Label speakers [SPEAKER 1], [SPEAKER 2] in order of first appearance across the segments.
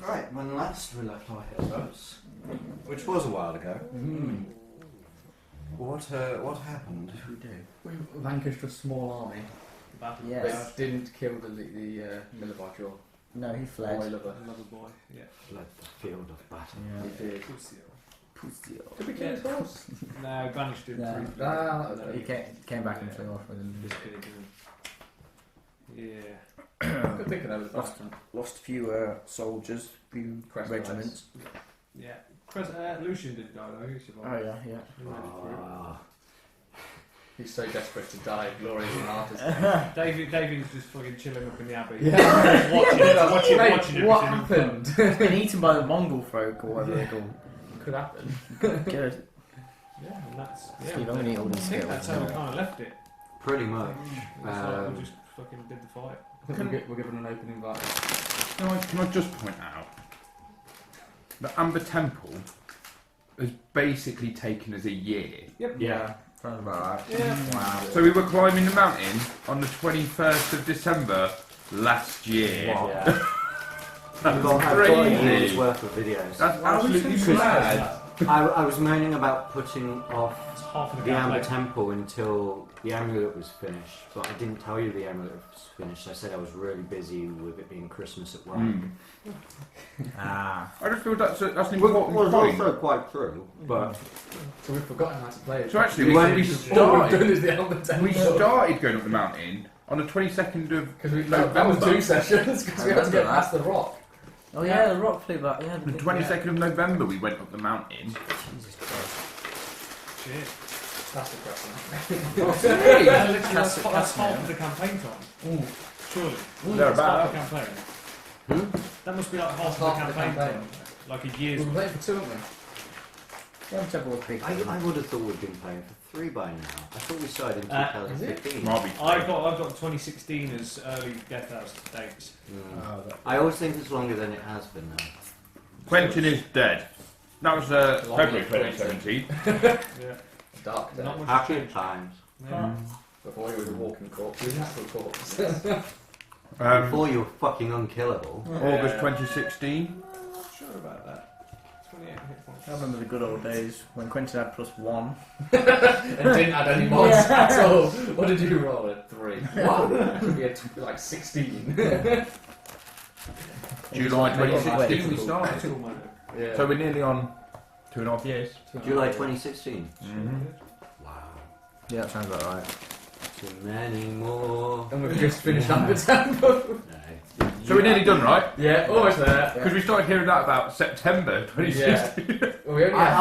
[SPEAKER 1] Right, when last we left our heroes, which was a while ago, what happened? What did we do?
[SPEAKER 2] We vanquished a small army.
[SPEAKER 3] Yes.
[SPEAKER 2] But didn't kill the Millibite or
[SPEAKER 3] No, he fled.
[SPEAKER 2] boy lover.
[SPEAKER 4] Another boy, yeah.
[SPEAKER 1] Fled the field of battle.
[SPEAKER 3] Yeah.
[SPEAKER 2] He did.
[SPEAKER 3] Pussy.
[SPEAKER 2] Did we kill his horse?
[SPEAKER 4] No, banished him.
[SPEAKER 3] No.
[SPEAKER 4] briefly.
[SPEAKER 2] No.
[SPEAKER 3] He came back and flew off with him.
[SPEAKER 4] Just kidding, didn't he? Yeah.
[SPEAKER 2] Good thinking over the
[SPEAKER 3] Lost a few soldiers, few
[SPEAKER 2] Krezk
[SPEAKER 3] regiments.
[SPEAKER 4] Yeah. Lucian didn't die though, he survived.
[SPEAKER 3] Oh yeah, yeah.
[SPEAKER 4] He made it through.
[SPEAKER 2] He's so desperate to die, glorious and artist.
[SPEAKER 4] David's just fucking chilling up in the abbey.
[SPEAKER 3] Yeah.
[SPEAKER 4] watching
[SPEAKER 2] Mate,
[SPEAKER 4] everything.
[SPEAKER 2] what happened?
[SPEAKER 3] He's been eaten by the Mongol folk or whatever they're called.
[SPEAKER 2] Could happen.
[SPEAKER 3] Good.
[SPEAKER 4] Yeah, and that's...
[SPEAKER 3] Steve,
[SPEAKER 4] Yeah,
[SPEAKER 3] I'm gonna eat all
[SPEAKER 4] I
[SPEAKER 3] these
[SPEAKER 4] think
[SPEAKER 3] skills.
[SPEAKER 4] that's how we kind of left it.
[SPEAKER 1] Pretty much.
[SPEAKER 4] It's like we just fucking did the fight.
[SPEAKER 2] I think we're given an open invite.
[SPEAKER 5] Can I just point out the Amber Temple has basically taken us a year.
[SPEAKER 4] Yep.
[SPEAKER 3] Yeah. Sounds about right.
[SPEAKER 4] Yeah.
[SPEAKER 3] Wow.
[SPEAKER 5] So we were climbing the mountain on the 21st of December last year.
[SPEAKER 1] Wow.
[SPEAKER 3] Yeah.
[SPEAKER 1] I've got a year's
[SPEAKER 5] Crazy.
[SPEAKER 1] worth of videos.
[SPEAKER 5] That's absolutely mad.
[SPEAKER 1] I was moaning about putting off
[SPEAKER 4] It's half of the
[SPEAKER 1] the Amber
[SPEAKER 4] gameplay.
[SPEAKER 1] Temple until the amulet was finished, but I didn't tell you the amulet was finished. I said I was really busy with it being Christmas at work.
[SPEAKER 3] Ah.
[SPEAKER 5] I just feel that's an
[SPEAKER 1] Which
[SPEAKER 5] important
[SPEAKER 1] was
[SPEAKER 5] point.
[SPEAKER 1] also quite true, but
[SPEAKER 2] So we've forgotten how to play it.
[SPEAKER 5] So actually,
[SPEAKER 1] All
[SPEAKER 5] we
[SPEAKER 2] All we've
[SPEAKER 5] started.
[SPEAKER 2] done is the Albert Temple.
[SPEAKER 5] We started going up the mountain on the 22nd of
[SPEAKER 2] Because that was 2 sessions, because we had to get past the rock.
[SPEAKER 3] Oh yeah, the rock flew back. Yeah.
[SPEAKER 5] the 22nd of November. We went up the mountain.
[SPEAKER 3] Jesus Christ.
[SPEAKER 4] Shit.
[SPEAKER 2] That's depressing.
[SPEAKER 4] Yeah, literally, that's
[SPEAKER 3] That's
[SPEAKER 4] half of the campaign time. Surely.
[SPEAKER 5] They're
[SPEAKER 4] That's half
[SPEAKER 5] about.
[SPEAKER 4] the campaign. That must be like half of the campaign time. Like a
[SPEAKER 2] We
[SPEAKER 4] year's.
[SPEAKER 2] were playing for 2, weren't we?
[SPEAKER 3] Yeah, Temple was big.
[SPEAKER 1] I would have thought we'd been playing for 3 by now. I thought we started in
[SPEAKER 2] Is it?
[SPEAKER 1] 2015.
[SPEAKER 5] Might be.
[SPEAKER 4] I've got 2016 as early Death House dates.
[SPEAKER 1] I always think it's longer than it has been now.
[SPEAKER 5] Quentin is dead. That was February
[SPEAKER 2] Long
[SPEAKER 5] 2017.
[SPEAKER 4] Yeah.
[SPEAKER 2] Dark day.
[SPEAKER 4] Not much
[SPEAKER 1] Happy
[SPEAKER 4] change.
[SPEAKER 1] times.
[SPEAKER 4] Yeah.
[SPEAKER 2] Before he was a walking corpse, he was an actual corpse.
[SPEAKER 1] Before you were fucking unkillable.
[SPEAKER 5] August 2016.
[SPEAKER 4] Sure about that. 28 hit points.
[SPEAKER 3] I remember the good old days when Quentin had +1.
[SPEAKER 2] And didn't add any mods
[SPEAKER 3] Yeah.
[SPEAKER 2] at all. What did you roll? A 3. What? We had like 16.
[SPEAKER 5] July
[SPEAKER 3] Make it
[SPEAKER 5] 2016 we
[SPEAKER 3] difficult.
[SPEAKER 5] started.
[SPEAKER 4] Cool, mate.
[SPEAKER 2] Yeah.
[SPEAKER 5] So we're nearly on 2.5 years.
[SPEAKER 1] July 2016. Wow.
[SPEAKER 3] Yeah, that sounds about right.
[SPEAKER 1] Too many more.
[SPEAKER 2] And we've just finished Amber Temple.
[SPEAKER 5] So we're nearly done, right?
[SPEAKER 2] Yeah, almost there.
[SPEAKER 5] Because we started hearing that about September 2016.
[SPEAKER 2] Well, we only had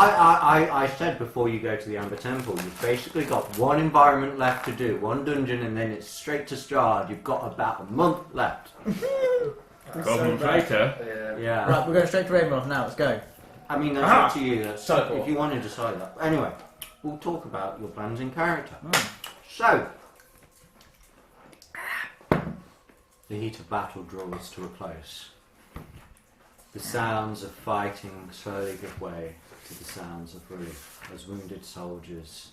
[SPEAKER 1] I said before you go to the Amber Temple, you've basically got one environment left to do, one dungeon, and then it's straight to Strahd. You've got about a month left.
[SPEAKER 5] 12 months later.
[SPEAKER 2] Yeah.
[SPEAKER 1] Yeah.
[SPEAKER 3] Right, we're going straight to Ravenloft now. Let's go.
[SPEAKER 1] I mean, that's
[SPEAKER 5] Ah.
[SPEAKER 1] up to you. That's
[SPEAKER 2] Teleport.
[SPEAKER 1] if you want to decide that. Anyway, we'll talk about your plans in character.
[SPEAKER 3] Oh.
[SPEAKER 1] So, the heat of battle draws to a close. The sounds of fighting slowly give way to the sounds of relief as wounded soldiers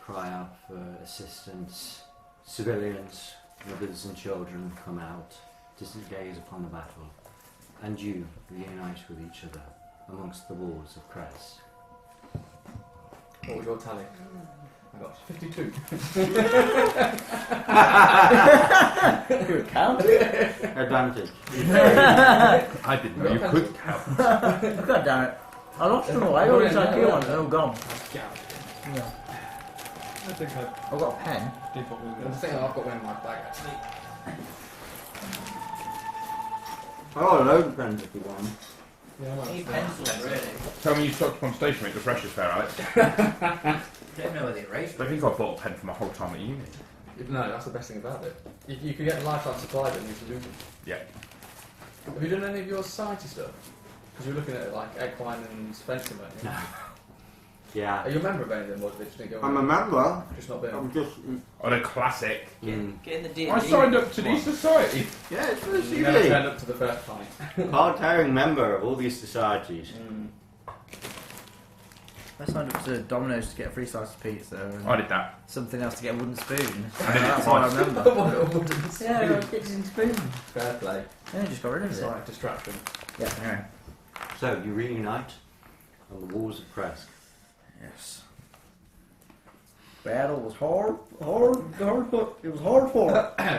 [SPEAKER 1] cry out for assistance. Civilians, mothers and children come out to gaze upon the battle, and you reunite with each other amongst the walls of Krezk.
[SPEAKER 2] What was your tally? I got 52.
[SPEAKER 3] Good count.
[SPEAKER 1] Advantage.
[SPEAKER 5] I didn't know you could count.
[SPEAKER 3] God damn it. I lost them all. I got these IKEA ones. They're all gone.
[SPEAKER 4] Yeah.
[SPEAKER 3] Yeah.
[SPEAKER 4] I think I
[SPEAKER 3] I've got a pen.
[SPEAKER 4] did what we were
[SPEAKER 2] I
[SPEAKER 4] going to
[SPEAKER 2] think
[SPEAKER 4] say.
[SPEAKER 2] I've got one in my bag actually.
[SPEAKER 1] Oh, a load of pens if you want.
[SPEAKER 2] Yeah, I might
[SPEAKER 3] pencils, really.
[SPEAKER 5] Tell me you stopped upon station with the freshest fair, Alex.
[SPEAKER 3] Don't know where the eraser
[SPEAKER 5] I think I bought a pen for my whole time at uni.
[SPEAKER 2] No, that's the best thing about it. You could get a lifetime supply that you can do them.
[SPEAKER 5] Yeah.
[SPEAKER 2] Have you done any of your society stuff? Because you're looking at it like Equine and Spencer, weren't you?
[SPEAKER 1] Yeah.
[SPEAKER 2] Are you a member of any of them, or did they just didn't go
[SPEAKER 1] I'm a
[SPEAKER 2] on?
[SPEAKER 1] member.
[SPEAKER 2] Just not been
[SPEAKER 1] I'm
[SPEAKER 2] on?
[SPEAKER 1] just.
[SPEAKER 5] On a classic.
[SPEAKER 1] In.
[SPEAKER 3] Get in the D&D.
[SPEAKER 5] I signed up to the society.
[SPEAKER 1] Yeah, it's for the
[SPEAKER 2] You never
[SPEAKER 1] CV.
[SPEAKER 2] turned up to the first fight.
[SPEAKER 1] Card carrying member of all these societies.
[SPEAKER 3] I signed up to Domino's to get a free slice of pizza and
[SPEAKER 5] I did that.
[SPEAKER 3] something else to get a wooden spoon.
[SPEAKER 5] I did it
[SPEAKER 3] That's all I
[SPEAKER 5] twice.
[SPEAKER 3] remember. Yeah, kitchen spoon.
[SPEAKER 2] Fair play.
[SPEAKER 3] Yeah, just got rid of
[SPEAKER 2] It's
[SPEAKER 3] it.
[SPEAKER 2] alright, distraction.
[SPEAKER 3] Yeah, anyway.
[SPEAKER 1] So you reunite on the walls of Krezk.
[SPEAKER 3] Yes. Battle was hard. It was hard for.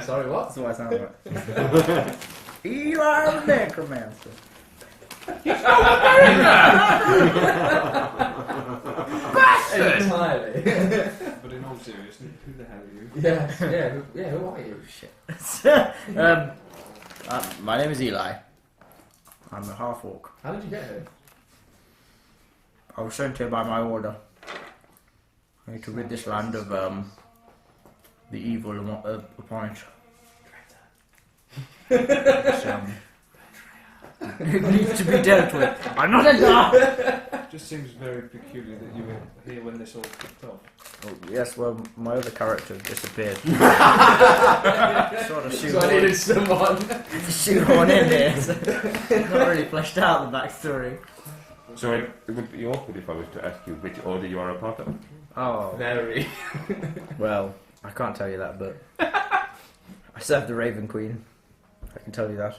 [SPEAKER 2] Sorry, what?
[SPEAKER 3] That's what I sound like. Eli the Necromancer.
[SPEAKER 2] Entirely.
[SPEAKER 4] But in all seriousness, who the hell are you?
[SPEAKER 2] Yes, yeah, who are you?
[SPEAKER 3] Shit. My name is Eli. I'm a half-orc.
[SPEAKER 2] How did you get here?
[SPEAKER 3] I was sent here by my order. I need to rid this land of the evil upon it. It needs to be dealt with. I'm not a dog!
[SPEAKER 4] It just seems very peculiar that you were here when this all kicked off.
[SPEAKER 3] Oh, yes, well, my other character disappeared. Sort of
[SPEAKER 2] So I needed someone.
[SPEAKER 3] shoot one in here. So not really fleshed out the backstory.
[SPEAKER 5] So it would be awkward if I was to ask you which order you are a part of.
[SPEAKER 3] Oh,
[SPEAKER 2] Very.
[SPEAKER 3] well, I can't tell you that, but I served the Raven Queen. I can tell you that.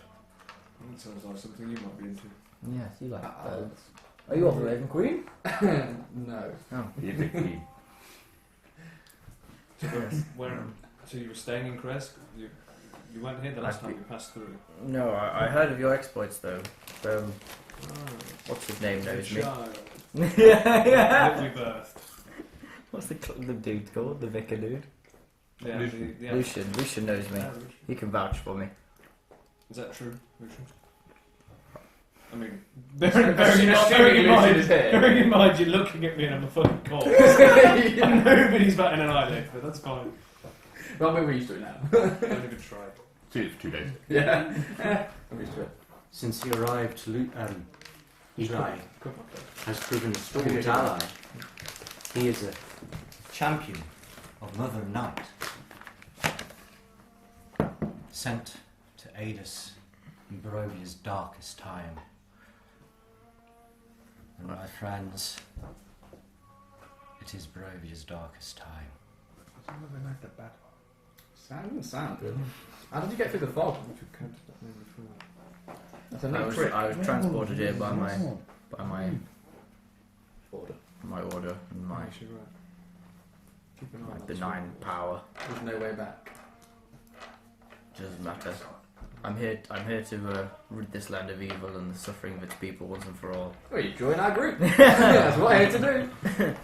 [SPEAKER 4] That sounds like something you might be into.
[SPEAKER 3] Yes, you like those. Are you off the Raven Queen?
[SPEAKER 2] No.
[SPEAKER 3] Oh,
[SPEAKER 5] You're the queen.
[SPEAKER 4] So you were staying in Krezk? You weren't here the last time you passed through?
[SPEAKER 3] no, I heard of your exploits though. What's his name knows me.
[SPEAKER 4] Child.
[SPEAKER 3] yeah.
[SPEAKER 4] That we birthed.
[SPEAKER 3] What's the dude called? The vicar dude?
[SPEAKER 4] Yeah, the
[SPEAKER 3] Lucian knows me.
[SPEAKER 4] Yeah, Lucian.
[SPEAKER 3] He can vouch for me.
[SPEAKER 4] Is that true, Lucian? I mean,
[SPEAKER 2] Assuming
[SPEAKER 4] bearing
[SPEAKER 2] Lucian is here.
[SPEAKER 4] in mind you're looking at me and I'm a fucking corpse. And nobody's batting an eyelid, but that's fine.
[SPEAKER 2] Well, we're used to it now.
[SPEAKER 4] Don't even try.
[SPEAKER 5] See it for 2 days.
[SPEAKER 2] Yeah. I'm used to it.
[SPEAKER 1] Since he arrived, Eli
[SPEAKER 4] Cut my clothes.
[SPEAKER 1] has proven a staunch ally. He is a champion of Mother Night, sent to aid us in Barovia's darkest time. And my friends, it is Barovia's darkest time.
[SPEAKER 2] Sound good. How did you get through the fog? That's a neat trick.
[SPEAKER 3] I was transported here by my
[SPEAKER 2] Order.
[SPEAKER 3] order and my
[SPEAKER 4] Actually, right. Keep an eye on that
[SPEAKER 3] benign
[SPEAKER 4] sword.
[SPEAKER 3] power.
[SPEAKER 2] There's no way back.
[SPEAKER 3] Doesn't matter. I'm here to rid this land of evil and the suffering of its people once and for all.
[SPEAKER 2] Well, you join our group. That's what I'm here to do.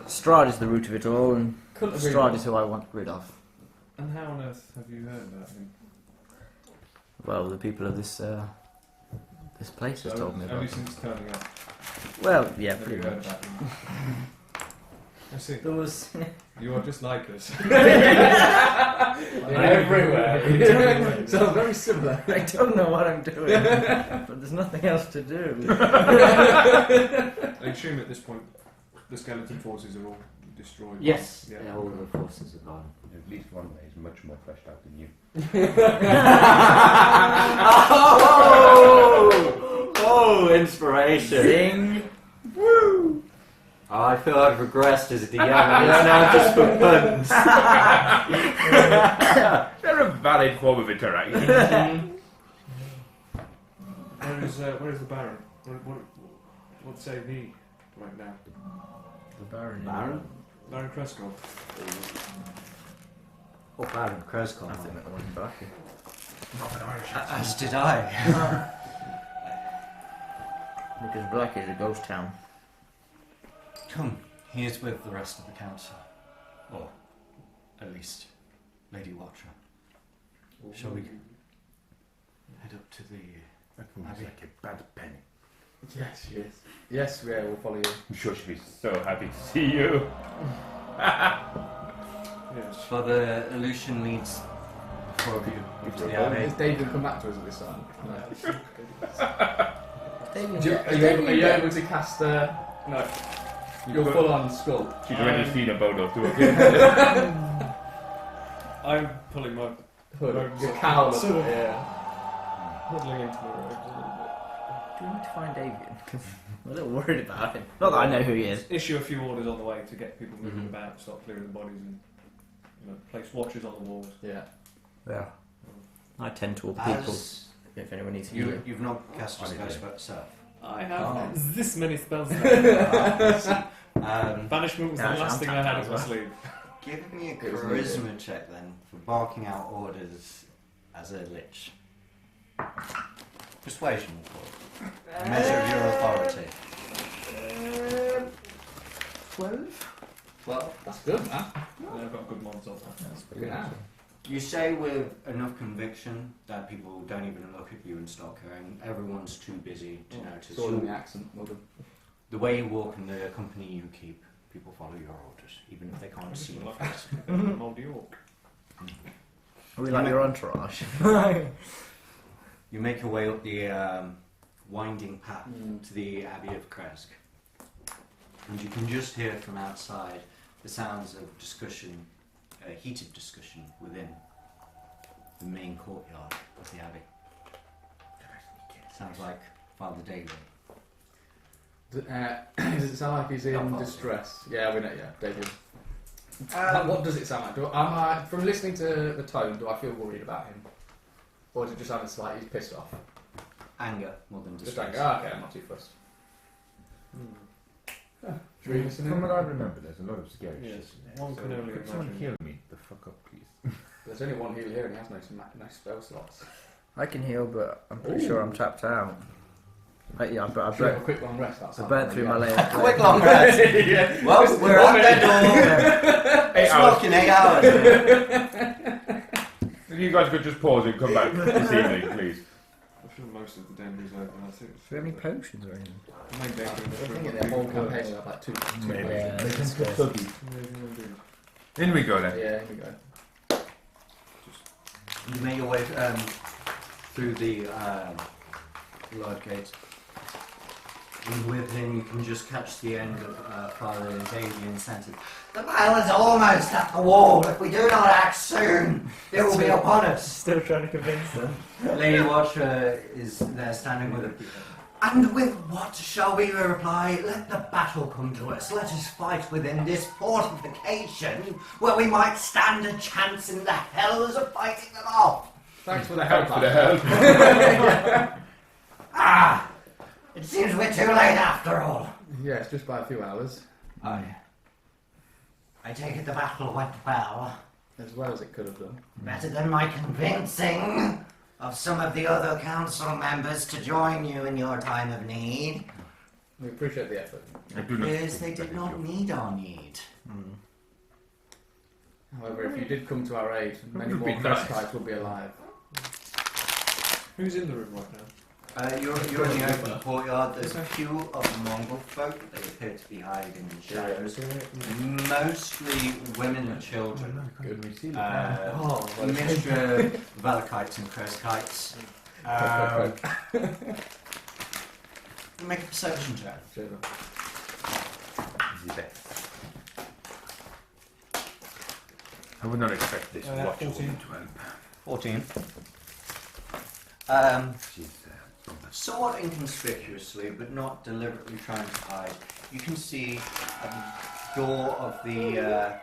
[SPEAKER 3] Strahd is the root of it all, and
[SPEAKER 2] Couldn't agree
[SPEAKER 3] Strahd
[SPEAKER 2] more.
[SPEAKER 3] is who I want rid of.
[SPEAKER 4] And how on earth have you heard about him?
[SPEAKER 3] Well, the people of this place has told me about
[SPEAKER 4] Only
[SPEAKER 3] him.
[SPEAKER 4] since turning up.
[SPEAKER 3] Well, yeah,
[SPEAKER 4] Have you
[SPEAKER 3] pretty
[SPEAKER 4] heard
[SPEAKER 3] much.
[SPEAKER 4] about him? I see.
[SPEAKER 3] There was.
[SPEAKER 4] You are just like us.
[SPEAKER 2] Everywhere. So very similar.
[SPEAKER 3] I don't know what I'm doing, but there's nothing else to do.
[SPEAKER 4] I assume at this point the skeleton forces are all destroyed.
[SPEAKER 1] Yes,
[SPEAKER 4] Yeah.
[SPEAKER 1] all the forces are gone.
[SPEAKER 5] At least one way is much more fleshed out than you.
[SPEAKER 1] Oh, inspiration!
[SPEAKER 3] Zing!
[SPEAKER 1] Oh, I feel I've regressed as a DM, and it's now just for puns.
[SPEAKER 5] They're a valid form of interaction.
[SPEAKER 4] Where is the Baron? What say he right now?
[SPEAKER 3] The Baron.
[SPEAKER 1] Baron?
[SPEAKER 4] Baron Krezk.
[SPEAKER 1] Oh, Baron Krezk.
[SPEAKER 3] I think that wasn't back.
[SPEAKER 1] As did I.
[SPEAKER 3] Because Black is a ghost town.
[SPEAKER 1] Come, he is with the rest of the council. Or, at least, Lady Watcher. Shall we head up to the...
[SPEAKER 5] That seems like a bad penny.
[SPEAKER 2] Yes, yes. Yes, yeah, we'll follow you.
[SPEAKER 5] I'm sure she'll be so happy to see you.
[SPEAKER 4] Yes.
[SPEAKER 1] For the illusion leads four of you to the abbey.
[SPEAKER 2] Has David come back to us at this time?
[SPEAKER 3] David,
[SPEAKER 2] No. Are you able to cast no. Your full on skull?
[SPEAKER 5] She's already seen a bono to it.
[SPEAKER 4] I'm pulling my
[SPEAKER 2] Hood.
[SPEAKER 4] robes
[SPEAKER 2] Your
[SPEAKER 4] up.
[SPEAKER 2] cowl.
[SPEAKER 4] Sort of
[SPEAKER 2] Yeah.
[SPEAKER 4] huddling into my robes a little
[SPEAKER 3] Do we need to find Davian? 'Cause I'm a little worried about him. Not that I know who he is.
[SPEAKER 4] Issue a few orders on the way to get people moving
[SPEAKER 1] Mhm.
[SPEAKER 4] about, start clearing the bodies, and place watchers on the walls.
[SPEAKER 2] Yeah.
[SPEAKER 3] Yeah. I tend toward people
[SPEAKER 1] As
[SPEAKER 3] if anyone needs healing.
[SPEAKER 1] you've not cast a spell yourself.
[SPEAKER 4] I have
[SPEAKER 3] Oh.
[SPEAKER 4] this many spells. Banishment was
[SPEAKER 3] Yeah,
[SPEAKER 4] the last
[SPEAKER 3] I'm
[SPEAKER 4] thing I
[SPEAKER 3] tapped
[SPEAKER 4] had
[SPEAKER 3] out
[SPEAKER 4] up my
[SPEAKER 3] as
[SPEAKER 4] sleeve.
[SPEAKER 1] Give me a
[SPEAKER 2] It was
[SPEAKER 1] charisma check then for barking out orders as a lich. Persuasion, of course. A measure of your authority.
[SPEAKER 2] 12?
[SPEAKER 1] 12.
[SPEAKER 2] That's good, man.
[SPEAKER 4] Yeah, I've got good mods on that.
[SPEAKER 3] That's pretty
[SPEAKER 2] Good.
[SPEAKER 3] good.
[SPEAKER 1] You say with enough conviction that people don't even look at you and start caring. Everyone's too busy to notice.
[SPEAKER 2] It's all in the accent. Well done.
[SPEAKER 1] The way you walk and the company you keep, people follow your orders, even if they
[SPEAKER 4] I
[SPEAKER 1] can't
[SPEAKER 4] just
[SPEAKER 1] see
[SPEAKER 4] look
[SPEAKER 1] your
[SPEAKER 4] like
[SPEAKER 1] face.
[SPEAKER 4] an old York.
[SPEAKER 3] Are we like your entourage?
[SPEAKER 1] You make your way up the winding path
[SPEAKER 2] Mm.
[SPEAKER 1] to the Abbey of Krezk. And you can just hear from outside the sounds of discussion, heated discussion within the main courtyard of the Abbey. Sounds like Father David.
[SPEAKER 2] Does it sound like he's in
[SPEAKER 1] Not
[SPEAKER 2] distress? Yeah, we know. Yeah, David.
[SPEAKER 1] Um,
[SPEAKER 2] What does it sound like? From listening to the tone, do I feel worried about him, or does it just sound like he's pissed off?
[SPEAKER 1] Anger more than
[SPEAKER 2] Just
[SPEAKER 1] distress.
[SPEAKER 2] like, okay, I'm not too fussed. Should we listen
[SPEAKER 5] From
[SPEAKER 2] in?
[SPEAKER 5] what I remember, there's a lot of scary
[SPEAKER 4] Yes,
[SPEAKER 5] shit in there.
[SPEAKER 4] one can only
[SPEAKER 5] could someone
[SPEAKER 4] imagine.
[SPEAKER 5] heal me the fuck up, please?
[SPEAKER 2] There's only one heal here, and he has no spell slots.
[SPEAKER 3] I can heal, but I'm pretty
[SPEAKER 2] Ooh.
[SPEAKER 3] sure I'm tapped out. Yeah, I
[SPEAKER 2] Should we have a
[SPEAKER 3] burnt,
[SPEAKER 2] quick long rest outside?
[SPEAKER 3] I burnt through my leg.
[SPEAKER 1] Quick long rest.
[SPEAKER 2] Yeah.
[SPEAKER 1] Well, we're at the door.
[SPEAKER 5] 8
[SPEAKER 1] It's
[SPEAKER 5] hours.
[SPEAKER 1] looking 8 hours.
[SPEAKER 5] If you guys could just pause and come back this evening, please.
[SPEAKER 4] I feel most of the danger's over. I think.
[SPEAKER 3] Do we have any potions or anything?
[SPEAKER 4] The main danger in
[SPEAKER 2] I
[SPEAKER 4] this
[SPEAKER 2] think
[SPEAKER 4] room
[SPEAKER 2] in
[SPEAKER 4] would
[SPEAKER 2] their
[SPEAKER 4] be
[SPEAKER 2] whole
[SPEAKER 4] the
[SPEAKER 2] campaign
[SPEAKER 4] birds.
[SPEAKER 2] they have like two
[SPEAKER 5] Maybe.
[SPEAKER 3] Yeah,
[SPEAKER 5] They can
[SPEAKER 3] that's
[SPEAKER 5] get
[SPEAKER 3] good.
[SPEAKER 5] buggy.
[SPEAKER 4] Maybe indeed.
[SPEAKER 5] In we go then.
[SPEAKER 2] Yeah, here we go.
[SPEAKER 1] You make your way through the Lord Gate. And with him, you can just catch the end of Father Davian's sentence. The battle is almost at the wall. If we do not act soon, it will be upon us.
[SPEAKER 3] Still trying to convince them.
[SPEAKER 1] Lady Watcher is there standing with him. And with what shall we reply? Let the battle come to us. Let us fight within this fortification, where we might stand a chance in the hells of fighting them off.
[SPEAKER 2] Thanks for the help.
[SPEAKER 5] Thanks for the
[SPEAKER 2] man.
[SPEAKER 5] help.
[SPEAKER 1] Ah! It seems we're too late after all.
[SPEAKER 2] Yeah, it's just by a few hours,
[SPEAKER 1] I take it the battle went well.
[SPEAKER 2] as well as it could have done.
[SPEAKER 1] Better than my convincing of some of the other council members to join you in your time of need.
[SPEAKER 2] We appreciate the effort.
[SPEAKER 5] I do not
[SPEAKER 1] Because they
[SPEAKER 5] think
[SPEAKER 1] did
[SPEAKER 5] that
[SPEAKER 1] not
[SPEAKER 5] is
[SPEAKER 1] need our need.
[SPEAKER 2] However, if you did come to our aid, many
[SPEAKER 5] would
[SPEAKER 2] more
[SPEAKER 5] be nice.
[SPEAKER 2] Kreskites will be alive.
[SPEAKER 4] Who's in the room right now?
[SPEAKER 1] You're in the open courtyard. There's a few of the Mongol folk. They appear to be hiding in the shadows. Mostly women and children.
[SPEAKER 5] Good. We see
[SPEAKER 2] Oh,
[SPEAKER 1] A mixture of Valakites and Krezkites. Make a perception check.
[SPEAKER 5] I would not expect this watch
[SPEAKER 4] 14.
[SPEAKER 5] woman to help.
[SPEAKER 1] 14.
[SPEAKER 5] She's
[SPEAKER 1] Somewhat inconspicuously, but not deliberately trying to hide, you can see at the door of the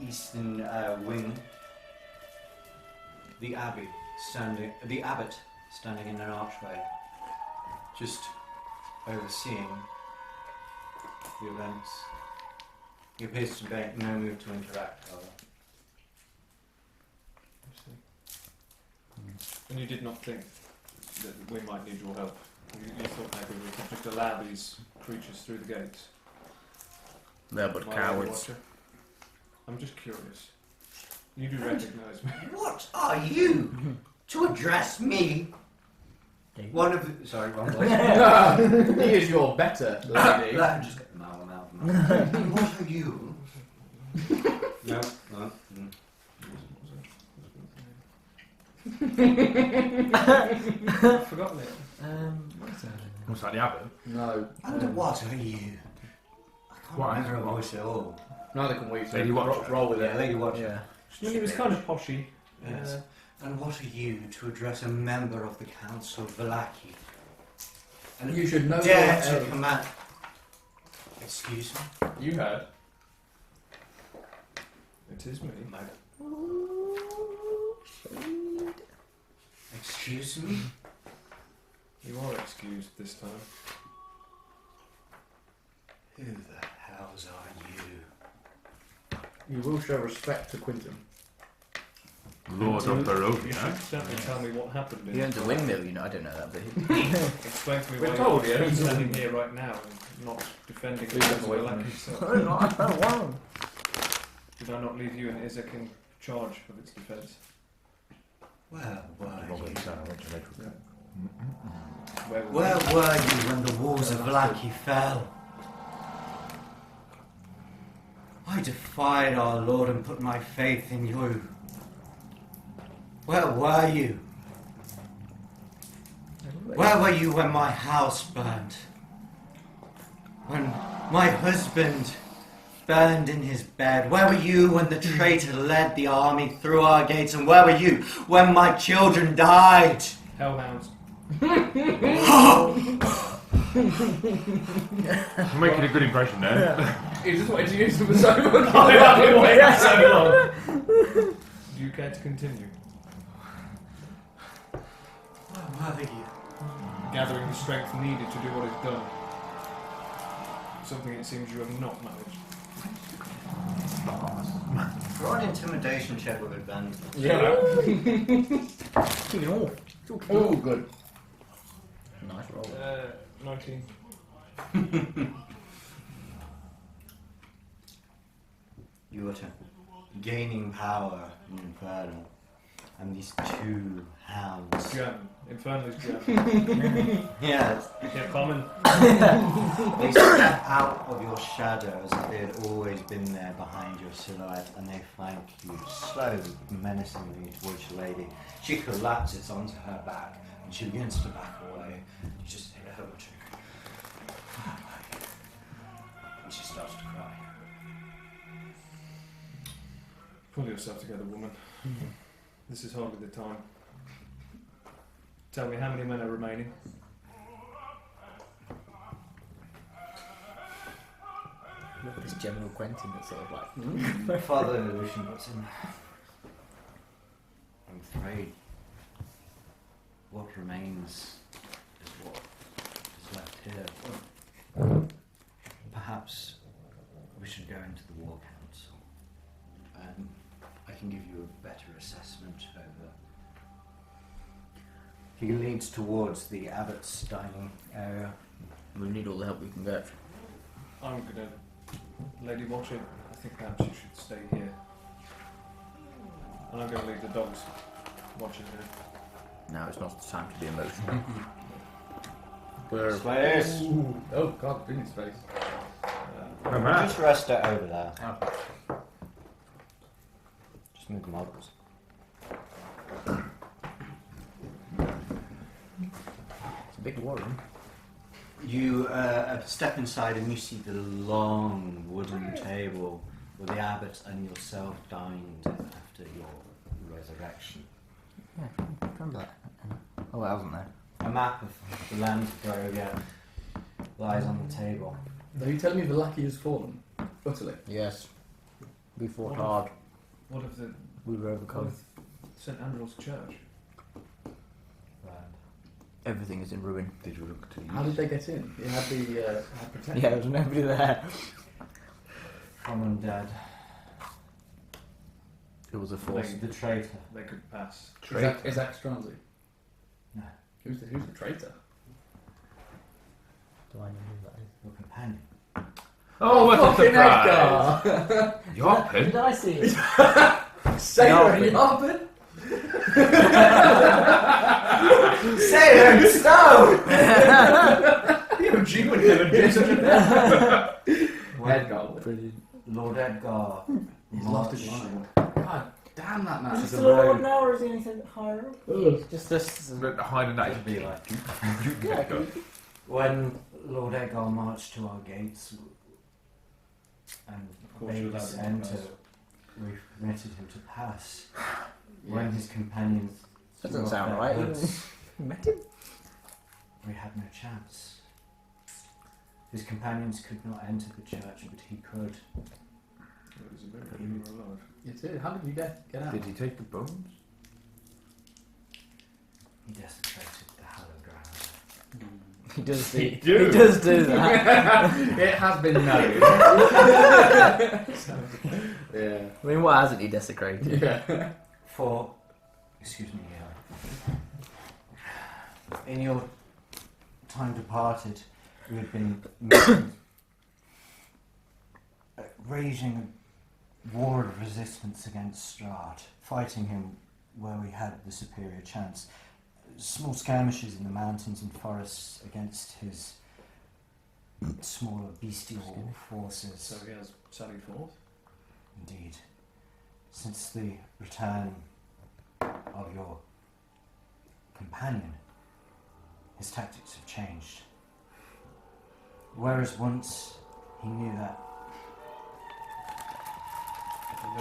[SPEAKER 1] eastern wing, the abbot standing in an archway, just overseeing the events. He appears to make no move to interact, however.
[SPEAKER 4] And you did not think that we might need your help. You thought maybe we could just allow these creatures through the gates.
[SPEAKER 3] They're but
[SPEAKER 4] My Lady
[SPEAKER 3] cowards.
[SPEAKER 4] Watcher. I'm just curious. You do recognise me.
[SPEAKER 1] What are you to address me? One of the, sorry, wrong voice.
[SPEAKER 2] He is your better lady.
[SPEAKER 1] Just get the mouth out. What are you? No.
[SPEAKER 4] I've forgotten it.
[SPEAKER 3] What's that?
[SPEAKER 5] almost like the abbot.
[SPEAKER 2] No.
[SPEAKER 1] And what are you? I can't
[SPEAKER 5] What?
[SPEAKER 1] remember her voice at all.
[SPEAKER 2] Neither can we. So
[SPEAKER 5] Lady Watcher.
[SPEAKER 2] roll with
[SPEAKER 1] Yeah,
[SPEAKER 2] it.
[SPEAKER 1] Lady Watcher.
[SPEAKER 3] Yeah.
[SPEAKER 4] I mean, he was kind of poshy.
[SPEAKER 1] Yes. And what are you to address a member of the Council of Valaki? And
[SPEAKER 2] You should know
[SPEAKER 1] dare
[SPEAKER 2] your
[SPEAKER 1] to
[SPEAKER 2] elves.
[SPEAKER 1] command. Excuse me?
[SPEAKER 4] You heard. It is me.
[SPEAKER 1] Excuse me?
[SPEAKER 4] You are excused this time.
[SPEAKER 1] Who the hells are you?
[SPEAKER 2] You will show respect to Quinton.
[SPEAKER 5] Lord of
[SPEAKER 4] You
[SPEAKER 5] Barovia.
[SPEAKER 4] should certainly tell me what happened.
[SPEAKER 3] He owns a windmill, you know. I don't know that, but
[SPEAKER 4] Explain to me
[SPEAKER 2] We're
[SPEAKER 4] why
[SPEAKER 2] told he
[SPEAKER 4] you're
[SPEAKER 2] owns a
[SPEAKER 4] standing here right now and not defending
[SPEAKER 2] Please
[SPEAKER 4] the
[SPEAKER 2] don't wait for
[SPEAKER 4] like
[SPEAKER 2] me.
[SPEAKER 4] yourself. Did I not leave you and Isaac in charge of its defence?
[SPEAKER 1] Where were you?
[SPEAKER 4] Where were
[SPEAKER 1] Where were you when the walls of Lackey fell? I defied our Lord and put my faith in you. Where were you? Where were you when my house burned? When my husband burned in his bed? Where were you when the traitor led the army through our gates? And where were you when my children died?
[SPEAKER 4] Hellhounds.
[SPEAKER 5] Making a good impression there.
[SPEAKER 2] He just wanted to use them for so much.
[SPEAKER 4] I've been waiting so long. Do you care to continue?
[SPEAKER 1] Where were you?
[SPEAKER 4] Gathering the strength needed to do what is done. Something it seems you have not managed.
[SPEAKER 1] Roll an intimidation check with advantage.
[SPEAKER 2] Yeah.
[SPEAKER 3] kicking off.
[SPEAKER 2] Oh, good.
[SPEAKER 3] Nice roll.
[SPEAKER 4] 19.
[SPEAKER 1] You are gaining power in Inferno, and these two hounds.
[SPEAKER 4] German. Infernal is German.
[SPEAKER 1] Yes.
[SPEAKER 4] Yeah, common.
[SPEAKER 1] They step out of your shadow as if they had always been there behind your silhouette, and they flank you slowly, menacingly towards your lady. She collapses onto her back, and she begins to back away. You just hit her with and she starts to cry.
[SPEAKER 4] Pull yourself together, woman. This is hardly the time. Tell me how many men are remaining.
[SPEAKER 3] Look at this General Quentin that's sort of like...
[SPEAKER 1] My father Lucian puts in. I'm afraid what remains is what is left here. Perhaps we should go into the War Council, and I can give you a better assessment over. He leads towards the abbot's dining area.
[SPEAKER 3] We need all the help we can get.
[SPEAKER 4] I'm gonna... Lady Watcher, I think perhaps you should stay here. And I'm gonna leave the dogs watching here.
[SPEAKER 3] Now it's not the time to be emotional. We're...
[SPEAKER 1] Slayers!
[SPEAKER 2] Ooh. Oh, God, in his face.
[SPEAKER 5] Come on.
[SPEAKER 1] Just rest it over there.
[SPEAKER 3] Oh.
[SPEAKER 1] Just move the models.
[SPEAKER 3] It's a big warren.
[SPEAKER 1] You step inside and you see the long wooden table where the abbot and yourself dined after your resurrection.
[SPEAKER 3] Yeah, remember that. Oh, I wasn't there.
[SPEAKER 1] A map of the land of Barovia lies on the table.
[SPEAKER 2] Are you telling me the lackey has fallen? Utterly.
[SPEAKER 3] Yes. We fought
[SPEAKER 4] What
[SPEAKER 3] hard.
[SPEAKER 4] What of the...
[SPEAKER 3] We were
[SPEAKER 4] What
[SPEAKER 3] overcome.
[SPEAKER 4] of St Andrew's Church?
[SPEAKER 3] Everything is in ruin.
[SPEAKER 5] Did you look to
[SPEAKER 2] How did they get in? You had the had protection.
[SPEAKER 3] Yeah, there was nobody there.
[SPEAKER 1] From undead.
[SPEAKER 3] It was a force.
[SPEAKER 1] The traitor.
[SPEAKER 4] They could pass.
[SPEAKER 2] Is that Stranzi?
[SPEAKER 1] No.
[SPEAKER 2] Who's the traitor?
[SPEAKER 3] Do I know who that is?
[SPEAKER 1] Your companion.
[SPEAKER 5] Oh, what a
[SPEAKER 2] Fucking
[SPEAKER 5] surprise!
[SPEAKER 2] Edgar!
[SPEAKER 5] Yarpin?
[SPEAKER 3] Did I see it?
[SPEAKER 2] Sailor and Yarpin?
[SPEAKER 1] Sailor and Stone!
[SPEAKER 2] You G would never do such a thing. Edgar.
[SPEAKER 3] Brilliant.
[SPEAKER 1] Lord Edgar.
[SPEAKER 2] He's lost his
[SPEAKER 1] marched-
[SPEAKER 2] mind. God damn that man.
[SPEAKER 3] Is he
[SPEAKER 2] is a
[SPEAKER 3] still a
[SPEAKER 2] rogue.
[SPEAKER 3] lord now, or is he anything higher up?
[SPEAKER 2] Ugh.
[SPEAKER 3] Just this.
[SPEAKER 5] But hiding that
[SPEAKER 1] It'd be like
[SPEAKER 3] Yeah,
[SPEAKER 1] when Lord Edgar marched to our gates and
[SPEAKER 4] Of course,
[SPEAKER 1] bade
[SPEAKER 4] you're
[SPEAKER 1] us
[SPEAKER 4] allowed to
[SPEAKER 1] enter,
[SPEAKER 4] pass.
[SPEAKER 1] we permitted him to pass. When his companions
[SPEAKER 3] That doesn't
[SPEAKER 1] threw
[SPEAKER 3] sound
[SPEAKER 1] off
[SPEAKER 3] right.
[SPEAKER 1] their hoods,
[SPEAKER 3] Met him?
[SPEAKER 1] we had no chance. His companions could not enter the church, but he could.
[SPEAKER 4] It was a very good you were alive.
[SPEAKER 2] You did. How did you get out?
[SPEAKER 5] Did he take the bones?
[SPEAKER 1] He desecrated the hallowed ground.
[SPEAKER 3] He does
[SPEAKER 5] He
[SPEAKER 3] do.
[SPEAKER 5] do.
[SPEAKER 3] He does do that.
[SPEAKER 2] It has been noted. Yeah.
[SPEAKER 3] I mean, what hasn't he desecrated?
[SPEAKER 2] Yeah.
[SPEAKER 1] For, excuse me, in your time departed, we had been raging a war of resistance against Strahd, fighting him where we had the superior chance. Small skirmishes in the mountains and forests against his smaller bestial forces.
[SPEAKER 4] So he has sallied forth.
[SPEAKER 1] Indeed. Since the return of your companion, his tactics have changed. Whereas once he knew that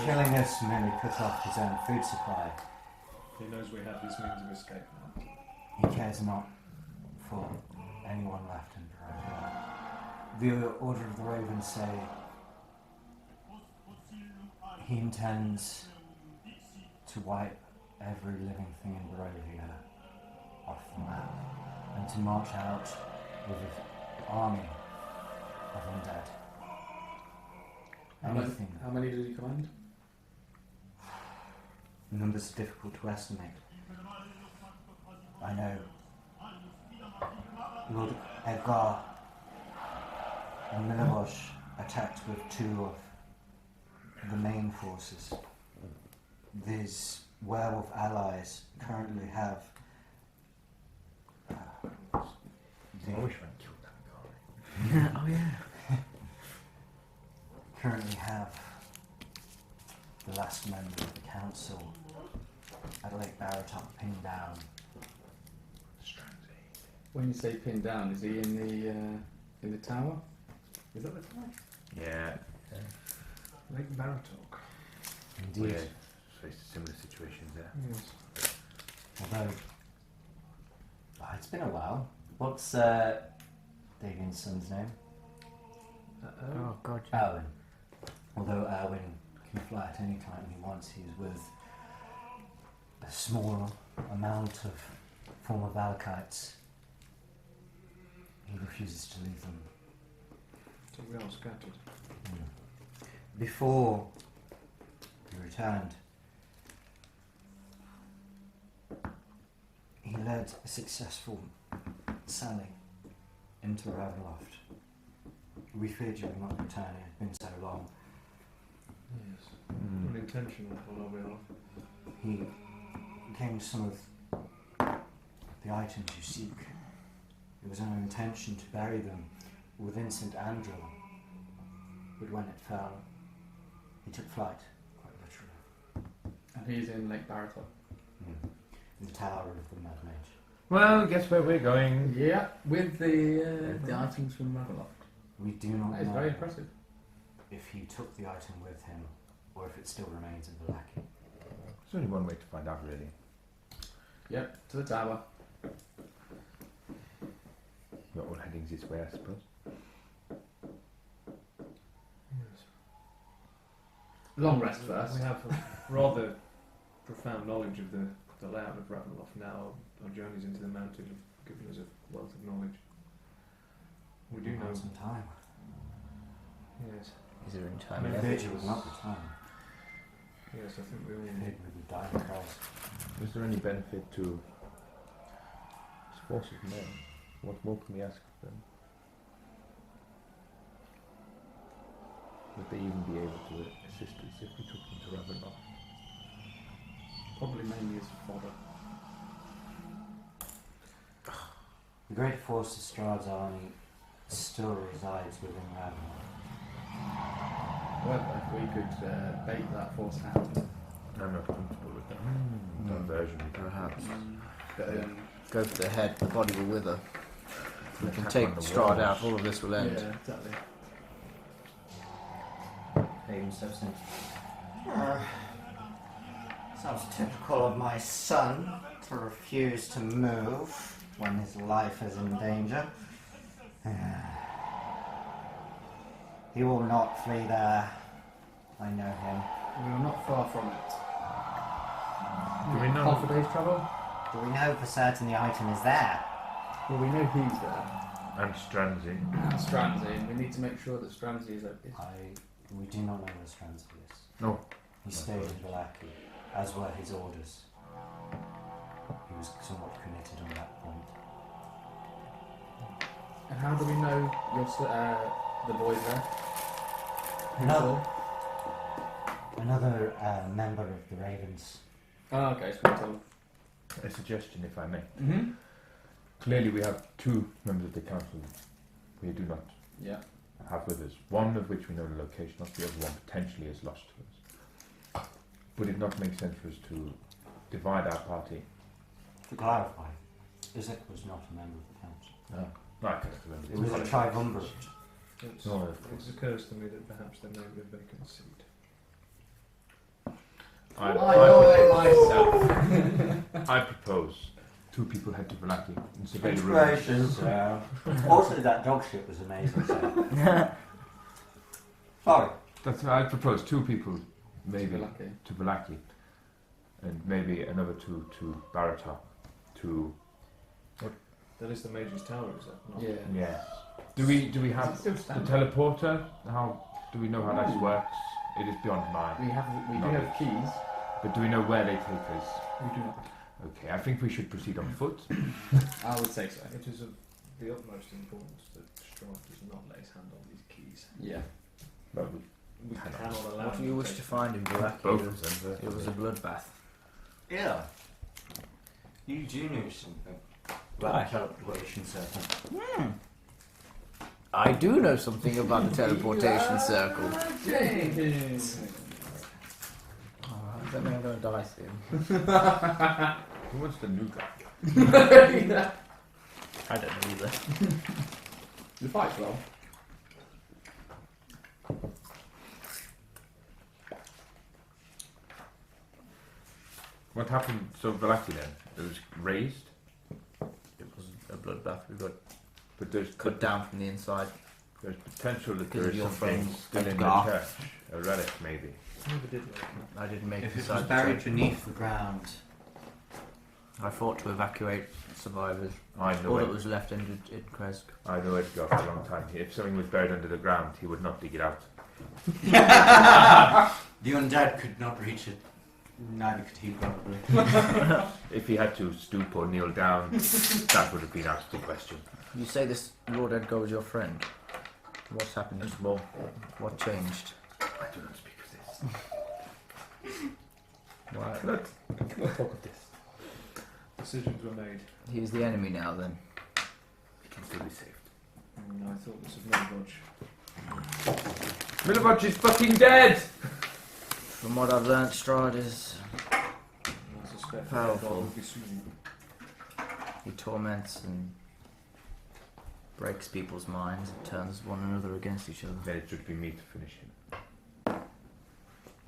[SPEAKER 1] killing us merely cut off his own food supply,
[SPEAKER 4] He knows we have this means of escape now.
[SPEAKER 1] he cares not for anyone left in Barovia. The Order of the Raven say he intends to wipe every living thing in Barovia off the map and to march out with an army of undead. Anything.
[SPEAKER 2] How many did he command?
[SPEAKER 1] The numbers are difficult to estimate. I know Lord Edgar and Milivosh attacked with two of the main forces. These werewolf allies currently have
[SPEAKER 5] I wish I killed that guy.
[SPEAKER 3] Oh yeah.
[SPEAKER 1] currently have the last member of the council at Lake Baratok pinned down.
[SPEAKER 2] When you say pinned down, is he in the tower? Is that the tower?
[SPEAKER 5] Yeah.
[SPEAKER 4] Lake Baratok.
[SPEAKER 1] Indeed.
[SPEAKER 5] Yeah. Faced similar situations there.
[SPEAKER 4] Yes.
[SPEAKER 1] Although it's been a while. What's Davian's son's name?
[SPEAKER 3] Oh god. Yeah.
[SPEAKER 1] Erwin. Although Erwin can fly at any time he wants, he's with a small amount of former Valakites. He refuses to leave them.
[SPEAKER 4] So we are scattered.
[SPEAKER 1] Before he returned, he led a successful sally into Ravenloft. We feared you would not return, it had been so long.
[SPEAKER 4] Yes.
[SPEAKER 5] Mm.
[SPEAKER 4] Unintentional on our behalf.
[SPEAKER 1] He gained some of the items you seek. It was our intention to bury them within St. Andrew, but when it fell, he took flight, quite literally.
[SPEAKER 2] And he's in Lake Baratok.
[SPEAKER 1] In the Tower of the Mad Mage.
[SPEAKER 5] Well, guess where we're going?
[SPEAKER 2] Yeah, with the items from Ravenloft.
[SPEAKER 1] We do not
[SPEAKER 2] That is
[SPEAKER 1] know
[SPEAKER 2] very impressive.
[SPEAKER 1] if he took the item with him or if it still remains in the lackey.
[SPEAKER 5] There's only one way to find out, really.
[SPEAKER 2] Yep, to the tower.
[SPEAKER 5] We're all heading this way, I suppose.
[SPEAKER 4] Yes.
[SPEAKER 2] Long rest first.
[SPEAKER 4] We have a rather profound knowledge of the layout of Ravenloft now. Our journeys into the mountain have given us a wealth of knowledge. We do
[SPEAKER 1] We've
[SPEAKER 4] know.
[SPEAKER 1] had some time.
[SPEAKER 4] Yes.
[SPEAKER 3] Is there any
[SPEAKER 4] I
[SPEAKER 3] time
[SPEAKER 4] mean,
[SPEAKER 3] left?
[SPEAKER 1] Virgil would not return.
[SPEAKER 4] Yes, I think we all.
[SPEAKER 1] If we would die in Krezk.
[SPEAKER 5] Is there any benefit to this force of men? What more can we ask of them? Would they even be able to assist us if we took them to Ravenloft?
[SPEAKER 2] Probably mainly as fodder.
[SPEAKER 1] The great force of Strahd's army still resides within Ravenloft.
[SPEAKER 2] However, if we could bait that force out,
[SPEAKER 5] I'm not comfortable with that. Diversion,
[SPEAKER 3] Perhaps.
[SPEAKER 2] but
[SPEAKER 3] Go for the head, the body will wither. We can
[SPEAKER 5] Attack
[SPEAKER 3] take
[SPEAKER 5] on the
[SPEAKER 3] Strahd
[SPEAKER 5] walls.
[SPEAKER 3] out, all of this will end.
[SPEAKER 2] yeah, exactly.
[SPEAKER 1] Even substance. Sounds typical of my son to refuse to move. when his life is in danger. He will not flee there. I know him.
[SPEAKER 2] We are not far from it.
[SPEAKER 4] Do we know?
[SPEAKER 2] Half a day's travel?
[SPEAKER 1] Do we know for certain the item is there?
[SPEAKER 2] Well, we know he's there.
[SPEAKER 5] And Strandsy.
[SPEAKER 2] Strandsy. We need to make sure that Strandsy is okay.
[SPEAKER 1] We do not know where Strandsy is.
[SPEAKER 5] No.
[SPEAKER 1] He stayed in Vallaki, as were his orders. He was somewhat committed on that point.
[SPEAKER 2] And how do we know the boy's there?
[SPEAKER 1] Another member of the Ravens.
[SPEAKER 2] Oh, okay, so we're told.
[SPEAKER 5] A suggestion, if I may.
[SPEAKER 2] Mm-hmm.
[SPEAKER 5] Clearly, we have two members of the council we do not
[SPEAKER 2] Yeah.
[SPEAKER 5] have with us. One of which we know the location of, the other one potentially is lost to us. Would it not make sense for us to divide our party?
[SPEAKER 1] To clarify, Isaac was not a member of the council.
[SPEAKER 5] No. No, I can't remember.
[SPEAKER 1] It was a triumvirate.
[SPEAKER 4] It's,
[SPEAKER 5] No, of course.
[SPEAKER 4] it occurs to me that perhaps there may be a vacant seat.
[SPEAKER 2] I nominate myself.
[SPEAKER 5] I propose two people head to Vallaki and survey the ruins.
[SPEAKER 1] Gracious. Also, that dog shit was amazing. So. Sorry.
[SPEAKER 5] That's I propose two people maybe
[SPEAKER 2] Lucky.
[SPEAKER 5] to Vallaki and maybe another two to Baratar to
[SPEAKER 4] That is the Major's Tower, is that not?
[SPEAKER 2] Yeah.
[SPEAKER 5] yes. Do we
[SPEAKER 2] Is it
[SPEAKER 5] have
[SPEAKER 2] still
[SPEAKER 5] the
[SPEAKER 2] standing?
[SPEAKER 5] teleporter? How do we know how this works? It is beyond mine.
[SPEAKER 2] We do have keys.
[SPEAKER 5] But do we know where they take us?
[SPEAKER 2] We do not.
[SPEAKER 5] Okay, I think we should proceed on foot.
[SPEAKER 2] I would say so.
[SPEAKER 4] It is of the utmost importance that Strahd does not lay his hand on these keys.
[SPEAKER 2] Yeah.
[SPEAKER 5] But
[SPEAKER 4] We
[SPEAKER 5] Cannot.
[SPEAKER 4] cannot allow
[SPEAKER 3] What do
[SPEAKER 4] him
[SPEAKER 3] you
[SPEAKER 4] to
[SPEAKER 3] wish
[SPEAKER 4] take
[SPEAKER 3] to find in Vallaki?
[SPEAKER 5] both of them.
[SPEAKER 3] It was a bloodbath.
[SPEAKER 1] Yeah. You do know something.
[SPEAKER 3] Right.
[SPEAKER 1] Teleportation circle.
[SPEAKER 3] I do know something about the teleportation circle.
[SPEAKER 2] James.
[SPEAKER 3] Oh, I don't know I'm going to die soon.
[SPEAKER 5] Who wants the new guy?
[SPEAKER 3] I don't know either.
[SPEAKER 2] The fight's well.
[SPEAKER 5] What happened? So Vallaki then? It was raised,
[SPEAKER 3] It was a bloodbath. We got
[SPEAKER 5] but there's
[SPEAKER 3] cut down from the inside.
[SPEAKER 5] there's potential that
[SPEAKER 3] Because
[SPEAKER 5] there
[SPEAKER 3] of
[SPEAKER 5] is
[SPEAKER 3] your
[SPEAKER 5] something
[SPEAKER 3] friends,
[SPEAKER 5] still in the
[SPEAKER 3] Edgar.
[SPEAKER 5] church, a relic maybe.
[SPEAKER 4] Never did know.
[SPEAKER 3] I didn't make
[SPEAKER 1] If
[SPEAKER 3] it
[SPEAKER 1] it was
[SPEAKER 3] inside the
[SPEAKER 1] buried
[SPEAKER 3] church.
[SPEAKER 1] beneath the ground,
[SPEAKER 3] I fought to evacuate survivors.
[SPEAKER 5] I
[SPEAKER 3] All
[SPEAKER 5] know
[SPEAKER 3] that
[SPEAKER 5] it.
[SPEAKER 3] was left in Krezk.
[SPEAKER 5] I know Edgar for a long time. If something was buried under the ground, he would not dig it out.
[SPEAKER 1] the undead could not reach it. Neither could he, probably.
[SPEAKER 5] If he had to stoop or kneel down, that would have been asked the question.
[SPEAKER 3] You say this Lord Edgar was your friend. What's happened?
[SPEAKER 5] Well,
[SPEAKER 3] What changed?
[SPEAKER 5] I do not speak of this.
[SPEAKER 3] Why?
[SPEAKER 5] I cannot talk of this.
[SPEAKER 4] Decisions were made.
[SPEAKER 3] He's the enemy now, then.
[SPEAKER 5] He can still be saved.
[SPEAKER 4] And I thought this of Milivoj.
[SPEAKER 5] Milivoj is fucking dead!
[SPEAKER 3] From what I've learnt, Strahd is...
[SPEAKER 4] And I suspect
[SPEAKER 3] Powerful.
[SPEAKER 4] that God will be soon.
[SPEAKER 3] He torments and breaks people's minds and turns one another against each other.
[SPEAKER 5] Then it should be me to finish him.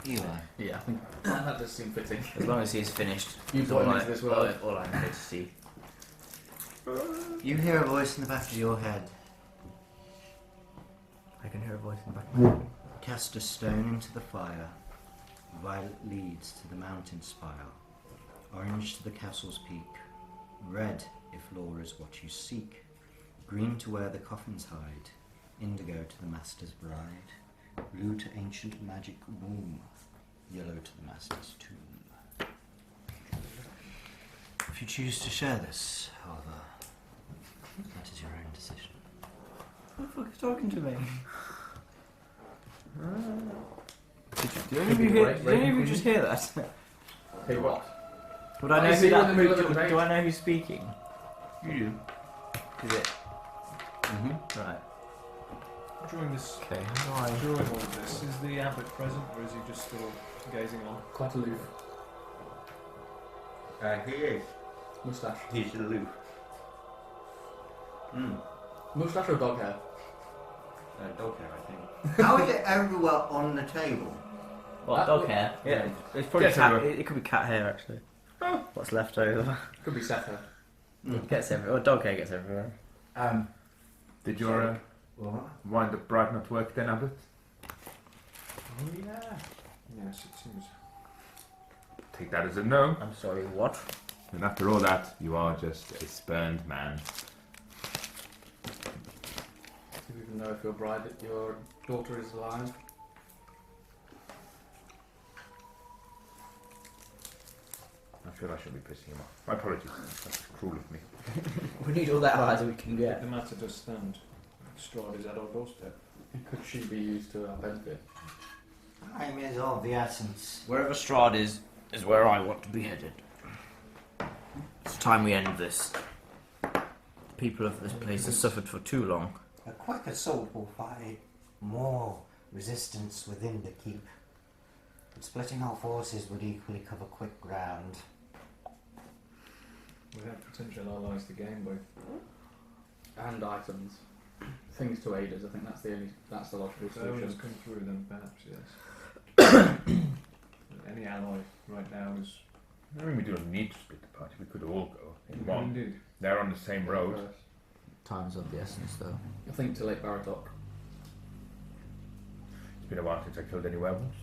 [SPEAKER 1] Eli.
[SPEAKER 2] Yeah, I think that does seem fitting.
[SPEAKER 3] As long as he's finished,
[SPEAKER 2] You
[SPEAKER 3] that's
[SPEAKER 2] brought him
[SPEAKER 3] all,
[SPEAKER 2] into this world.
[SPEAKER 3] all I'm here to see.
[SPEAKER 1] You hear a voice in the back of your head.
[SPEAKER 3] I can hear a voice in the back of my head.
[SPEAKER 1] Cast a stone into the fire. Violet leads to the mountain spire. Orange to the castle's peak. Red if law is what you seek. Green to where the coffins hide. Indigo to the master's bride. Blue to ancient magic womb. Yellow to the master's tomb. If you choose to share this, however, that is your own decision.
[SPEAKER 3] Who the fuck is talking to me? Did any
[SPEAKER 2] Could
[SPEAKER 3] of
[SPEAKER 2] be
[SPEAKER 3] you,
[SPEAKER 2] right,
[SPEAKER 3] did any of you
[SPEAKER 2] right.
[SPEAKER 3] just hear that?
[SPEAKER 2] Hey, what?
[SPEAKER 3] Would I know
[SPEAKER 2] Is
[SPEAKER 3] who
[SPEAKER 2] he in
[SPEAKER 3] that?
[SPEAKER 2] the middle of the debate?
[SPEAKER 3] Do I know who's speaking?
[SPEAKER 5] You do.
[SPEAKER 3] Is it
[SPEAKER 1] Mm-hmm.
[SPEAKER 3] right?
[SPEAKER 4] During this,
[SPEAKER 3] Okay. How do I?
[SPEAKER 4] during all of this, is the abbot present, or is he just still gazing on?
[SPEAKER 2] Quite aloof.
[SPEAKER 1] He is.
[SPEAKER 2] Moustache.
[SPEAKER 1] He's aloof.
[SPEAKER 2] Moustache or dog hair?
[SPEAKER 1] Dog hair, I think. How is it everywhere on the table?
[SPEAKER 3] What, dog hair? Yeah, it's probably
[SPEAKER 5] Yes,
[SPEAKER 3] cat.
[SPEAKER 5] everyone.
[SPEAKER 3] It could be cat hair actually. What's left over?
[SPEAKER 2] Could be Seth hair.
[SPEAKER 3] Gets everywhere. Dog hair gets everywhere.
[SPEAKER 5] Did your
[SPEAKER 1] What?
[SPEAKER 5] wind up bright not work then, Abbott?
[SPEAKER 1] Oh yeah.
[SPEAKER 4] Yes, it seems.
[SPEAKER 5] Take that as a no.
[SPEAKER 3] I'm sorry, what?
[SPEAKER 5] And after all that, you are just a spurned man.
[SPEAKER 2] Do you even know if your daughter is alive?
[SPEAKER 5] I feel I should be pissing him off. My apologies. That's cruel of me.
[SPEAKER 3] We need all that eyes we can get.
[SPEAKER 4] The matter does stand. Strahd is at our doorstep.
[SPEAKER 2] Could she be used to our benefit?
[SPEAKER 1] Time is of the essence.
[SPEAKER 3] Wherever Strahd is where I want to be headed. It's time we end this. The people of this place have suffered for too long.
[SPEAKER 1] A quick assault will find more resistance within the keep. But splitting our forces would equally cover quick ground.
[SPEAKER 4] We have potential allies to gain by.
[SPEAKER 2] And items. Things to aid us, I think that's the logical
[SPEAKER 4] If Owen's
[SPEAKER 2] solution.
[SPEAKER 4] come through, then perhaps yes. Any ally right now is.
[SPEAKER 5] I mean, we don't need to split the party. We could all go in one.
[SPEAKER 4] Indeed.
[SPEAKER 5] They're on the same road.
[SPEAKER 3] Time's of the essence, though.
[SPEAKER 2] I think to Lake Baratok.
[SPEAKER 5] It's been a while since I killed any werewolves.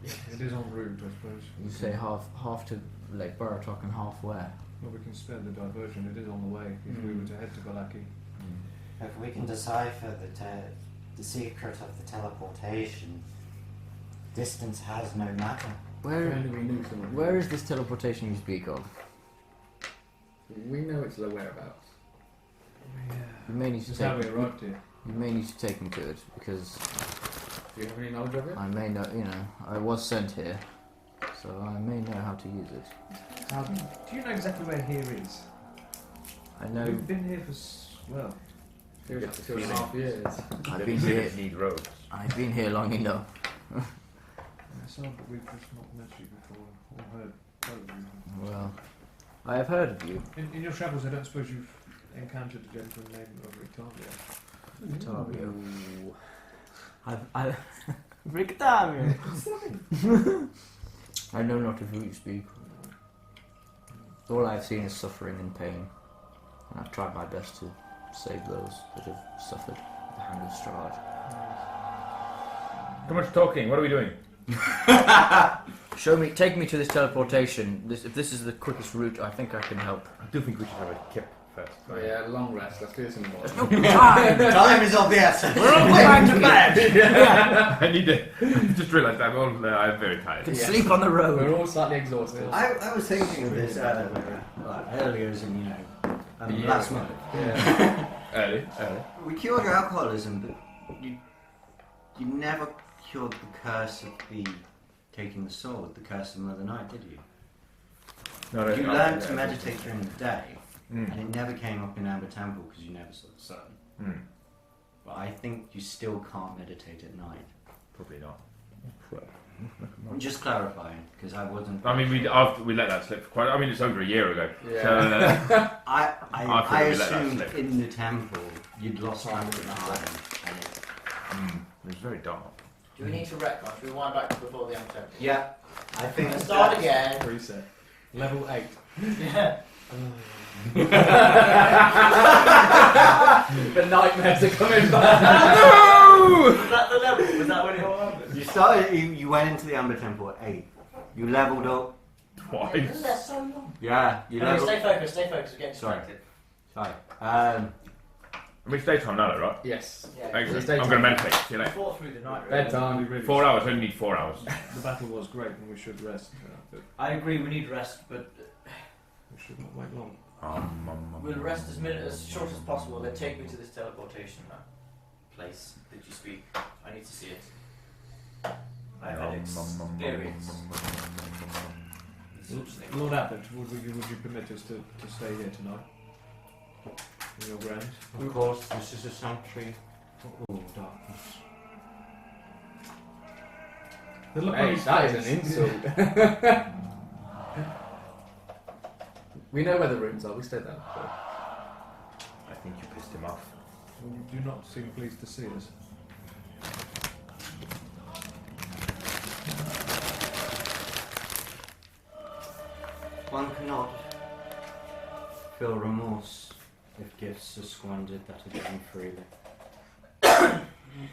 [SPEAKER 4] It is en route, I suppose.
[SPEAKER 3] You say half to Lake Baratok and half where?
[SPEAKER 4] Well, we can spare the diversion. It is on the way. If we were to head to Balaki.
[SPEAKER 1] If we can decipher the secret of the teleportation, distance has no matter.
[SPEAKER 2] Where do we knew someone?
[SPEAKER 3] Where is this teleportation you speak of?
[SPEAKER 2] We know its low whereabouts.
[SPEAKER 3] You may need to
[SPEAKER 4] That's how we
[SPEAKER 3] take.
[SPEAKER 4] arrived here.
[SPEAKER 3] You may need to take me to it because
[SPEAKER 2] Do you have any knowledge of it?
[SPEAKER 3] I may know. You know, I was sent here, so I may know how to use it.
[SPEAKER 4] Do you know exactly where here is?
[SPEAKER 3] I know.
[SPEAKER 4] We've been here for well.
[SPEAKER 2] 2.5 years.
[SPEAKER 3] I've been here.
[SPEAKER 5] Need roads.
[SPEAKER 3] I've been here long enough.
[SPEAKER 4] So, but we've just not met you before or heard of you.
[SPEAKER 3] Well, I have heard of you.
[SPEAKER 4] In your travels, I don't suppose you've encountered a gentleman named Rictavio.
[SPEAKER 3] I Rictavio. I know not of who you speak. All I've seen is suffering and pain, and I've tried my best to save those that have suffered at the hand of Strahd.
[SPEAKER 5] Too much talking. What are we doing?
[SPEAKER 3] Take me to this teleportation. If this is the quickest route, I think I can help.
[SPEAKER 5] I do think we should have a kip first.
[SPEAKER 2] Oh yeah, long rest. Let's do this in the morning.
[SPEAKER 1] Time is of the essence.
[SPEAKER 3] We're all going to bed.
[SPEAKER 5] I need to just realised I'm very tired.
[SPEAKER 3] Can sleep on the road.
[SPEAKER 2] We're all slightly exhausted.
[SPEAKER 1] I was thinking of this earlier as in, last month.
[SPEAKER 2] Yeah.
[SPEAKER 5] Early.
[SPEAKER 1] We cured your alcoholism, but you never cured the curse of the taking the sword, the curse of Mother Night, did you?
[SPEAKER 5] No,
[SPEAKER 1] You learned to meditate during the day,
[SPEAKER 5] Mm.
[SPEAKER 1] and it never came up in Amber Temple because you never saw the sun.
[SPEAKER 5] Mm.
[SPEAKER 1] But I think you still can't meditate at night.
[SPEAKER 5] Probably not.
[SPEAKER 1] I'm just clarifying because I wasn't.
[SPEAKER 5] I mean, we let that slip for quite. I mean, it's over a year ago.
[SPEAKER 2] Yeah.
[SPEAKER 5] So,
[SPEAKER 1] I
[SPEAKER 5] I feel we let that
[SPEAKER 1] assumed
[SPEAKER 5] slip.
[SPEAKER 1] in the temple you'd lost track of time.
[SPEAKER 5] it was very dark.
[SPEAKER 3] Do we need to retcon? Should we wind back to before the temple?
[SPEAKER 1] Yeah, I think.
[SPEAKER 3] Let's start again.
[SPEAKER 4] Preset. Level 8.
[SPEAKER 3] Yeah.
[SPEAKER 2] The nightmares are coming back.
[SPEAKER 3] Was that the level? Was that when it all happened?
[SPEAKER 1] You started. You went into the Amber Temple at 8. You leveled up.
[SPEAKER 5] Twice.
[SPEAKER 3] That's so long.
[SPEAKER 1] Yeah, you
[SPEAKER 3] Anyway,
[SPEAKER 1] leveled.
[SPEAKER 3] stay focused, we're getting
[SPEAKER 1] Sorry.
[SPEAKER 3] distracted.
[SPEAKER 1] Sorry.
[SPEAKER 5] Which daytime now, though, right?
[SPEAKER 2] Yes.
[SPEAKER 3] Yeah.
[SPEAKER 5] Excellent.
[SPEAKER 2] Stay
[SPEAKER 5] I'm going to
[SPEAKER 2] tuned.
[SPEAKER 5] meditate. See you
[SPEAKER 3] We
[SPEAKER 5] later.
[SPEAKER 3] fought through the night. Really.
[SPEAKER 2] Bedtime.
[SPEAKER 4] Really
[SPEAKER 5] 4 hours. I only need 4 hours.
[SPEAKER 4] The battle was great and we should rest. But
[SPEAKER 3] I agree, we need rest, but
[SPEAKER 4] we should not wait long.
[SPEAKER 3] we'll rest as short as possible. Then take me to this teleportation place that you speak. I need to see it. I've had experience.
[SPEAKER 4] Lord Abbott, would you permit us to stay here tonight? In your grounds?
[SPEAKER 1] Of course, this is a sanctuary for all darkness.
[SPEAKER 2] Hey, that is an insult. We know where the rooms are. We stayed there before.
[SPEAKER 5] I think you pissed him off.
[SPEAKER 4] You do not seem pleased to see us.
[SPEAKER 1] One cannot Feel remorse if gifts are squandered that are given freely.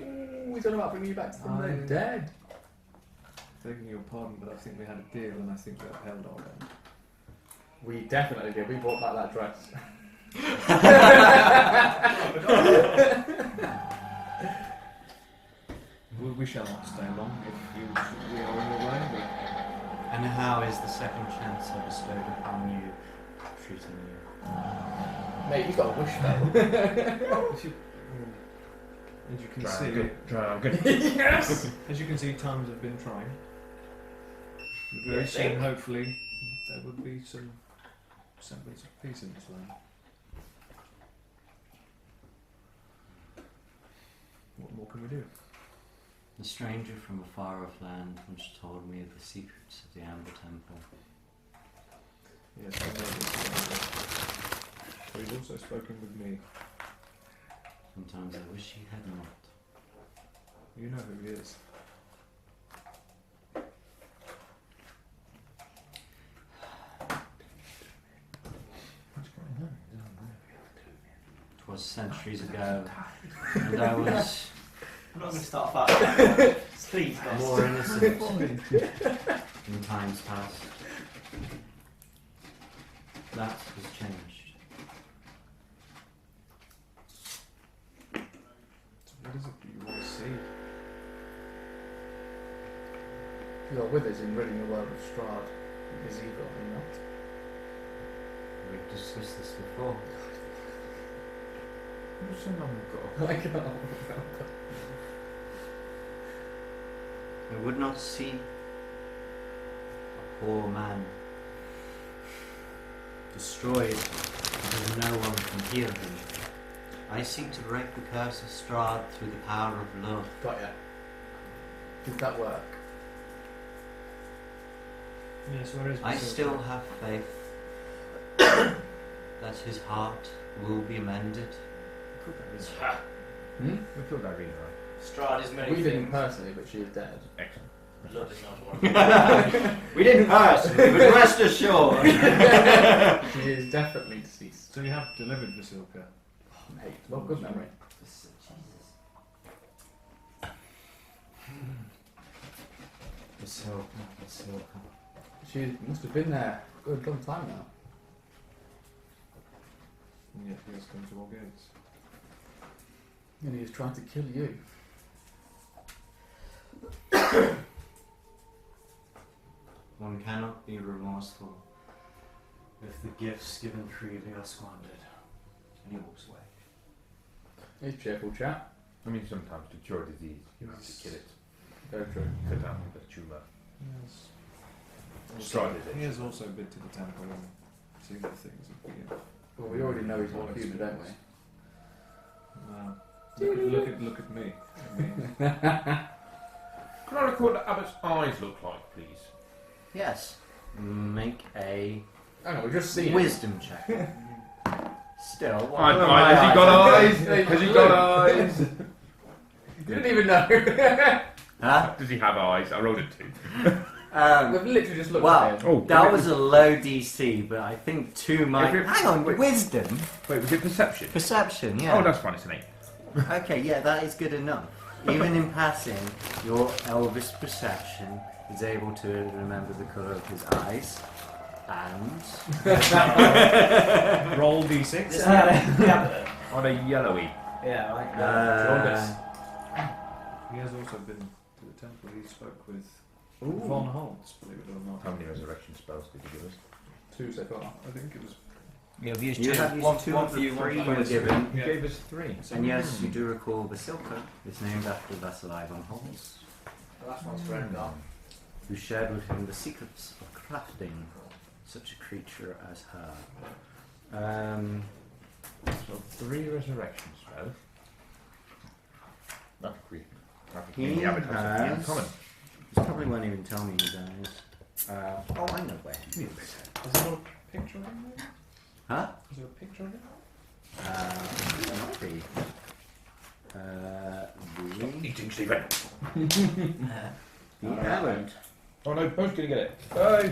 [SPEAKER 2] Ooh, he's on about bringing you back to them. They're dead.
[SPEAKER 4] Begging your pardon, but I think we had a deal and I think we upheld our end.
[SPEAKER 2] We definitely did. We brought back that dress.
[SPEAKER 4] We shall not stay long if we are on your way, but
[SPEAKER 1] And how is the second chance I bestowed upon you treating you?
[SPEAKER 2] Mate, you've got a wish spell.
[SPEAKER 4] as you can see,
[SPEAKER 5] Dragon.
[SPEAKER 2] Yes!
[SPEAKER 4] as you can see, times have been trying. Very
[SPEAKER 3] Yes,
[SPEAKER 4] soon,
[SPEAKER 3] eh?
[SPEAKER 4] hopefully, there would be some semblance of peace in this land. What more can we do?
[SPEAKER 1] The stranger from a far-off land once told me of the secrets of the Amber Temple.
[SPEAKER 4] Yes, I know this. But he's also spoken with me.
[SPEAKER 1] Sometimes I wish he had not.
[SPEAKER 4] You know who he is.
[SPEAKER 1] It was centuries ago, and I was
[SPEAKER 3] I'm not going to start fighting. Please, guys.
[SPEAKER 1] more innocent in times past. That has changed.
[SPEAKER 4] So what is it that you want to see?
[SPEAKER 2] You are with us in ridding the world of Strahd. His evil, are you not?
[SPEAKER 1] We've discussed this before.
[SPEAKER 5] It was so long ago.
[SPEAKER 2] I can't.
[SPEAKER 1] I would not see a poor man destroyed because no one can heal him. I seek to break the curse of Strahd through the power of love.
[SPEAKER 2] Got ya. Did that work?
[SPEAKER 4] Yes, where is
[SPEAKER 1] I
[SPEAKER 4] Basilka?
[SPEAKER 1] still have faith that his heart will be mended.
[SPEAKER 5] We killed Irene, right?
[SPEAKER 3] Strahd is many
[SPEAKER 2] We didn't
[SPEAKER 3] things.
[SPEAKER 2] personally, but she is dead.
[SPEAKER 5] Excellent.
[SPEAKER 3] Love is not one.
[SPEAKER 1] We didn't personally, but rest assured.
[SPEAKER 2] She is definitely deceased.
[SPEAKER 4] So you have delivered Basilka.
[SPEAKER 2] Mate, well, good memory.
[SPEAKER 3] Jesus.
[SPEAKER 1] Basilka.
[SPEAKER 2] She must have been there a good long time now.
[SPEAKER 4] And yet he has come to our gates.
[SPEAKER 2] And he was trying to kill you.
[SPEAKER 1] One cannot be remorseful if the gifts given freely are squandered. And he walks away.
[SPEAKER 2] He's a cheerful chap.
[SPEAKER 5] I mean, sometimes to cure disease, you have to kill it.
[SPEAKER 2] Very true.
[SPEAKER 5] Cut down the tumour.
[SPEAKER 4] Yes.
[SPEAKER 5] Strahd is
[SPEAKER 4] He
[SPEAKER 5] it.
[SPEAKER 4] has also been to the temple and seen the things of being.
[SPEAKER 2] Well, we already know he's not human, don't we?
[SPEAKER 4] Wow. Look at me. I mean,
[SPEAKER 5] Can I record what Abbott's eyes look like, please?
[SPEAKER 1] Yes. Make a
[SPEAKER 2] Hang on, we've just seen it.
[SPEAKER 1] wisdom check. Still. what
[SPEAKER 5] Has
[SPEAKER 1] are my
[SPEAKER 5] he got eyes?
[SPEAKER 2] Hey,
[SPEAKER 5] Has he
[SPEAKER 2] look.
[SPEAKER 5] got eyes?
[SPEAKER 2] You didn't even know.
[SPEAKER 1] Huh?
[SPEAKER 5] Does he have eyes? I rolled a 2.
[SPEAKER 2] We've literally just looked
[SPEAKER 1] Well,
[SPEAKER 2] at him.
[SPEAKER 5] Oh,
[SPEAKER 1] that was a low DC, but I think 2 might.
[SPEAKER 5] If it-
[SPEAKER 1] Hang on,
[SPEAKER 5] wait.
[SPEAKER 1] wisdom?
[SPEAKER 5] Wait, was it perception?
[SPEAKER 1] Perception, yeah.
[SPEAKER 5] Oh, that's fine, it's an 8.
[SPEAKER 1] Okay, yeah, that is good enough. Even in passing, your Elvis perception is able to remember the colour of his eyes. And.
[SPEAKER 4] roll d6.
[SPEAKER 3] This yeah.
[SPEAKER 5] Are they yellowy?
[SPEAKER 3] Yeah, I like
[SPEAKER 4] He has also been to the temple. He spoke with
[SPEAKER 2] Ooh.
[SPEAKER 4] Von Holtz, believe it or not.
[SPEAKER 5] How many resurrection spells did you give us?
[SPEAKER 2] 2 so far.
[SPEAKER 4] I think it was.
[SPEAKER 3] Yeah, we've used
[SPEAKER 1] You
[SPEAKER 3] two.
[SPEAKER 1] have used
[SPEAKER 3] One
[SPEAKER 1] 2
[SPEAKER 3] one
[SPEAKER 1] of
[SPEAKER 3] for
[SPEAKER 1] the
[SPEAKER 3] you, one
[SPEAKER 1] 3
[SPEAKER 3] for
[SPEAKER 1] you were
[SPEAKER 3] us.
[SPEAKER 1] given.
[SPEAKER 5] You
[SPEAKER 4] Yeah.
[SPEAKER 5] gave us 3.
[SPEAKER 1] And yes, you do recall Basilka is named after Vasili von Holtz,
[SPEAKER 3] The last one's for Rengar.
[SPEAKER 1] who shared with him the secrets of crafting such a creature as her.
[SPEAKER 5] So 3 resurrection spells. That's great.
[SPEAKER 1] He
[SPEAKER 5] The Abbot has something in
[SPEAKER 1] has-
[SPEAKER 5] common.
[SPEAKER 1] This probably won't even tell me his eyes. Oh, I know where.
[SPEAKER 4] Is there a picture of him there?
[SPEAKER 1] Huh?
[SPEAKER 4] Is there a picture of him?
[SPEAKER 1] Might be. The
[SPEAKER 5] Eating Stephen.
[SPEAKER 1] errand.
[SPEAKER 5] Oh no, Poe's gonna get it. Bye.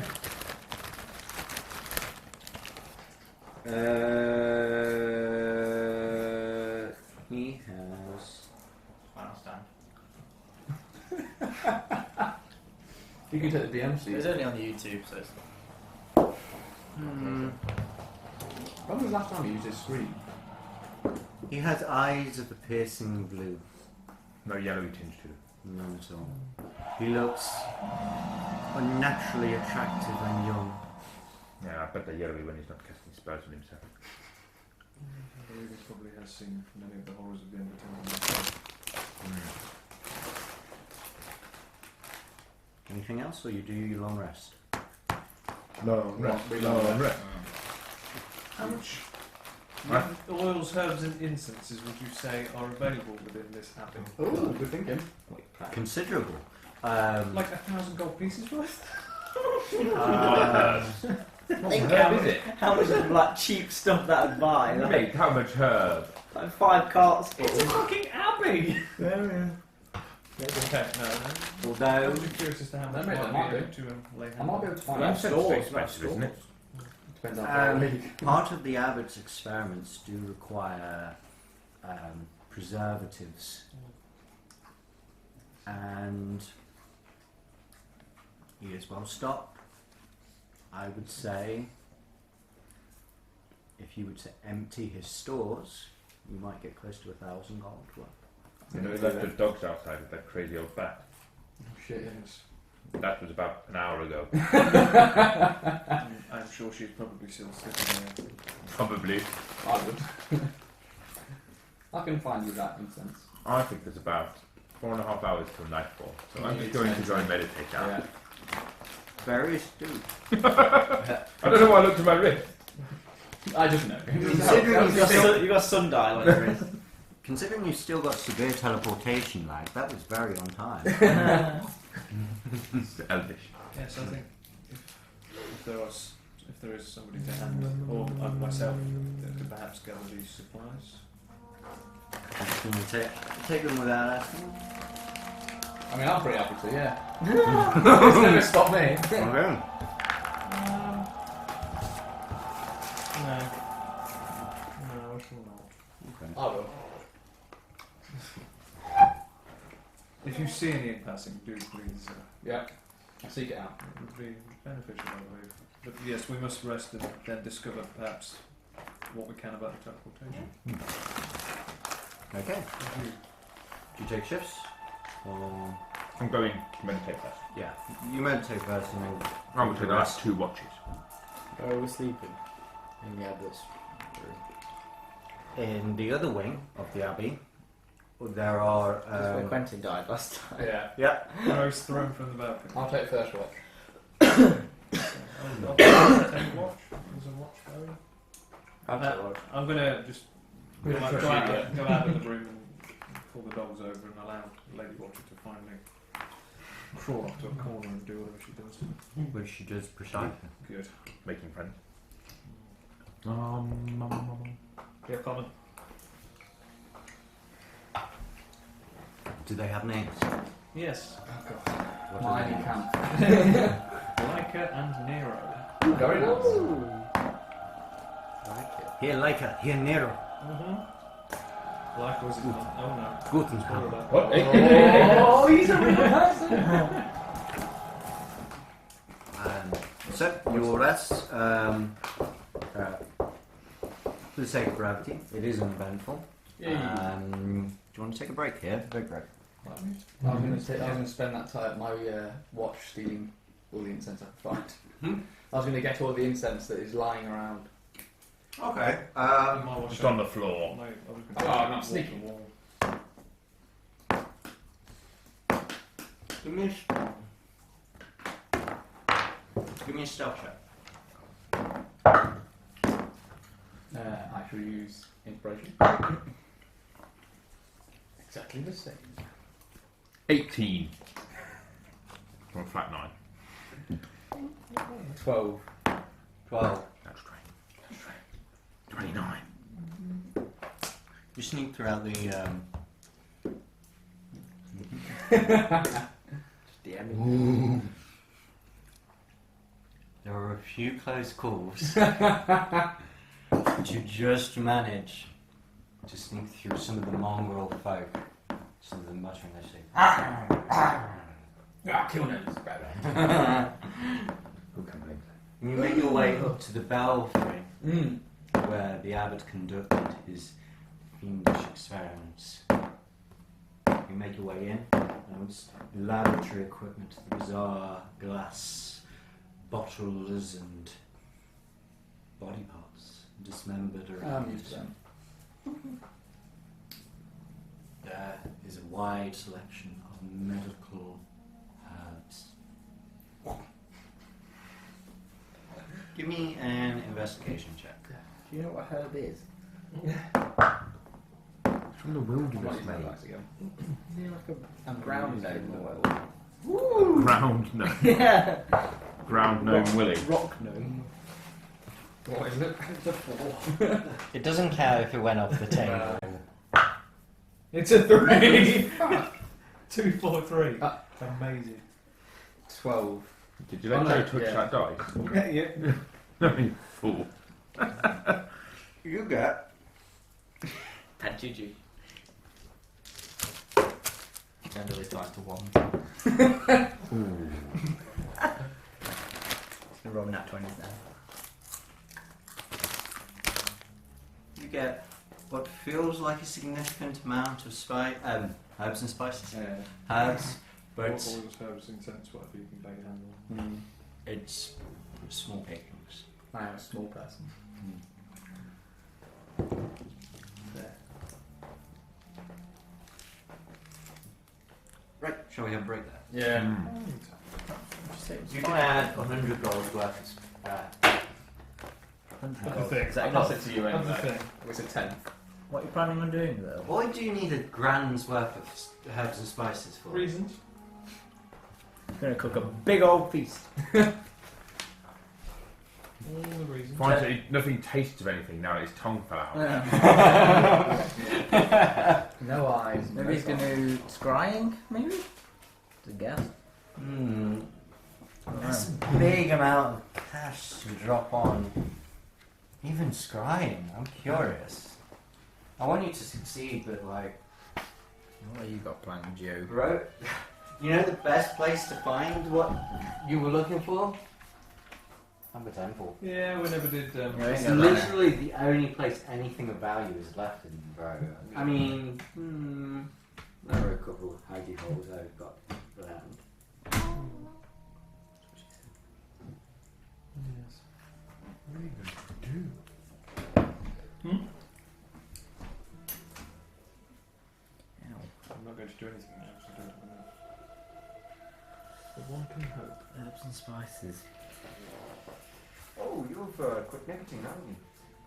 [SPEAKER 1] He has.
[SPEAKER 3] Final stand.
[SPEAKER 2] You can take the DM
[SPEAKER 3] It's
[SPEAKER 2] seat.
[SPEAKER 3] only on the YouTube, so it's...
[SPEAKER 2] When was the last time you used his screen?
[SPEAKER 1] He has eyes of a piercing blue.
[SPEAKER 5] No yellowy tinge to it.
[SPEAKER 1] None at all. He looks unnaturally attractive and young.
[SPEAKER 5] Yeah, I bet the yellowy when he's not casting spells on himself.
[SPEAKER 4] I believe he probably has seen many of the horrors of the Undertale.
[SPEAKER 1] Anything else, or you do your long rest?
[SPEAKER 5] No,
[SPEAKER 2] rest.
[SPEAKER 4] How much
[SPEAKER 5] Right.
[SPEAKER 4] oils, herbs, and incenses would you say are available within this abbey?
[SPEAKER 2] Oh, good thinking.
[SPEAKER 1] Considerable.
[SPEAKER 4] Like 1,000 gold pieces worth?
[SPEAKER 3] Think
[SPEAKER 5] herb is it?
[SPEAKER 3] how much of like cheap stuff that would buy. Like,
[SPEAKER 5] Mate, how much herb?
[SPEAKER 3] like 5 carts full.
[SPEAKER 4] It's a fucking abbey!
[SPEAKER 5] Yeah.
[SPEAKER 4] Okay, no.
[SPEAKER 1] Although,
[SPEAKER 4] I'm just curious as to how much
[SPEAKER 2] That
[SPEAKER 4] might
[SPEAKER 2] might
[SPEAKER 4] be
[SPEAKER 2] be.
[SPEAKER 4] able to lay
[SPEAKER 2] I
[SPEAKER 4] hands
[SPEAKER 2] might
[SPEAKER 4] on.
[SPEAKER 2] be able to find
[SPEAKER 5] Well,
[SPEAKER 2] out
[SPEAKER 5] that's
[SPEAKER 2] stores.
[SPEAKER 5] expensive, isn't it?
[SPEAKER 2] Depends how far away.
[SPEAKER 1] part of the abbot's experiments do require preservatives, and he is well stocked. I would say, if you were to empty his stores, you might get close to 1,000 gold worth.
[SPEAKER 5] You know, he left the dogs outside with that crazy old bat.
[SPEAKER 2] Shit.
[SPEAKER 4] Yes.
[SPEAKER 5] That was about an hour ago.
[SPEAKER 4] I'm sure she's probably still sitting there.
[SPEAKER 5] Probably.
[SPEAKER 2] I would. I can find you that incense.
[SPEAKER 5] I think there's about 4.5 hours till nightfall. So I'm
[SPEAKER 2] Yeah,
[SPEAKER 5] just going to
[SPEAKER 2] it's
[SPEAKER 5] go and meditate now.
[SPEAKER 2] Yeah.
[SPEAKER 1] Very astute.
[SPEAKER 5] I don't know why I looked at my wrist.
[SPEAKER 2] I just know.
[SPEAKER 1] Considering
[SPEAKER 3] You got sundial on your wrist.
[SPEAKER 1] Considering you've still got severe teleportation lag, that was very on time.
[SPEAKER 5] It's elvish.
[SPEAKER 4] Yes, I think if there is somebody to hand, or myself, that could perhaps gather these supplies.
[SPEAKER 1] I'm just going to take them without asking.
[SPEAKER 2] I mean, I'm pretty happy to, yeah. It's never stopped me.
[SPEAKER 1] Okay.
[SPEAKER 4] No, I shall not.
[SPEAKER 1] Okay.
[SPEAKER 2] I will.
[SPEAKER 4] If you see any in passing, do please.
[SPEAKER 2] Yeah. I'll seek it out.
[SPEAKER 4] It would be beneficial, I believe. But yes, we must rest and then discover perhaps what we can about the teleportation.
[SPEAKER 1] Okay.
[SPEAKER 4] Thank you.
[SPEAKER 1] Do you take shifts? Or...
[SPEAKER 5] I'm going to meditate first.
[SPEAKER 1] Yeah. You meditate first and then...
[SPEAKER 5] I'm going to the last 2 watches.
[SPEAKER 3] Oh, we're sleeping. In the abbot's room.
[SPEAKER 1] In the other wing of the abbey, there are...
[SPEAKER 3] That's where Quentin died last time.
[SPEAKER 2] Yeah.
[SPEAKER 1] Yeah.
[SPEAKER 4] I was thrown from the balcony.
[SPEAKER 2] I'll take first watch.
[SPEAKER 4] I'll take a watch. There's a watch going. I'm going to just go
[SPEAKER 2] We'll
[SPEAKER 4] out,
[SPEAKER 2] trust
[SPEAKER 4] go,
[SPEAKER 2] you,
[SPEAKER 4] out,
[SPEAKER 2] yeah.
[SPEAKER 4] go out of the room and pull the dogs over and allow Lady Watcher to finally crawl up to a corner and do whatever she does.
[SPEAKER 1] Which she does precisely.
[SPEAKER 4] Good.
[SPEAKER 5] Making friends.
[SPEAKER 4] Yeah, comment.
[SPEAKER 1] Do they have names?
[SPEAKER 4] Yes.
[SPEAKER 2] Oh, God.
[SPEAKER 1] What are
[SPEAKER 2] Mining
[SPEAKER 1] they?
[SPEAKER 2] camp.
[SPEAKER 4] Leica and Nero.
[SPEAKER 2] Very nice.
[SPEAKER 1] Like it. Here, Leica. Here, Nero.
[SPEAKER 4] Mm-hmm. Leica was in one. Oh no.
[SPEAKER 1] Guten
[SPEAKER 4] Sorry
[SPEAKER 1] Tag.
[SPEAKER 4] about
[SPEAKER 5] What?
[SPEAKER 4] that.
[SPEAKER 2] Oh, he's a real person.
[SPEAKER 1] So, your rest, for the sake of brevity, it is uneventful. Do you want to take a break here? Big break.
[SPEAKER 2] I was going to spend that time my watch stealing all the incense I could find. I was going to get all the incense that is lying around.
[SPEAKER 1] Okay.
[SPEAKER 4] My watch
[SPEAKER 5] Just on the floor.
[SPEAKER 4] No, I was
[SPEAKER 2] Oh,
[SPEAKER 4] gonna
[SPEAKER 2] I'm not
[SPEAKER 4] walk
[SPEAKER 2] sneaking.
[SPEAKER 4] the wall.
[SPEAKER 1] Give me a stealth check.
[SPEAKER 2] I shall use inspiration. Exactly the same.
[SPEAKER 5] 18. From flat 9.
[SPEAKER 2] 12.
[SPEAKER 1] 12.
[SPEAKER 5] That's right. 29.
[SPEAKER 1] You sneak throughout the... There are a few close calls. to just manage to sneak through some of the mongrel folk. Some of them muttering their shit.
[SPEAKER 2] Kill names.
[SPEAKER 5] Who can blame
[SPEAKER 1] And you make your way up to the belfry, where the abbot conducted his fiendish experiments. You make your way in, and it's laboratory equipment, the bizarre glass bottles and body parts, dismembered or
[SPEAKER 2] I'm used to them.
[SPEAKER 1] There is a wide selection of medical herbs. Give me an investigation check.
[SPEAKER 6] Do you know what herb is?
[SPEAKER 5] It's from the wilderness,
[SPEAKER 2] What
[SPEAKER 5] mate.
[SPEAKER 2] is again?
[SPEAKER 6] Is it like a ground gnome or
[SPEAKER 5] Ground gnome.
[SPEAKER 6] Yeah.
[SPEAKER 5] Ground gnome Willie.
[SPEAKER 2] Rock gnome. What is it? It's a 4.
[SPEAKER 1] It doesn't count if it went off the table.
[SPEAKER 2] It's a 3.
[SPEAKER 4] 2, 4, 3.
[SPEAKER 2] Amazing. 12.
[SPEAKER 5] Did you let
[SPEAKER 2] Oh,
[SPEAKER 5] Joe
[SPEAKER 2] no,
[SPEAKER 5] touch
[SPEAKER 2] yeah.
[SPEAKER 5] that dice?
[SPEAKER 2] Yeah.
[SPEAKER 5] I mean, fool.
[SPEAKER 1] You get
[SPEAKER 3] And GG. Generally 5 to 1.
[SPEAKER 6] Just been rolling out 20s now.
[SPEAKER 1] you get what feels like a significant amount of herbs and spices. Herbs, but
[SPEAKER 4] Oils, herbs, incense, whatever you can lay your hand on.
[SPEAKER 1] it's small pickings.
[SPEAKER 2] I am a small person. There.
[SPEAKER 1] Right, shall we have a break there?
[SPEAKER 2] Yeah.
[SPEAKER 1] You can add 100 gold worth of
[SPEAKER 4] Other thing.
[SPEAKER 6] Is that
[SPEAKER 2] I'll pass
[SPEAKER 6] enough?
[SPEAKER 2] it to you
[SPEAKER 4] Other
[SPEAKER 2] anyway.
[SPEAKER 4] thing.
[SPEAKER 2] It's a 10.
[SPEAKER 6] What are you planning on doing though?
[SPEAKER 1] Why do you need a grand's worth of herbs and spices for?
[SPEAKER 4] Reasons?
[SPEAKER 6] I'm gonna cook a big old feast.
[SPEAKER 4] All the reasons.
[SPEAKER 5] Finds that nothing tastes of anything now that his tongue fell out.
[SPEAKER 2] No eyes.
[SPEAKER 6] Maybe he's gonna do scrying, maybe? To guess.
[SPEAKER 1] That's a big amount of cash to drop on. Even scrying, I'm curious. I want you to succeed, but like,
[SPEAKER 6] What you got planned, Joe?
[SPEAKER 1] bro, you know the best place to find what you were looking for? Humber Temple.
[SPEAKER 4] Yeah, we never did.
[SPEAKER 6] Yeah,
[SPEAKER 1] It's
[SPEAKER 6] yeah,
[SPEAKER 1] literally the only place anything of value is left in, bro. I mean, there are a couple of hidey holes I've got around.
[SPEAKER 4] Yes.
[SPEAKER 5] What are you going to do?
[SPEAKER 4] I'm not going to do anything now, so I don't have enough. But one can hope.
[SPEAKER 6] Herbs and spices.
[SPEAKER 1] Oh, you've quit nicotine, haven't you?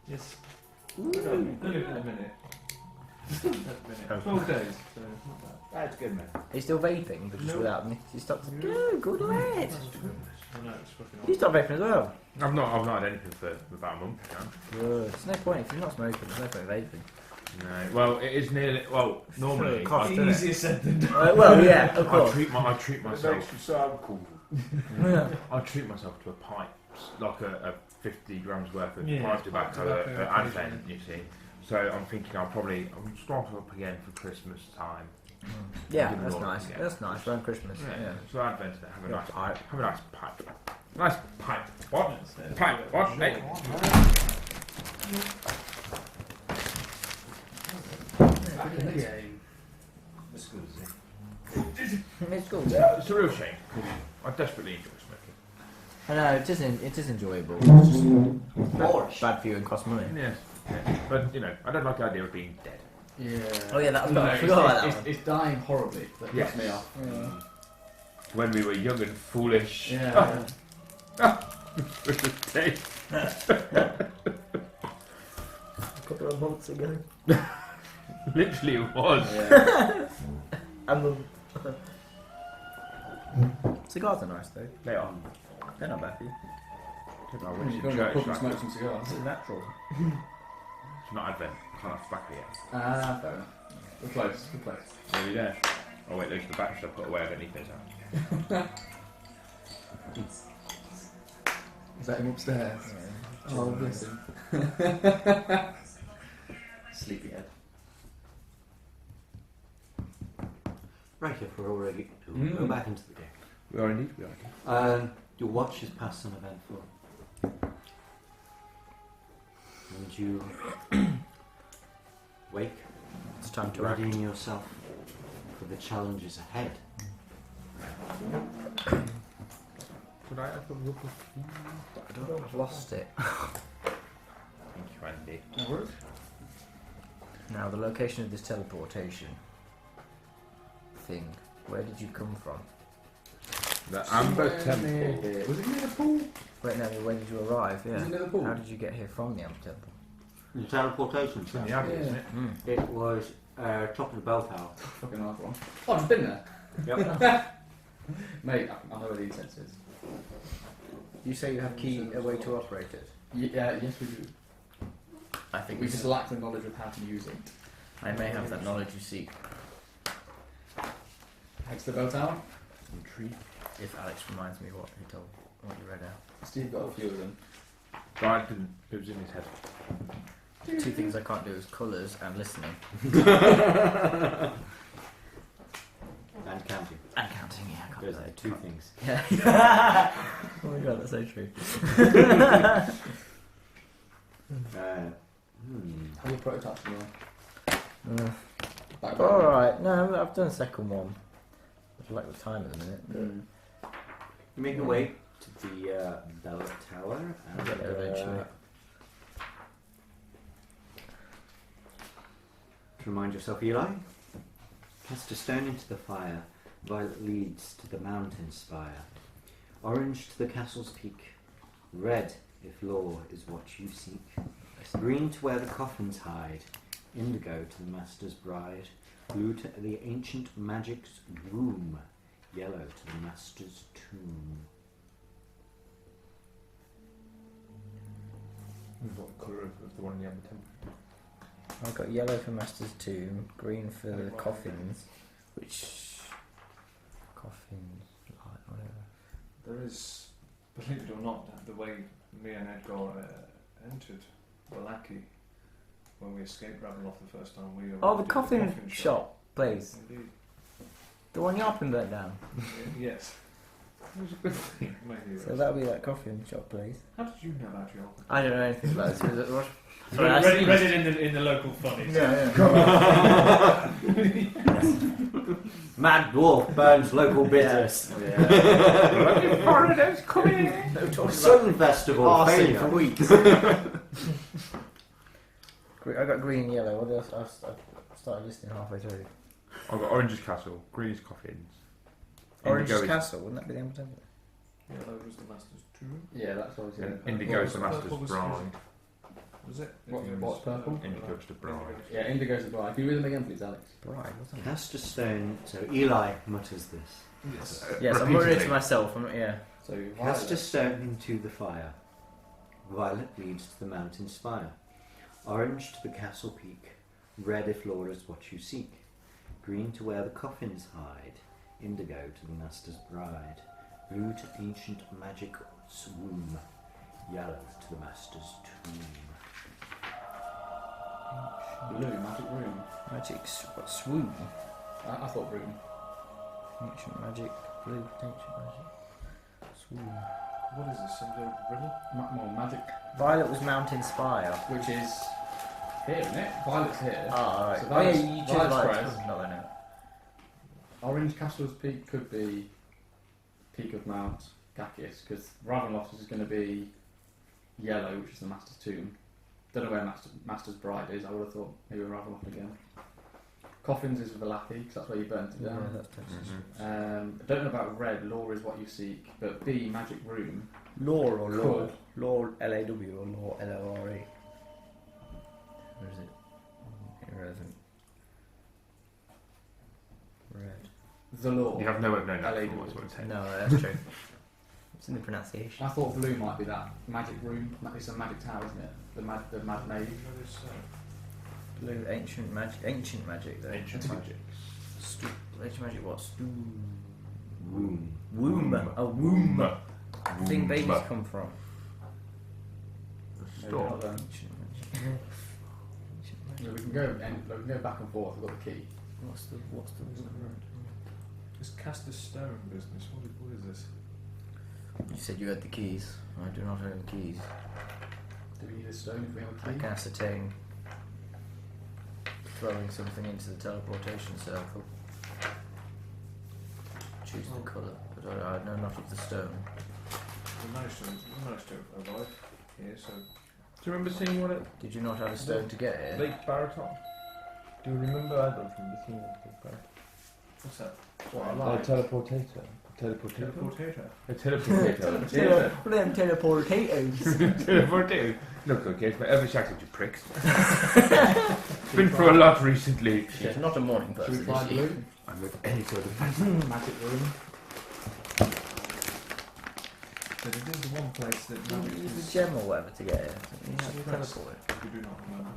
[SPEAKER 4] Yes.
[SPEAKER 6] Ooh.
[SPEAKER 4] Only in a minute. 12 days, so not bad.
[SPEAKER 1] That's good, man.
[SPEAKER 6] Are you still vaping, but just
[SPEAKER 4] No.
[SPEAKER 6] without nicotine stocks? Good, good lad.
[SPEAKER 4] I know, it's fucking
[SPEAKER 6] You stopped vaping as well.
[SPEAKER 5] I've not had anything for about a month now.
[SPEAKER 6] Good. There's no point if you're not smoking. There's no point in vaping.
[SPEAKER 5] No. Well, it is nearly. Well, normally
[SPEAKER 6] It costs, doesn't it?
[SPEAKER 4] Easier said than done.
[SPEAKER 6] Well, yeah, of
[SPEAKER 5] I
[SPEAKER 6] course.
[SPEAKER 5] treat myself.
[SPEAKER 7] you so cool.
[SPEAKER 5] I treat myself to a pipe, like a 50 grams worth of
[SPEAKER 4] Yeah,
[SPEAKER 5] pipe tobacco
[SPEAKER 4] pipe
[SPEAKER 5] at
[SPEAKER 4] tobacco
[SPEAKER 5] Advent, you see. So I'm thinking I'm start up again for Christmas time.
[SPEAKER 6] Yeah,
[SPEAKER 5] Give it
[SPEAKER 6] that's
[SPEAKER 5] all
[SPEAKER 6] nice.
[SPEAKER 5] again.
[SPEAKER 6] That's nice. Around Christmas. Yeah.
[SPEAKER 5] So Advent, have a
[SPEAKER 6] Yeah,
[SPEAKER 5] nice
[SPEAKER 6] pipe.
[SPEAKER 5] have a nice pipe. Nice pipe. What? Pipe. What? Hey.
[SPEAKER 2] Back in the game.
[SPEAKER 1] That's good, is it?
[SPEAKER 6] It's cool.
[SPEAKER 5] It's a real shame because I desperately enjoy smoking.
[SPEAKER 6] I know, it is enjoyable. It's just bad for you and costs money.
[SPEAKER 5] Yes. Yeah. But you know, I don't like the idea of being dead.
[SPEAKER 2] Yeah.
[SPEAKER 6] Oh yeah, that's
[SPEAKER 2] No,
[SPEAKER 6] I forgot about that one.
[SPEAKER 2] it's dying horribly. That
[SPEAKER 5] Yes.
[SPEAKER 2] pissed me off.
[SPEAKER 5] When we were young and foolish.
[SPEAKER 2] Yeah.
[SPEAKER 5] With the tape.
[SPEAKER 6] A couple of months ago.
[SPEAKER 5] Literally it was.
[SPEAKER 2] Yeah.
[SPEAKER 6] And cigars are nice though.
[SPEAKER 5] They are.
[SPEAKER 6] They're not bad for you.
[SPEAKER 5] I
[SPEAKER 2] You're
[SPEAKER 5] went to
[SPEAKER 2] going to
[SPEAKER 5] church
[SPEAKER 2] pub and
[SPEAKER 5] last
[SPEAKER 2] smoke
[SPEAKER 5] night.
[SPEAKER 2] some cigars.
[SPEAKER 6] It's natural.
[SPEAKER 5] It's not Advent. Can't have tobacco yet.
[SPEAKER 2] Ah, fair enough. We're close. We're close.
[SPEAKER 5] Nearly there. Oh wait, those are the batteries I've put away underneath those out.
[SPEAKER 2] Is that him upstairs? Oh, bless him. Sleepyhead.
[SPEAKER 1] Right, if we're already... Go back into the game.
[SPEAKER 5] We are indeed.
[SPEAKER 1] Your watch has passed uneventful. And you wake,
[SPEAKER 6] It's time to act.
[SPEAKER 1] readying yourself for the challenges ahead.
[SPEAKER 5] Could I have a look of
[SPEAKER 6] I've lost it.
[SPEAKER 5] Thank you, Andy.
[SPEAKER 6] Now, the location of this teleportation thing. Where did you come from?
[SPEAKER 5] The Amber
[SPEAKER 2] Somewhere near
[SPEAKER 5] Temple.
[SPEAKER 2] here. Was it near the pool?
[SPEAKER 6] Wait, no, where did you arrive?
[SPEAKER 2] Was
[SPEAKER 6] Yeah.
[SPEAKER 2] it near the pool?
[SPEAKER 6] How did you get here from the Amber Temple?
[SPEAKER 1] The teleportation
[SPEAKER 5] It's in the
[SPEAKER 1] cell.
[SPEAKER 5] Abbey, isn't it?
[SPEAKER 1] It was top of the bell tower.
[SPEAKER 2] Fucking hard one. Oh, I've been there.
[SPEAKER 1] Yep.
[SPEAKER 2] Mate, I know where the incense is.
[SPEAKER 6] You say you have a way to operate it.
[SPEAKER 2] Yeah, yes we do.
[SPEAKER 6] I think
[SPEAKER 2] We just lack the knowledge of how to use it.
[SPEAKER 6] I may have that knowledge you seek.
[SPEAKER 2] Next to the bell tower.
[SPEAKER 5] Intrigue.
[SPEAKER 6] If Alex reminds me what you read out.
[SPEAKER 2] Steve got a few of them.
[SPEAKER 5] Brian didn't. It was in his head.
[SPEAKER 6] Two things I can't do is colours and listening.
[SPEAKER 1] And counting.
[SPEAKER 6] And counting, yeah, I can't do
[SPEAKER 1] Those are the
[SPEAKER 6] that.
[SPEAKER 1] two things.
[SPEAKER 6] Yeah. Oh my god, that's so true.
[SPEAKER 2] How many prototypes do you want?
[SPEAKER 6] Alright, no, I've done the second one. I like the time at the minute. But
[SPEAKER 1] You make your way to the bell tower
[SPEAKER 6] I'll get there eventually.
[SPEAKER 1] To remind yourself, Eli, cast a stone into the fire. Violet leads to the mountain spire. Orange to the castle's peak. Red if law is what you seek. Green to where the coffins hide. Indigo to the master's bride. Blue to the ancient magic's room. Yellow to the master's tomb.
[SPEAKER 5] What colour of the one in the Amber Temple?
[SPEAKER 6] I've got yellow for Master's Tomb, green for the coffins, which... coffins, like, whatever.
[SPEAKER 4] There is, believe it or not, the way me and Edgar entered Wallaki when we escaped Ravenloft the first time. We
[SPEAKER 6] Oh, the
[SPEAKER 4] did
[SPEAKER 6] coffin shop place.
[SPEAKER 4] Indeed.
[SPEAKER 6] The one Yarpin burnt down.
[SPEAKER 4] Yes. It was a good thing. Maybe
[SPEAKER 6] So that'll be that coffin shop place.
[SPEAKER 4] How did you know about your?
[SPEAKER 6] I don't know anything about this. Was it what?
[SPEAKER 4] Read it in the local funnies.
[SPEAKER 6] Yeah.
[SPEAKER 1] Mad dwarf burns local bitters.
[SPEAKER 6] Foreigners coming in. No talking
[SPEAKER 1] Sun festival
[SPEAKER 6] arson
[SPEAKER 1] failure.
[SPEAKER 6] for weeks. I got green and yellow. What else? I started listening halfway through.
[SPEAKER 5] I've got Orange's Castle, Green's Coffins.
[SPEAKER 6] Orange's
[SPEAKER 5] Indigo is-
[SPEAKER 6] Castle, wouldn't that be the Amber Temple?
[SPEAKER 4] Yellow was the Master's Tomb.
[SPEAKER 2] Yeah, that's always
[SPEAKER 5] And
[SPEAKER 2] it.
[SPEAKER 5] Indigo's the
[SPEAKER 4] What was
[SPEAKER 5] Master's
[SPEAKER 4] purple?
[SPEAKER 5] Bride.
[SPEAKER 4] Was it?
[SPEAKER 2] What's purple?
[SPEAKER 5] Indigo's the bride.
[SPEAKER 2] Yeah, Indigo's the bride. Can you read them again, please, Alex?
[SPEAKER 6] Bride, wasn't it?
[SPEAKER 1] Cast a stone. So Eli mutters this.
[SPEAKER 4] Yes.
[SPEAKER 6] Yes, I'm worried to
[SPEAKER 5] Repeatedly.
[SPEAKER 6] myself. I'm not, yeah.
[SPEAKER 2] So,
[SPEAKER 1] Cast a
[SPEAKER 2] Violet.
[SPEAKER 1] stone into the fire. Violet leads to the mountain spire. Orange to the castle peak. Red if law is what you seek. Green to where the coffins hide. Indigo to the master's bride. Blue to ancient magic's womb. Yellow to the master's tomb.
[SPEAKER 2] Blue, magic room.
[SPEAKER 6] Magic swoon.
[SPEAKER 2] I thought room.
[SPEAKER 6] Ancient magic. Blue. Ancient magic. Swoon.
[SPEAKER 4] What is this? Some sort of riddle?
[SPEAKER 2] More magic,
[SPEAKER 6] Violet was Mountain Spire.
[SPEAKER 2] which is here, isn't it? Violet's here.
[SPEAKER 6] Oh, alright.
[SPEAKER 2] So
[SPEAKER 6] Oh, yeah,
[SPEAKER 2] Violet's-
[SPEAKER 6] you chose
[SPEAKER 2] Violet's
[SPEAKER 6] Violet.
[SPEAKER 2] Crest.
[SPEAKER 6] No, I know.
[SPEAKER 2] Orange Castle's peak could be Peak of Mount Gacius, because Ravenloft is going to be yellow, which is the Master's Tomb. Don't know where Master's Bride is. I would have thought maybe Ravenloft again. Coffins is with the Lappy, because that's where you burnt it
[SPEAKER 6] Yeah,
[SPEAKER 2] down.
[SPEAKER 6] that's Texas.
[SPEAKER 5] Mhm.
[SPEAKER 2] I don't know about red. Law is what you seek, but B Magic Room.
[SPEAKER 6] Lore or
[SPEAKER 2] Lore?
[SPEAKER 6] Lore L-A-W or Lore L-O-R-E. Where is it? Irrelevant. Red.
[SPEAKER 2] The Law.
[SPEAKER 5] You have no way of knowing that
[SPEAKER 2] LA
[SPEAKER 5] before, is what I'm saying.
[SPEAKER 6] No, that's true. It's in the pronunciation.
[SPEAKER 2] I thought blue might be that Magic Room. It's a Magic Tower, isn't it? The Mad Maid.
[SPEAKER 6] Blue, ancient magic. Ancient magic, though.
[SPEAKER 5] Ancient magic.
[SPEAKER 6] Ancient magic what?
[SPEAKER 1] Womb.
[SPEAKER 6] Womb. A womb. Thing babies
[SPEAKER 5] Womb.
[SPEAKER 6] come from.
[SPEAKER 5] Storm.
[SPEAKER 2] Yeah, we can go back and forth. I've got the key.
[SPEAKER 6] What's the word?
[SPEAKER 4] This cast a stone business. What is this?
[SPEAKER 6] You said you had the keys. I do not have the keys.
[SPEAKER 2] Do we need a stone if we have a
[SPEAKER 6] I
[SPEAKER 2] key?
[SPEAKER 6] can ascertain throwing something into the teleportation circle. Choose the colour, but I know not of the stone.
[SPEAKER 4] We managed to arrive here, so
[SPEAKER 5] Do you remember seeing one at
[SPEAKER 6] Did you not have a stone to get here?
[SPEAKER 5] Lake Baraton? Do you remember? I don't remember seeing one at Lake Baraton.
[SPEAKER 4] what's that?
[SPEAKER 2] What, a
[SPEAKER 5] A
[SPEAKER 2] light?
[SPEAKER 5] teleportator.
[SPEAKER 4] Teleportator.
[SPEAKER 5] A teleportator.
[SPEAKER 6] Them teleportators.
[SPEAKER 5] Teleportator. Look, okay, it's my Elvish accent, you pricks. Been through a lot recently.
[SPEAKER 6] She's not a morning
[SPEAKER 2] Should we
[SPEAKER 6] person,
[SPEAKER 2] try
[SPEAKER 6] is she?
[SPEAKER 2] blue?
[SPEAKER 5] I'm with any sort of
[SPEAKER 2] Magic room.
[SPEAKER 4] But it is the one place that
[SPEAKER 6] You
[SPEAKER 4] magic
[SPEAKER 6] use
[SPEAKER 4] is.
[SPEAKER 6] the gem or whatever to get here. You
[SPEAKER 4] It's
[SPEAKER 6] have to
[SPEAKER 4] suppressed.
[SPEAKER 6] teleport it.
[SPEAKER 4] You do not remember.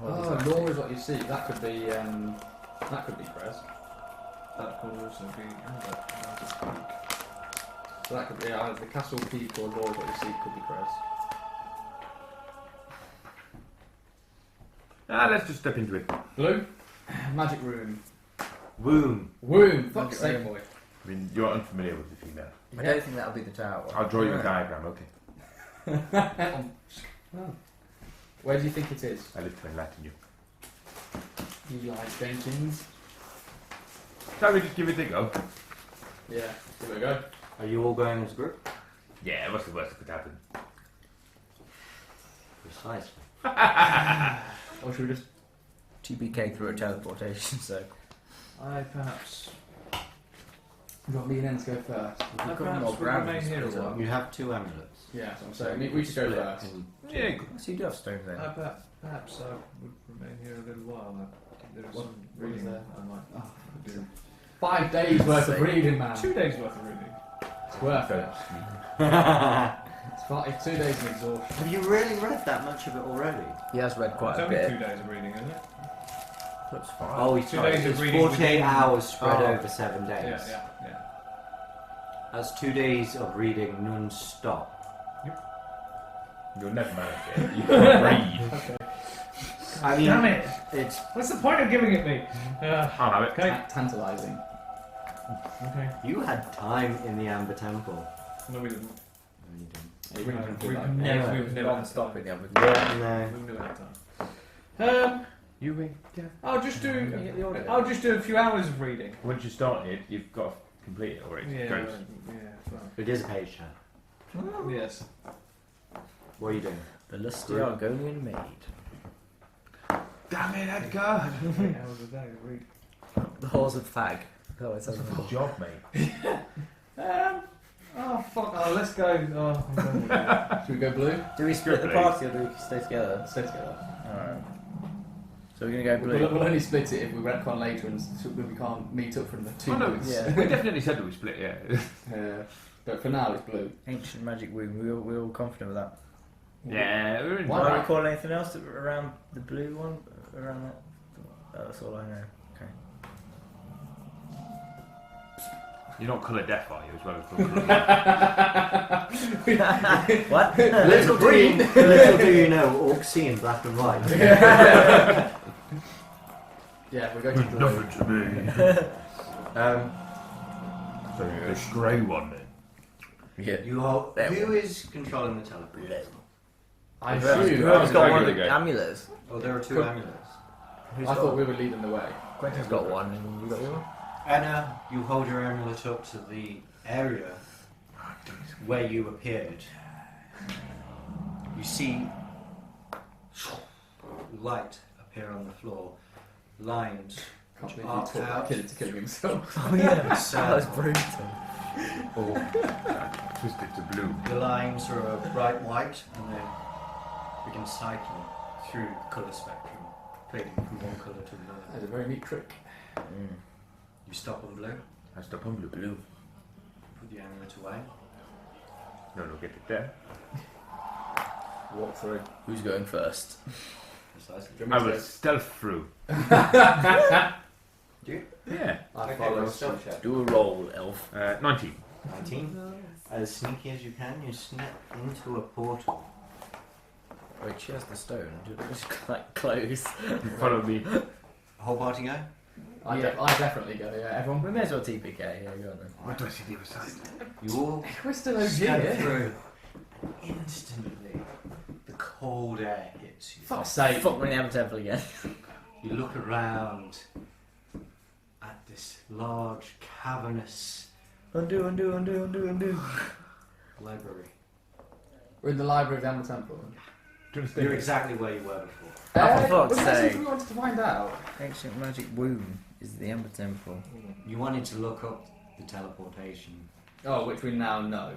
[SPEAKER 2] Oh, law is what you see. That could be Krezk.
[SPEAKER 4] That could also be another magic peak.
[SPEAKER 2] So that could be either the castle peak or law is what you see could be Krezk.
[SPEAKER 5] let's just step into it.
[SPEAKER 2] Blue. Magic room.
[SPEAKER 1] Womb.
[SPEAKER 2] Womb. Fuck's
[SPEAKER 6] Magic
[SPEAKER 2] sake,
[SPEAKER 6] room.
[SPEAKER 2] boy.
[SPEAKER 5] I mean, you're unfamiliar with the female.
[SPEAKER 6] I don't think that'll be the tower.
[SPEAKER 5] I'll draw you a diagram, okay?
[SPEAKER 2] Where do you think it is?
[SPEAKER 5] I live to enlighten you.
[SPEAKER 2] You like Jenkins?
[SPEAKER 5] Shall we just give it a go?
[SPEAKER 2] Yeah. Give it a go.
[SPEAKER 1] Are you all going as a group?
[SPEAKER 5] Yeah, what's the worst that could happen?
[SPEAKER 1] Precisely.
[SPEAKER 2] Or should we just?
[SPEAKER 6] TBK through a teleportation circle.
[SPEAKER 4] I perhaps.
[SPEAKER 2] You got me and Enz go first.
[SPEAKER 4] I
[SPEAKER 6] got
[SPEAKER 4] perhaps
[SPEAKER 6] more
[SPEAKER 4] would
[SPEAKER 6] gravity
[SPEAKER 4] remain here a
[SPEAKER 6] split up.
[SPEAKER 4] while.
[SPEAKER 1] You have 2 amulets.
[SPEAKER 2] Yeah, so I'm saying we should go
[SPEAKER 1] Split
[SPEAKER 2] first.
[SPEAKER 1] in-
[SPEAKER 5] Yeah,
[SPEAKER 6] So you do have stones then.
[SPEAKER 4] Perhaps I would remain here a little while. There is
[SPEAKER 2] What-
[SPEAKER 4] some
[SPEAKER 2] what is
[SPEAKER 4] reading
[SPEAKER 2] there?
[SPEAKER 4] I might
[SPEAKER 2] Oh,
[SPEAKER 4] do.
[SPEAKER 2] 5 days worth of
[SPEAKER 6] Same.
[SPEAKER 2] reading, man.
[SPEAKER 4] 2 days worth of reading.
[SPEAKER 2] It's worth it. It's 2 days of exhaustion.
[SPEAKER 1] Have you really read that much of it already?
[SPEAKER 6] He has read quite
[SPEAKER 4] It's
[SPEAKER 6] a
[SPEAKER 4] only
[SPEAKER 6] bit.
[SPEAKER 4] 2 days of reading, isn't it?
[SPEAKER 6] That's fine.
[SPEAKER 1] Oh, he's
[SPEAKER 4] 2
[SPEAKER 1] sorry.
[SPEAKER 4] days of
[SPEAKER 1] It's
[SPEAKER 4] reading
[SPEAKER 1] 48
[SPEAKER 4] within-
[SPEAKER 1] hours spread
[SPEAKER 4] Oh.
[SPEAKER 1] over 7 days.
[SPEAKER 4] Yeah.
[SPEAKER 1] That's 2 days of reading non-stop.
[SPEAKER 5] you'll never manage it. You can't read.
[SPEAKER 2] Okay.
[SPEAKER 1] I mean,
[SPEAKER 4] Damn it!
[SPEAKER 1] it's
[SPEAKER 4] What's the point of giving it me?
[SPEAKER 5] I'll have it.
[SPEAKER 4] Okay.
[SPEAKER 2] Tantalising.
[SPEAKER 4] Okay.
[SPEAKER 1] you had time in the Amber Temple.
[SPEAKER 4] No, we didn't.
[SPEAKER 1] No, you didn't.
[SPEAKER 2] You wouldn't even do
[SPEAKER 4] We've
[SPEAKER 2] that.
[SPEAKER 4] never, we've never had
[SPEAKER 6] Non-stop
[SPEAKER 4] time.
[SPEAKER 6] in the other.
[SPEAKER 1] Yeah,
[SPEAKER 4] We've never had time.
[SPEAKER 5] You read. Yeah.
[SPEAKER 4] I'll just
[SPEAKER 6] You get the
[SPEAKER 4] do.
[SPEAKER 6] order.
[SPEAKER 4] I'll just do a few hours of reading.
[SPEAKER 5] Once you start it, you've got to complete it already.
[SPEAKER 4] Yeah.
[SPEAKER 5] Goes.
[SPEAKER 4] Yeah.
[SPEAKER 1] It is a page turn.
[SPEAKER 4] Fine. Yes.
[SPEAKER 1] What are you doing?
[SPEAKER 6] The lusty Argonian maid.
[SPEAKER 5] Damn it, Edgar!
[SPEAKER 4] 8 hours a day of reading.
[SPEAKER 6] The halls of fag. Oh, it's
[SPEAKER 5] That's a
[SPEAKER 6] over.
[SPEAKER 5] good job, mate.
[SPEAKER 4] Oh fuck! Oh, let's go. Oh, I'm done with it.
[SPEAKER 2] Should we go blue?
[SPEAKER 6] Do we split the
[SPEAKER 5] Good
[SPEAKER 6] party or do we stay together?
[SPEAKER 2] Let's stay together.
[SPEAKER 6] Alright. So we're gonna go blue.
[SPEAKER 2] We'll only split it if we retcon later and we can't meet up for another 2
[SPEAKER 5] Oh, no,
[SPEAKER 2] months.
[SPEAKER 6] Yeah.
[SPEAKER 5] we definitely said that we split, yeah.
[SPEAKER 2] But for now, it's blue.
[SPEAKER 6] Ancient magic womb. We're all confident with that.
[SPEAKER 5] Yeah, we're in.
[SPEAKER 2] Why
[SPEAKER 6] Do I
[SPEAKER 2] not?
[SPEAKER 6] recall anything else around the blue one? Around that? That's all I know. Okay.
[SPEAKER 5] You're not colour deaf, are you, as well as colour
[SPEAKER 6] What?
[SPEAKER 1] Little do you, little do you know, orcs see in black and white.
[SPEAKER 2] Yeah, we're going to blue.
[SPEAKER 5] Nothing to me. So the grey one then.
[SPEAKER 6] Yeah.
[SPEAKER 1] You are,
[SPEAKER 6] There
[SPEAKER 1] who is controlling the teleport?
[SPEAKER 2] I
[SPEAKER 6] Whoever's
[SPEAKER 2] assume.
[SPEAKER 6] got one of
[SPEAKER 5] regular
[SPEAKER 6] the
[SPEAKER 5] game.
[SPEAKER 6] amulets.
[SPEAKER 1] Oh, there are 2
[SPEAKER 2] Cool.
[SPEAKER 1] amulets.
[SPEAKER 6] Who's
[SPEAKER 2] I
[SPEAKER 6] got
[SPEAKER 2] thought we were leading the way.
[SPEAKER 6] Quentin's got one and you got the other one?
[SPEAKER 1] Anna, you hold your amulet up to the area where you appeared. You see light appear on the floor, lines
[SPEAKER 2] Can't
[SPEAKER 1] which
[SPEAKER 2] believe
[SPEAKER 1] arc
[SPEAKER 2] he taught that
[SPEAKER 1] out.
[SPEAKER 2] kid into killing himself.
[SPEAKER 6] Oh yeah,
[SPEAKER 1] So-
[SPEAKER 6] that was brutal.
[SPEAKER 5] Twisted to blue.
[SPEAKER 1] The lines are a bright white and they begin cycling through the colour spectrum, fading from one colour to another.
[SPEAKER 2] That's a very neat trick.
[SPEAKER 1] You stop on blue,
[SPEAKER 5] I stop on blue.
[SPEAKER 6] Blue.
[SPEAKER 1] put the amulet away.
[SPEAKER 5] No, get it there.
[SPEAKER 2] Walk through.
[SPEAKER 6] Who's going first?
[SPEAKER 1] Precisely.
[SPEAKER 2] Do you
[SPEAKER 5] I
[SPEAKER 2] want me
[SPEAKER 5] will
[SPEAKER 2] to
[SPEAKER 5] stealth through.
[SPEAKER 1] Do you?
[SPEAKER 5] Yeah.
[SPEAKER 2] I
[SPEAKER 1] Okay,
[SPEAKER 2] follow
[SPEAKER 1] roll
[SPEAKER 2] a
[SPEAKER 1] stealth
[SPEAKER 2] stealth check.
[SPEAKER 6] Do a roll, elf.
[SPEAKER 5] 19.
[SPEAKER 1] 19. As sneaky as you can, you snap into a portal
[SPEAKER 6] Wait, she has the stone. Do we just like close?
[SPEAKER 5] Follow me.
[SPEAKER 1] Whole party go?
[SPEAKER 2] I definitely go, yeah. Everyone.
[SPEAKER 6] We may as well TPK. Yeah, go on then.
[SPEAKER 5] What do I see the other side?
[SPEAKER 1] You all
[SPEAKER 2] We're still OG,
[SPEAKER 1] step
[SPEAKER 2] yeah?
[SPEAKER 1] through. Instantly, the cold air hits you.
[SPEAKER 2] Fuck's sake.
[SPEAKER 6] Fuck me, the temple again.
[SPEAKER 1] You look around at this large, cavernous
[SPEAKER 6] Undo.
[SPEAKER 1] library.
[SPEAKER 2] We're in the library of the Amber Temple.
[SPEAKER 1] You're exactly where you were before.
[SPEAKER 6] Oh, for fuck's
[SPEAKER 2] well, that's
[SPEAKER 6] sake.
[SPEAKER 2] what we wanted to find out.
[SPEAKER 6] Ancient magic womb is the Ember Temple.
[SPEAKER 1] You wanted to look up the teleportation,
[SPEAKER 2] Oh, which we now know.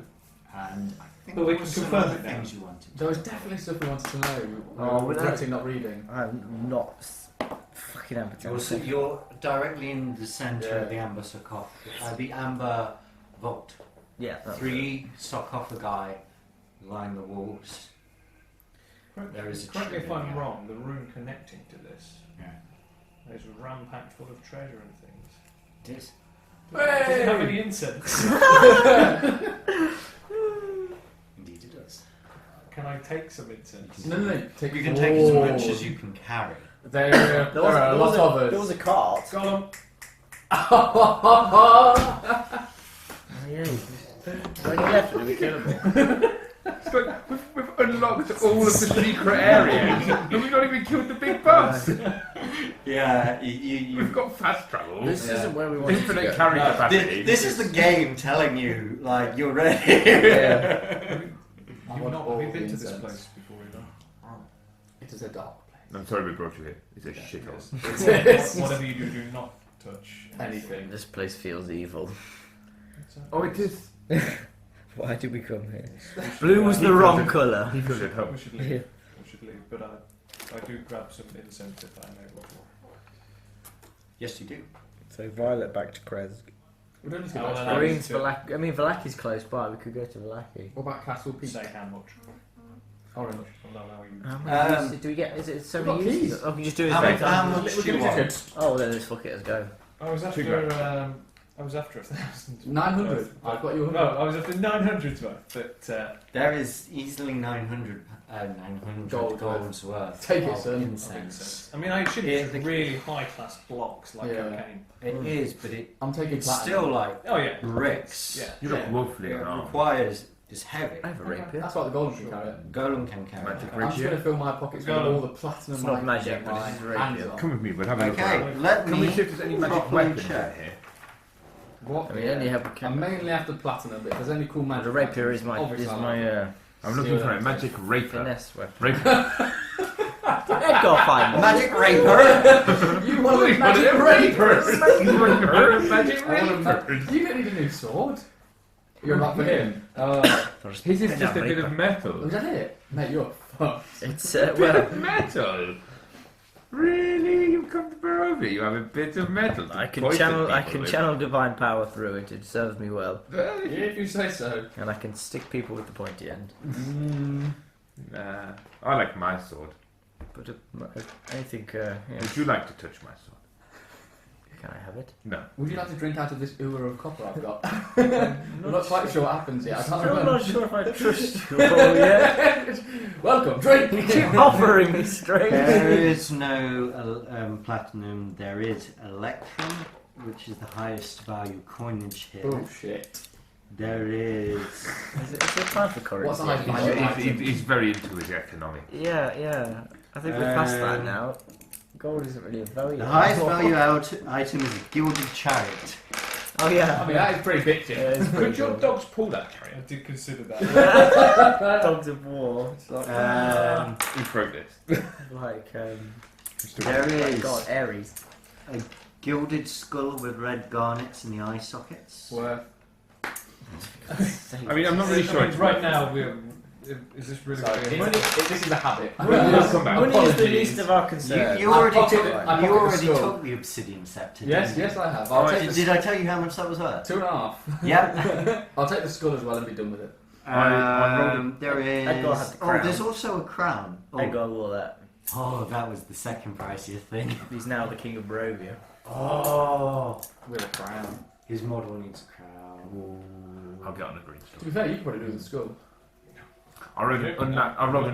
[SPEAKER 1] and I think
[SPEAKER 4] But we
[SPEAKER 1] there
[SPEAKER 4] can
[SPEAKER 1] were some
[SPEAKER 4] confirm
[SPEAKER 1] other
[SPEAKER 4] it now.
[SPEAKER 1] things you wanted.
[SPEAKER 2] There was definitely stuff we wanted to know.
[SPEAKER 6] Oh,
[SPEAKER 2] We're
[SPEAKER 6] well,
[SPEAKER 2] regretting not reading.
[SPEAKER 6] I'm not fucking Ember Temple.
[SPEAKER 1] You're directly in the centre
[SPEAKER 2] Yeah.
[SPEAKER 1] of the amber sarcophagus, the amber vault.
[SPEAKER 6] Yeah. that's
[SPEAKER 1] 3 sarcophagi line the walls. There is a
[SPEAKER 4] Correct me if
[SPEAKER 1] tree,
[SPEAKER 4] I'm
[SPEAKER 1] yeah.
[SPEAKER 4] wrong, the room connecting to this
[SPEAKER 1] Yeah.
[SPEAKER 4] is ram-packed full of treasure and things.
[SPEAKER 1] It is.
[SPEAKER 4] Does it have any incense?
[SPEAKER 1] Indeed, it does.
[SPEAKER 4] Can I take some incense?
[SPEAKER 2] No. Take
[SPEAKER 1] You can take as much
[SPEAKER 2] all.
[SPEAKER 1] as you can carry.
[SPEAKER 2] There are a lot of us.
[SPEAKER 6] There was a cart.
[SPEAKER 4] Gollum!
[SPEAKER 6] Oh, yeah. When you left it, we killed him.
[SPEAKER 5] It's like we've unlocked all of the secret areas and we've not even killed the big boss.
[SPEAKER 1] Yeah,
[SPEAKER 5] We've got fast travel.
[SPEAKER 6] This
[SPEAKER 2] Yeah.
[SPEAKER 6] isn't where we wanted to
[SPEAKER 5] Infinite
[SPEAKER 6] go.
[SPEAKER 5] carrying capacity.
[SPEAKER 1] This is the game telling you, like, you're ready.
[SPEAKER 6] Yeah.
[SPEAKER 2] I
[SPEAKER 4] You've
[SPEAKER 2] want
[SPEAKER 4] not
[SPEAKER 2] all
[SPEAKER 4] been
[SPEAKER 2] the
[SPEAKER 4] to this
[SPEAKER 2] incense.
[SPEAKER 4] place before either.
[SPEAKER 2] It is a dark place.
[SPEAKER 5] I'm sorry we brought you here. It's a shithole.
[SPEAKER 2] Yes.
[SPEAKER 4] Whatever you do not touch
[SPEAKER 2] Anything.
[SPEAKER 6] This place feels evil.
[SPEAKER 5] Oh, it is.
[SPEAKER 6] Why did we come here?
[SPEAKER 4] Yes.
[SPEAKER 6] Blue was the wrong colour.
[SPEAKER 5] He feels at home.
[SPEAKER 4] We should leave.
[SPEAKER 6] Yeah.
[SPEAKER 4] We should leave. But I do grab some incense if I may before.
[SPEAKER 1] Yes, you do.
[SPEAKER 6] So Violet back to Krezk.
[SPEAKER 2] We don't need to
[SPEAKER 4] Oh,
[SPEAKER 2] go
[SPEAKER 4] well,
[SPEAKER 2] back to
[SPEAKER 6] Green's
[SPEAKER 4] to-
[SPEAKER 6] Valaki. I mean, Valaki's close by. We could go to Valaki.
[SPEAKER 2] What about Castle Peak?
[SPEAKER 4] Say how much.
[SPEAKER 2] Orange.
[SPEAKER 4] I'll allow you.
[SPEAKER 6] How many
[SPEAKER 1] Um,
[SPEAKER 6] uses do we get? Is it so
[SPEAKER 2] we've
[SPEAKER 6] many
[SPEAKER 2] got
[SPEAKER 6] uses?
[SPEAKER 2] keys.
[SPEAKER 6] Oh, we can just do it.
[SPEAKER 1] How
[SPEAKER 6] as
[SPEAKER 1] much
[SPEAKER 6] many times.
[SPEAKER 1] do you want?
[SPEAKER 6] Oh, well, then let's fuck it. Let's go.
[SPEAKER 4] I was after.
[SPEAKER 5] $2,000.
[SPEAKER 4] I was after 1,000.
[SPEAKER 2] 900. I've got you 100.
[SPEAKER 4] No, I was after 900 worth. But
[SPEAKER 1] There is easily 900
[SPEAKER 2] Gold
[SPEAKER 1] golds worth
[SPEAKER 2] Take it,
[SPEAKER 1] of
[SPEAKER 2] son.
[SPEAKER 1] incense.
[SPEAKER 4] I mean, I should
[SPEAKER 1] Yeah,
[SPEAKER 4] use
[SPEAKER 1] the-
[SPEAKER 4] really high-class blocks like
[SPEAKER 2] Yeah.
[SPEAKER 4] cocaine.
[SPEAKER 1] It is, but
[SPEAKER 2] I'm taking
[SPEAKER 1] it's
[SPEAKER 2] platinum.
[SPEAKER 1] still like
[SPEAKER 4] Oh yeah,
[SPEAKER 1] bricks.
[SPEAKER 4] Yeah.
[SPEAKER 5] You look
[SPEAKER 1] Yeah.
[SPEAKER 5] woefully
[SPEAKER 1] It
[SPEAKER 5] wrong.
[SPEAKER 1] requires, it's heavy.
[SPEAKER 6] I have a rapier.
[SPEAKER 2] That's what the golden can carry.
[SPEAKER 1] Golem can carry
[SPEAKER 5] Magic
[SPEAKER 1] it.
[SPEAKER 2] I'm just going to fill my pockets with
[SPEAKER 4] Golem.
[SPEAKER 2] all the platinum.
[SPEAKER 6] It's not
[SPEAKER 2] I can
[SPEAKER 6] magic,
[SPEAKER 2] get
[SPEAKER 6] but
[SPEAKER 2] my
[SPEAKER 6] this is a
[SPEAKER 2] hands
[SPEAKER 6] rapier.
[SPEAKER 2] on.
[SPEAKER 5] Come with me, we'll have a look
[SPEAKER 1] Okay,
[SPEAKER 5] around.
[SPEAKER 1] let
[SPEAKER 5] Can we
[SPEAKER 1] me
[SPEAKER 5] see if there's any magic
[SPEAKER 1] properly
[SPEAKER 5] weapons
[SPEAKER 1] check.
[SPEAKER 5] out here?
[SPEAKER 2] What?
[SPEAKER 6] I mean, only have a
[SPEAKER 2] I'm
[SPEAKER 6] can.
[SPEAKER 2] mainly after platinum, but if there's any cool magic.
[SPEAKER 6] The rapier is
[SPEAKER 2] weapons,
[SPEAKER 6] my
[SPEAKER 2] obviously
[SPEAKER 5] I'm looking for a magic rapier.
[SPEAKER 6] finesse weapon.
[SPEAKER 5] Rapier.
[SPEAKER 6] Go find one.
[SPEAKER 1] Magic raper.
[SPEAKER 2] You want a
[SPEAKER 5] Magic
[SPEAKER 2] magic rapier?
[SPEAKER 5] Magic
[SPEAKER 2] I want a
[SPEAKER 5] rapier.
[SPEAKER 2] You don't need a new sword. You're not for him.
[SPEAKER 5] His is
[SPEAKER 6] Pin
[SPEAKER 5] just
[SPEAKER 6] that
[SPEAKER 5] a bit
[SPEAKER 6] rapier.
[SPEAKER 5] of metal.
[SPEAKER 2] Was that it? Mate, you're fucked.
[SPEAKER 6] It's
[SPEAKER 5] Bit
[SPEAKER 6] well.
[SPEAKER 5] of metal. Really? You've come to Barovia? You have a bit of metal. to
[SPEAKER 6] I can
[SPEAKER 5] poison
[SPEAKER 6] channel. I
[SPEAKER 5] people
[SPEAKER 6] can
[SPEAKER 5] with.
[SPEAKER 6] channel divine power through it. It serves me well,
[SPEAKER 2] If you say so.
[SPEAKER 6] and I can stick people with the pointy end.
[SPEAKER 5] Nah, I like my sword.
[SPEAKER 6] But I think. Yeah.
[SPEAKER 5] Would you like to touch my sword?
[SPEAKER 6] Can I have it?
[SPEAKER 5] No.
[SPEAKER 2] Would you like to drink out of this ewer of copper I've got? I'm not quite sure what happens yet. I can't
[SPEAKER 6] Still
[SPEAKER 2] remember.
[SPEAKER 6] not sure if I trust you all yet.
[SPEAKER 2] Welcome, drink!
[SPEAKER 6] You keep offering me straight.
[SPEAKER 1] There is no platinum. There is electrum, which is the highest value coinage here.
[SPEAKER 2] Oh shit.
[SPEAKER 1] There is.
[SPEAKER 6] Is it time for currency?
[SPEAKER 2] What's the highest value?
[SPEAKER 5] He's very into his economy.
[SPEAKER 6] Yeah. I think we're past that now. Gold isn't really a value.
[SPEAKER 1] The highest value item is a gilded chariot.
[SPEAKER 6] Oh yeah.
[SPEAKER 2] I mean, that is pretty bitchy.
[SPEAKER 6] Yeah, it's pretty
[SPEAKER 5] Could your
[SPEAKER 6] cool.
[SPEAKER 5] dogs pull that
[SPEAKER 4] I
[SPEAKER 5] carrier?
[SPEAKER 4] did consider that.
[SPEAKER 6] Dogs of war. It's like,
[SPEAKER 5] In progress.
[SPEAKER 1] There is
[SPEAKER 6] God, Aries.
[SPEAKER 1] a gilded skull with red garnets in the eye sockets.
[SPEAKER 2] Worth.
[SPEAKER 5] I mean, I'm not really sure.
[SPEAKER 4] I mean, right now, is this really?
[SPEAKER 2] Sorry,
[SPEAKER 4] going
[SPEAKER 2] this is a habit.
[SPEAKER 5] We'll come back.
[SPEAKER 6] Money is the
[SPEAKER 2] Apologies.
[SPEAKER 6] least of our concerns.
[SPEAKER 1] You already
[SPEAKER 2] pocket-
[SPEAKER 1] took.
[SPEAKER 2] I
[SPEAKER 1] You
[SPEAKER 2] pocket
[SPEAKER 1] already
[SPEAKER 2] the skull.
[SPEAKER 1] took the obsidian scepter.
[SPEAKER 2] Yes,
[SPEAKER 1] didn't you?
[SPEAKER 2] yes, I have. I'll take
[SPEAKER 1] Did
[SPEAKER 2] the
[SPEAKER 1] I tell you how much that was worth?
[SPEAKER 2] 2.5.
[SPEAKER 1] Yep.
[SPEAKER 2] I'll take the skull as well and be done with it.
[SPEAKER 1] There is.
[SPEAKER 6] Edgar had the
[SPEAKER 1] Oh,
[SPEAKER 6] crown.
[SPEAKER 1] there's also a crown.
[SPEAKER 6] Edgar wore that.
[SPEAKER 1] Oh, that was the second priciest thing.
[SPEAKER 6] He's now the king of Barovia.
[SPEAKER 1] Oh,
[SPEAKER 2] With a crown.
[SPEAKER 1] his model needs a crown.
[SPEAKER 5] I'll get on a green
[SPEAKER 2] To
[SPEAKER 5] stone.
[SPEAKER 2] be fair, you could probably do with the skull.
[SPEAKER 5] I rolled an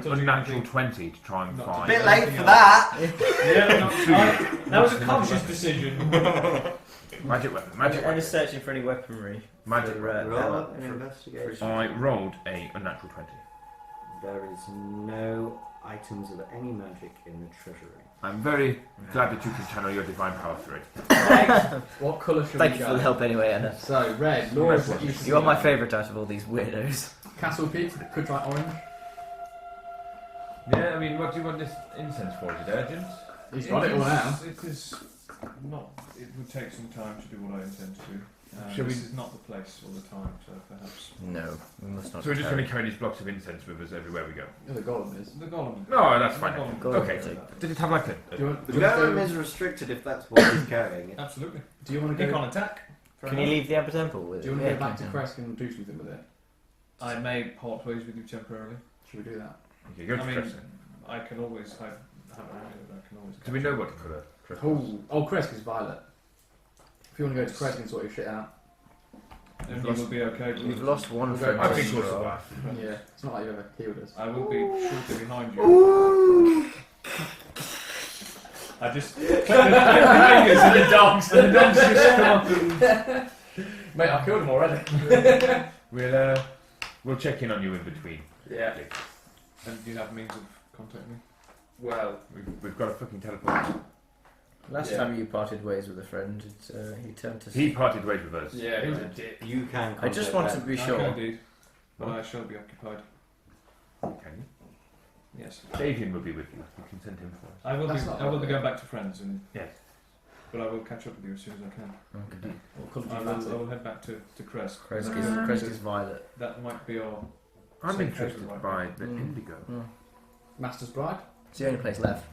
[SPEAKER 4] Touching
[SPEAKER 5] unnatural
[SPEAKER 4] anything.
[SPEAKER 5] 20 to try and
[SPEAKER 4] Not
[SPEAKER 5] find.
[SPEAKER 3] Bit
[SPEAKER 4] touching
[SPEAKER 3] late
[SPEAKER 4] anything
[SPEAKER 3] for
[SPEAKER 4] else.
[SPEAKER 3] that.
[SPEAKER 4] Yeah, that was a conscious decision.
[SPEAKER 5] Magic weapon.
[SPEAKER 6] I'm
[SPEAKER 5] Magic weapon.
[SPEAKER 6] just searching for any weaponry.
[SPEAKER 5] Magic
[SPEAKER 6] for,
[SPEAKER 5] weapon.
[SPEAKER 1] Roll
[SPEAKER 6] Bella.
[SPEAKER 1] an investigation.
[SPEAKER 5] I rolled a unnatural 20.
[SPEAKER 1] There is no items of any magic in the treasury.
[SPEAKER 5] I'm very glad that you can channel your divine power through it.
[SPEAKER 2] What colour should
[SPEAKER 6] Thank
[SPEAKER 2] we
[SPEAKER 6] you
[SPEAKER 2] go?
[SPEAKER 6] for the help anyway, Anna.
[SPEAKER 2] So, red. Laura's
[SPEAKER 5] Red.
[SPEAKER 6] You are my favourite out of all these weirdos.
[SPEAKER 2] Castle Peak, could try orange.
[SPEAKER 5] Yeah, I mean, what do you want this incense for? Is it urgent?
[SPEAKER 2] He's got it all now.
[SPEAKER 4] It is not. It would take some time to do what I intend to do.
[SPEAKER 5] Shall
[SPEAKER 4] This
[SPEAKER 5] we-
[SPEAKER 4] is not the place or the time, so perhaps
[SPEAKER 6] No, we must not.
[SPEAKER 5] So we're just
[SPEAKER 6] carry-
[SPEAKER 5] going to carry these blocks of incense with us everywhere we go.
[SPEAKER 2] Yeah, the golem is.
[SPEAKER 4] the golem.
[SPEAKER 5] No, that's fine.
[SPEAKER 4] The golem.
[SPEAKER 6] Golem.
[SPEAKER 5] Okay.
[SPEAKER 6] Take-
[SPEAKER 5] Did it have like
[SPEAKER 2] Do
[SPEAKER 5] a...
[SPEAKER 2] you want,
[SPEAKER 1] The
[SPEAKER 2] do you want to
[SPEAKER 1] golem
[SPEAKER 2] go?
[SPEAKER 1] is restricted if that's what he's carrying.
[SPEAKER 4] Absolutely.
[SPEAKER 2] Do you want to
[SPEAKER 4] Pick
[SPEAKER 2] go?
[SPEAKER 4] on attack.
[SPEAKER 6] Can you leave the Amber Temple with
[SPEAKER 2] Do you
[SPEAKER 6] it?
[SPEAKER 2] want to
[SPEAKER 6] Yeah,
[SPEAKER 2] go back to
[SPEAKER 6] can.
[SPEAKER 2] Krezk and do something with it?
[SPEAKER 4] I may part ways with you temporarily.
[SPEAKER 2] Should we do that?
[SPEAKER 5] Okay, go to
[SPEAKER 4] I mean,
[SPEAKER 5] Krezk.
[SPEAKER 4] I can always have an amulet. I can always.
[SPEAKER 5] Do we know what colour Krezk is?
[SPEAKER 2] Oh, Krezk is violet. If you want to go to Krezk and sort your shit out.
[SPEAKER 4] Then you will be okay.
[SPEAKER 6] We've lost one
[SPEAKER 2] We'll go
[SPEAKER 6] friend.
[SPEAKER 5] I
[SPEAKER 2] back.
[SPEAKER 5] think
[SPEAKER 6] as
[SPEAKER 5] we'll
[SPEAKER 6] well.
[SPEAKER 5] survive.
[SPEAKER 2] Yeah, it's not like you've ever healed us.
[SPEAKER 4] I will be shortly behind you. I just click the fingers and the dogs just come up and
[SPEAKER 2] Mate, I killed him already.
[SPEAKER 5] We'll check in on you in between.
[SPEAKER 2] Yeah.
[SPEAKER 4] And do you have means of contacting me?
[SPEAKER 2] Well,
[SPEAKER 5] We've got a fucking teleport.
[SPEAKER 6] Last
[SPEAKER 2] Yeah.
[SPEAKER 6] time you parted ways with a friend, he turned to.
[SPEAKER 5] He parted ways with us.
[SPEAKER 2] yeah, he was a dick.
[SPEAKER 1] You can.
[SPEAKER 6] I just
[SPEAKER 1] contact
[SPEAKER 6] wanted to be
[SPEAKER 4] I can
[SPEAKER 6] sure.
[SPEAKER 4] indeed, but I shall be occupied.
[SPEAKER 5] Can you?
[SPEAKER 4] Yes,
[SPEAKER 5] Davian will be with you. You can send him for us.
[SPEAKER 4] I will be.
[SPEAKER 2] That's not
[SPEAKER 4] I will be
[SPEAKER 2] okay.
[SPEAKER 4] going back to friends, and
[SPEAKER 5] Yes.
[SPEAKER 4] but I will catch up with you as soon as I can.
[SPEAKER 6] Okay.
[SPEAKER 2] What colour do
[SPEAKER 4] I
[SPEAKER 2] you
[SPEAKER 4] will,
[SPEAKER 2] fancy?
[SPEAKER 4] I will head back to Krezk.
[SPEAKER 6] Krezk is violet.
[SPEAKER 4] That might be our.
[SPEAKER 5] I'm
[SPEAKER 4] Same
[SPEAKER 5] interested
[SPEAKER 4] paper, right?
[SPEAKER 5] by the
[SPEAKER 6] Mm.
[SPEAKER 5] indigo.
[SPEAKER 6] Mm.
[SPEAKER 2] Master's Bride?
[SPEAKER 6] It's the only place left.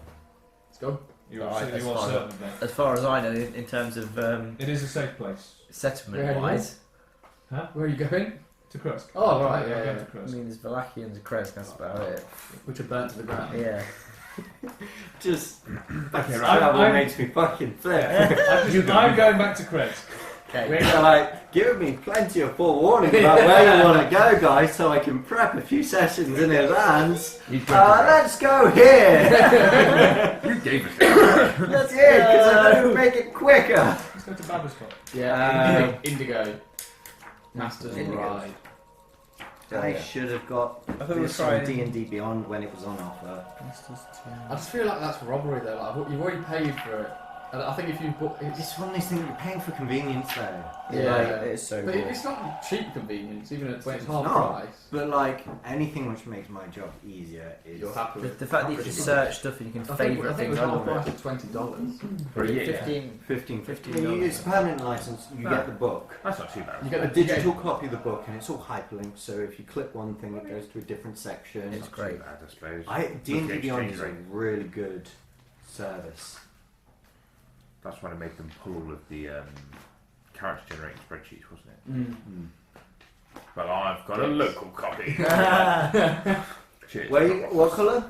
[SPEAKER 2] Let's go.
[SPEAKER 4] You
[SPEAKER 6] Right,
[SPEAKER 4] are,
[SPEAKER 6] as
[SPEAKER 4] you are
[SPEAKER 6] far as-
[SPEAKER 4] certain of that.
[SPEAKER 6] As far as I know, in terms of
[SPEAKER 4] It is a safe place.
[SPEAKER 6] settlement wise,
[SPEAKER 4] Huh?
[SPEAKER 2] Where are you going?
[SPEAKER 4] To Krezk.
[SPEAKER 2] Oh, right,
[SPEAKER 4] I'm
[SPEAKER 2] yeah,
[SPEAKER 4] going
[SPEAKER 2] yeah.
[SPEAKER 4] to
[SPEAKER 6] I
[SPEAKER 4] Krezk.
[SPEAKER 6] mean, there's Valachians and Krezk, that's about it.
[SPEAKER 2] Which are burnt to the ground.
[SPEAKER 6] Yeah.
[SPEAKER 1] Just
[SPEAKER 5] Okay,
[SPEAKER 1] travel
[SPEAKER 4] I'm-
[SPEAKER 1] makes me fucking flip.
[SPEAKER 4] I'm going back to Krezk.
[SPEAKER 6] Okay.
[SPEAKER 1] We're like giving me plenty of forewarning about where you want to go, guys, so I can prep a few sessions in advance.
[SPEAKER 5] He's going to
[SPEAKER 1] Let's go here.
[SPEAKER 5] You gave us it.
[SPEAKER 1] That's it, because I don't make it quicker.
[SPEAKER 4] Let's go to Babberspot.
[SPEAKER 2] Yeah, Indigo. Master's
[SPEAKER 6] Indigo.
[SPEAKER 2] Bride.
[SPEAKER 1] I should have got
[SPEAKER 6] I thought we were
[SPEAKER 1] this on
[SPEAKER 6] trying-
[SPEAKER 1] D&D Beyond when it was on offer.
[SPEAKER 2] I just feel like that's robbery though. Like, you've already paid for it. And I think if you bought it's,
[SPEAKER 1] It's one of these things you're paying for convenience though.
[SPEAKER 2] Yeah.
[SPEAKER 6] Like, it's so
[SPEAKER 2] but
[SPEAKER 6] cool.
[SPEAKER 2] it's not cheap convenience, even when it's half
[SPEAKER 1] not.
[SPEAKER 2] price.
[SPEAKER 1] But like anything which makes my job easier is
[SPEAKER 2] You're happy with
[SPEAKER 6] The fact that you can search stuff and you can
[SPEAKER 2] I think
[SPEAKER 6] favourite
[SPEAKER 2] it
[SPEAKER 6] things
[SPEAKER 2] was half
[SPEAKER 6] under
[SPEAKER 2] price
[SPEAKER 6] it.
[SPEAKER 2] at $20.
[SPEAKER 5] For a year.
[SPEAKER 6] 15.
[SPEAKER 1] $15. It's a permanent license. You get the book.
[SPEAKER 5] That's not too bad.
[SPEAKER 2] You get
[SPEAKER 1] A
[SPEAKER 2] the
[SPEAKER 1] digital copy of the book, and it's all hyperlinked. So if you click one thing, it goes to a different section.
[SPEAKER 6] It's
[SPEAKER 5] Not
[SPEAKER 6] great.
[SPEAKER 5] too bad, I suppose.
[SPEAKER 1] D&D
[SPEAKER 5] With the
[SPEAKER 1] Beyond
[SPEAKER 5] exchange
[SPEAKER 1] is a
[SPEAKER 5] rate.
[SPEAKER 1] really good service.
[SPEAKER 5] That's why I made them pull all of the character generating spreadsheets, wasn't it?
[SPEAKER 2] Mm.
[SPEAKER 5] Well, I've got a local copy. Cheers.
[SPEAKER 1] What colour?